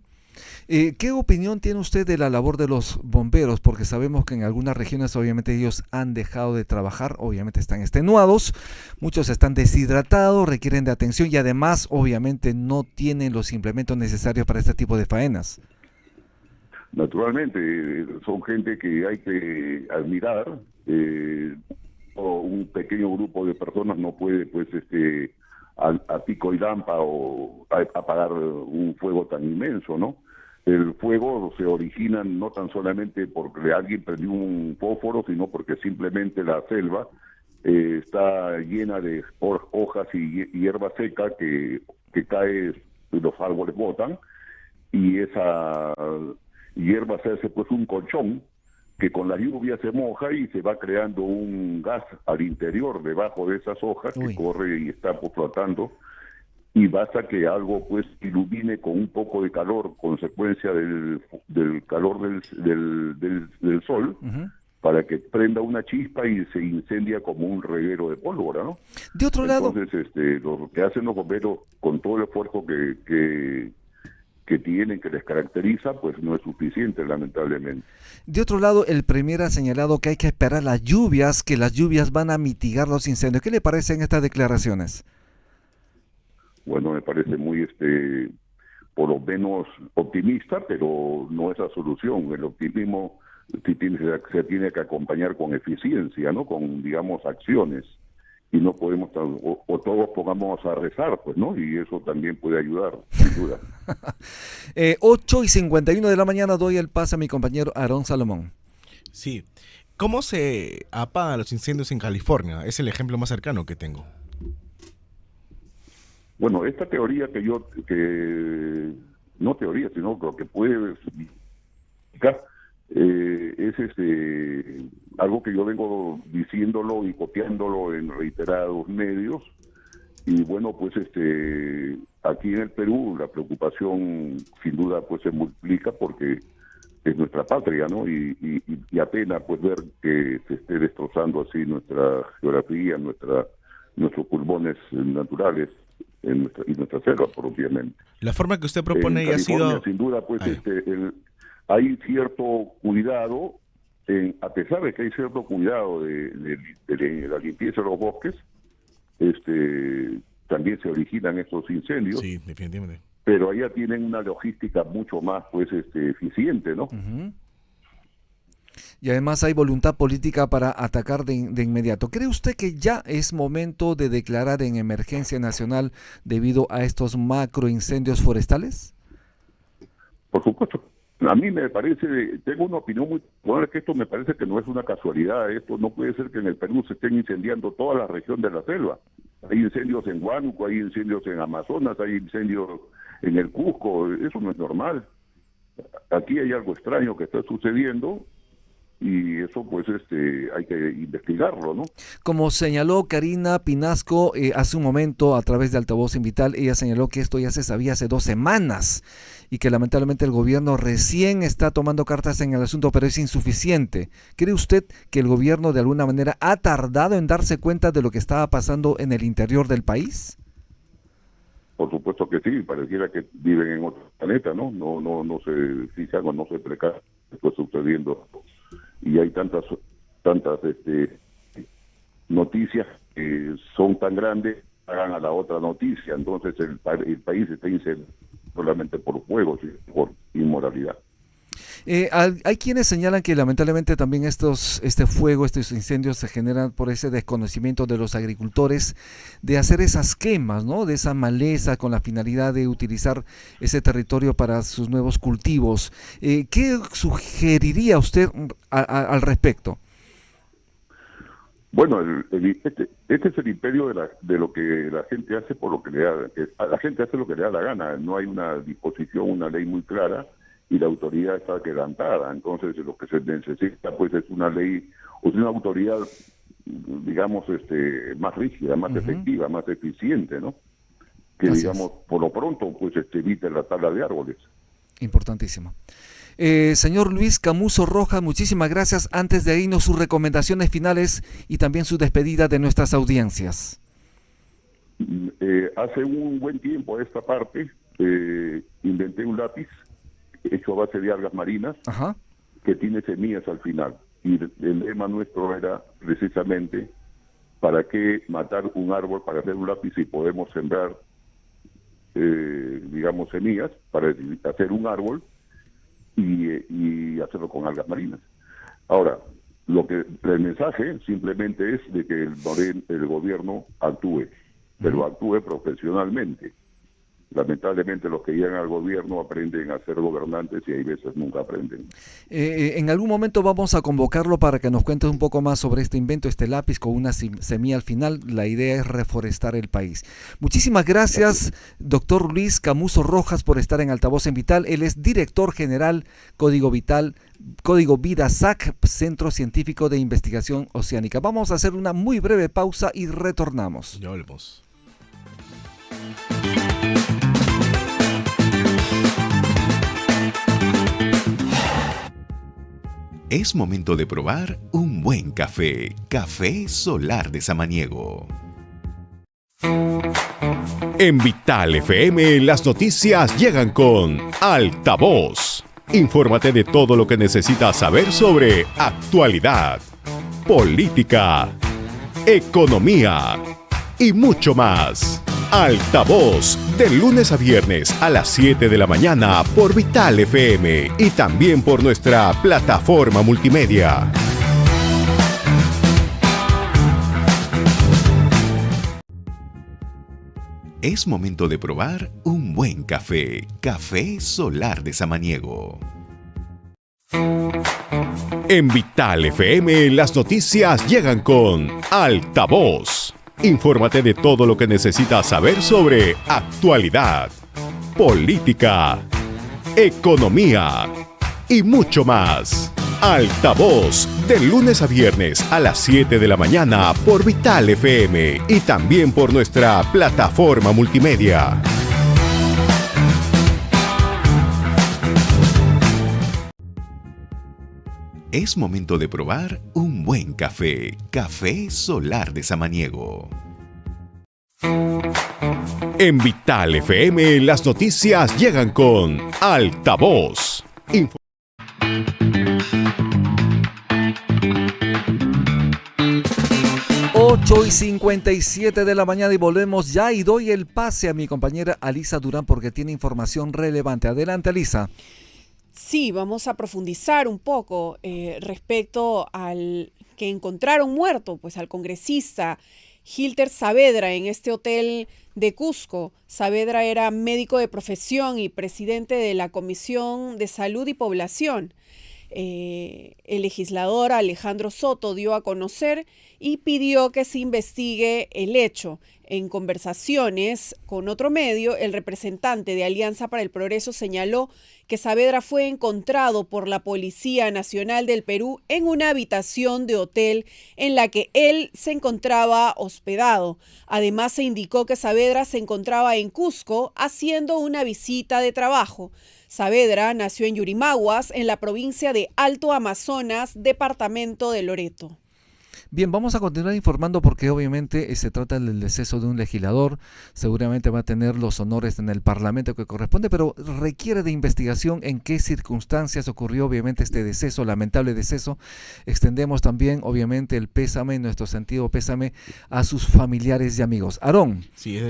¿Qué opinión tiene usted de la labor de los bomberos? Porque sabemos que en algunas regiones obviamente ellos han dejado de trabajar, obviamente están extenuados, muchos están deshidratados, requieren de atención y además obviamente no tienen los implementos necesarios para este tipo de faenas. Naturalmente, son gente que hay que admirar. Un pequeño grupo de personas no puede, pues, a pico y lampa o apagar un fuego tan inmenso, ¿no? El fuego se origina no tan solamente porque alguien prendió un fósforo, sino porque simplemente la selva está llena de hojas y hierba seca que cae, los árboles botan, y esa hierba se hace pues un colchón que con la lluvia se moja y se va creando un gas al interior, debajo de esas hojas, que corre y está pues, flotando, y basta que algo pues ilumine con un poco de calor, consecuencia del calor del sol, uh-huh, para que prenda una chispa y se incendia como un reguero de pólvora, ¿no? De otro lado... Entonces, lo que hacen los bomberos con todo el esfuerzo que tienen, que les caracteriza, pues no es suficiente, lamentablemente. De otro lado, el Premier ha señalado que hay que esperar las lluvias, que las lluvias van a mitigar los incendios. ¿Qué le parecen estas declaraciones? Bueno, me parece muy, por lo menos optimista, pero no es la solución. El optimismo se tiene que acompañar con eficiencia, ¿no? Con, digamos, acciones. Y no podemos, o todos pongamos a rezar, pues, ¿no? Y eso también puede ayudar, sin duda. 8:51 de la mañana, doy el pase a mi compañero Aarón Salomón. Sí. ¿Cómo se apagan los incendios en California? Es el ejemplo más cercano que tengo. Bueno, esta teoría no teoría, sino lo que puede explicar, es algo que yo vengo diciéndolo y copiándolo en reiterados medios. Y bueno, pues aquí en el Perú la preocupación sin duda pues se multiplica porque es nuestra patria, ¿no? Y apena pues ver que se esté destrozando así nuestra geografía, nuestros pulmones naturales y nuestra selva propiamente. La forma que usted propone en ha sido... sin duda pues hay cierto cuidado, a pesar de que hay cierto cuidado de la limpieza de los bosques, también se originan estos incendios. Sí, definitivamente. Pero allá tienen una logística mucho más pues eficiente, ¿no? Uh-huh. Y además hay voluntad política para atacar de inmediato. ¿Cree usted que ya es momento de declarar en emergencia nacional debido a estos macroincendios forestales? Por supuesto. A mí me parece, tengo una opinión muy buena, que esto me parece que no es una casualidad. Esto no puede ser que en el Perú se estén incendiando toda la región de la selva. Hay incendios en Huánuco, hay incendios en Amazonas, hay incendios en el Cusco. Eso no es normal. Aquí hay algo extraño que está sucediendo y eso pues hay que investigarlo, ¿no? Como señaló Karina Pinasco hace un momento a través de Altavoz Invital, ella señaló que esto ya se sabía hace 2 semanas y que lamentablemente el gobierno recién está tomando cartas en el asunto, pero es insuficiente. ¿Cree usted que el gobierno de alguna manera ha tardado en darse cuenta de lo que estaba pasando en el interior del país? Por supuesto que sí, pareciera que viven en otro planeta, ¿no? No se fijan o no se precaven lo que está sucediendo. Y hay tantas noticias que son tan grandes, hagan a la otra noticia. Entonces el país está incendiado solamente por fuego, por inmoralidad. Hay quienes señalan que lamentablemente también este fuego, estos incendios se generan por ese desconocimiento de los agricultores de hacer esas quemas, ¿no? De esa maleza con la finalidad de utilizar ese territorio para sus nuevos cultivos. ¿Qué sugeriría usted al respecto? Bueno, este es el imperio de lo que la gente hace por lo que le da. La gente hace lo que le da la gana. No hay una disposición, una ley muy clara, y la autoridad está quebrantada. Entonces lo que se necesita pues es una ley, o una autoridad, digamos, más rígida, más efectiva, más eficiente, ¿no? Que Así digamos, por lo pronto, pues evite la tala de árboles. Importantísimo. Señor Luis Camuso Rojas, muchísimas gracias. Antes de irnos, sus recomendaciones finales y también su despedida de nuestras audiencias. Hace un buen tiempo a esta parte, inventé un lápiz hecho a base de algas marinas. Ajá. Que tiene semillas al final. Y el lema nuestro era precisamente: ¿para qué matar un árbol para hacer un lápiz si podemos sembrar, digamos, semillas para hacer un árbol y hacerlo con algas marinas? Ahora, el mensaje simplemente es de que el gobierno actúe, pero actúe profesionalmente. Lamentablemente los que llegan al gobierno aprenden a ser gobernantes y hay veces nunca aprenden. En algún momento vamos a convocarlo para que nos cuente un poco más sobre este invento, este lápiz con una semilla al final. La idea es reforestar el país. Muchísimas gracias, doctor Luis Camuso Rojas, por estar en Altavoz en Vital. Él es director general Código Vida SAC, Centro Científico de Investigación Oceánica. Vamos a hacer una muy breve pausa y retornamos. Ya volvemos. Es momento de probar un buen café. Café Solar de Samaniego. En Vital FM las noticias llegan con Altavoz. Infórmate de todo lo que necesitas saber sobre actualidad, política, economía y mucho más. Altavoz, de lunes a viernes a las 7 de la mañana por Vital FM y también por nuestra plataforma multimedia. Es momento de probar un buen café. Café Solar de Samaniego. En Vital FM las noticias llegan con Altavoz. Infórmate de todo lo que necesitas saber sobre actualidad, política, economía y mucho más. Altavoz, de lunes a viernes a las 7 de la mañana por Vital FM y también por nuestra plataforma multimedia. Es momento de probar un buen café. Café Solar de Samaniego. En Vital FM las noticias llegan con Altavoz. 8:57 de la mañana y volvemos ya y doy el pase a mi compañera Alisa Durán porque tiene información relevante. Adelante, Alisa. Sí, vamos a profundizar un poco respecto al que encontraron muerto, pues al congresista Hilter Saavedra en este hotel de Cusco. Saavedra era médico de profesión y presidente de la Comisión de Salud y Población. El legislador Alejandro Soto dio a conocer y pidió que se investigue el hecho. En conversaciones con otro medio, el representante de Alianza para el Progreso señaló que Saavedra fue encontrado por la Policía Nacional del Perú en una habitación de hotel en la que él se encontraba hospedado. Además, se indicó que Saavedra se encontraba en Cusco haciendo una visita de trabajo. Saavedra nació en Yurimaguas, en la provincia de Alto Amazonas, departamento de Loreto. Bien, vamos a continuar informando porque obviamente se trata del deceso de un legislador, seguramente va a tener los honores en el Parlamento que corresponde, pero requiere de investigación en qué circunstancias ocurrió obviamente este deceso, lamentable deceso. Extendemos también obviamente el pésame, nuestro sentido pésame a sus familiares y amigos. Aarón. Sí, fue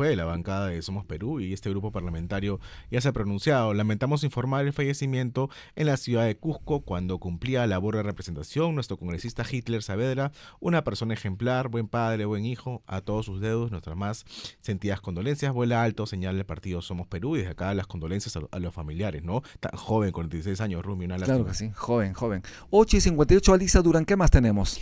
de la bancada de Somos Perú y este grupo parlamentario ya se ha pronunciado. Lamentamos informar el fallecimiento en la ciudad de Cusco cuando cumplía labor de representación nuestro congresista Hilter Saavedra, una persona ejemplar, buen padre, buen hijo, a todos sus dedos, nuestras más sentidas condolencias. Vuela alto, señala el partido Somos Perú, y desde acá las condolencias a los familiares, ¿no? Tan joven, 46 años, Rumi, una lástima. Claro que sí, joven. 8:58, Alisa Durán, ¿qué más tenemos?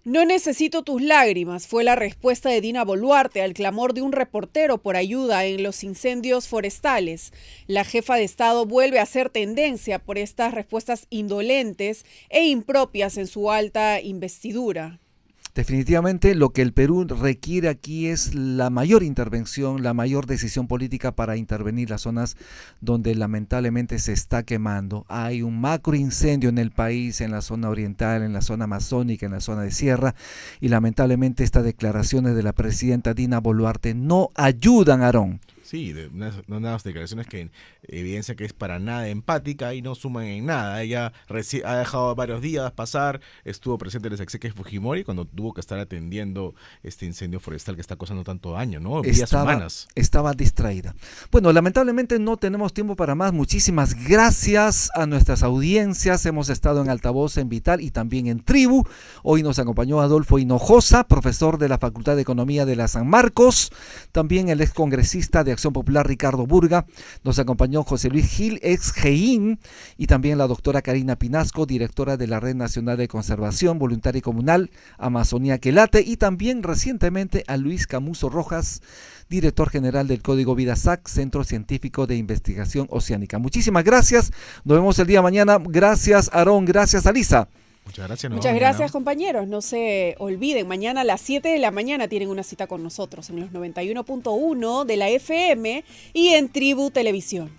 No necesito tus lágrimas, fue la respuesta de Dina Boluarte al clamor de un reportero por ayuda en los incendios forestales. La jefa de Estado vuelve a hacer tendencia por estas respuestas indolentes e impropias en su alta investidura. Definitivamente lo que el Perú requiere aquí es la mayor intervención, la mayor decisión política para intervenir las zonas donde lamentablemente se está quemando. Hay un macro incendio en el país, en la zona oriental, en la zona amazónica, en la zona de sierra, y lamentablemente estas declaraciones de la presidenta Dina Boluarte no ayudan, Aarón. Sí, unas declaraciones que evidencian que es para nada empática y no suman en nada. Ella ha dejado varios días pasar, estuvo presente en las exequias Fujimori cuando tuvo que estar atendiendo este incendio forestal que está causando tanto daño, ¿no? Vidas humanas. Estaba distraída. Bueno, lamentablemente no tenemos tiempo para más. Muchísimas gracias a nuestras audiencias. Hemos estado en Altavoz, en Vital y también en Tribu. Hoy nos acompañó Adolfo Hinojosa, profesor de la Facultad de Economía de la San Marcos. También el excongresista de Acción Popular Ricardo Burga, nos acompañó José Luis Gil, ex GEIN, y también la doctora Karina Pinasco, directora de la Red Nacional de Conservación Voluntaria y Comunal Amazonía Quelate, y también recientemente a Luis Camuso Rojas, director general del Código Vida SAC, Centro Científico de Investigación Oceánica. Muchísimas gracias, nos vemos el día de mañana. Gracias, Aarón, gracias, Alisa. Muchas gracias, compañeros. No se olviden, mañana a las 7 de la mañana tienen una cita con nosotros en los 91.1 de la FM y en Tribu Televisión.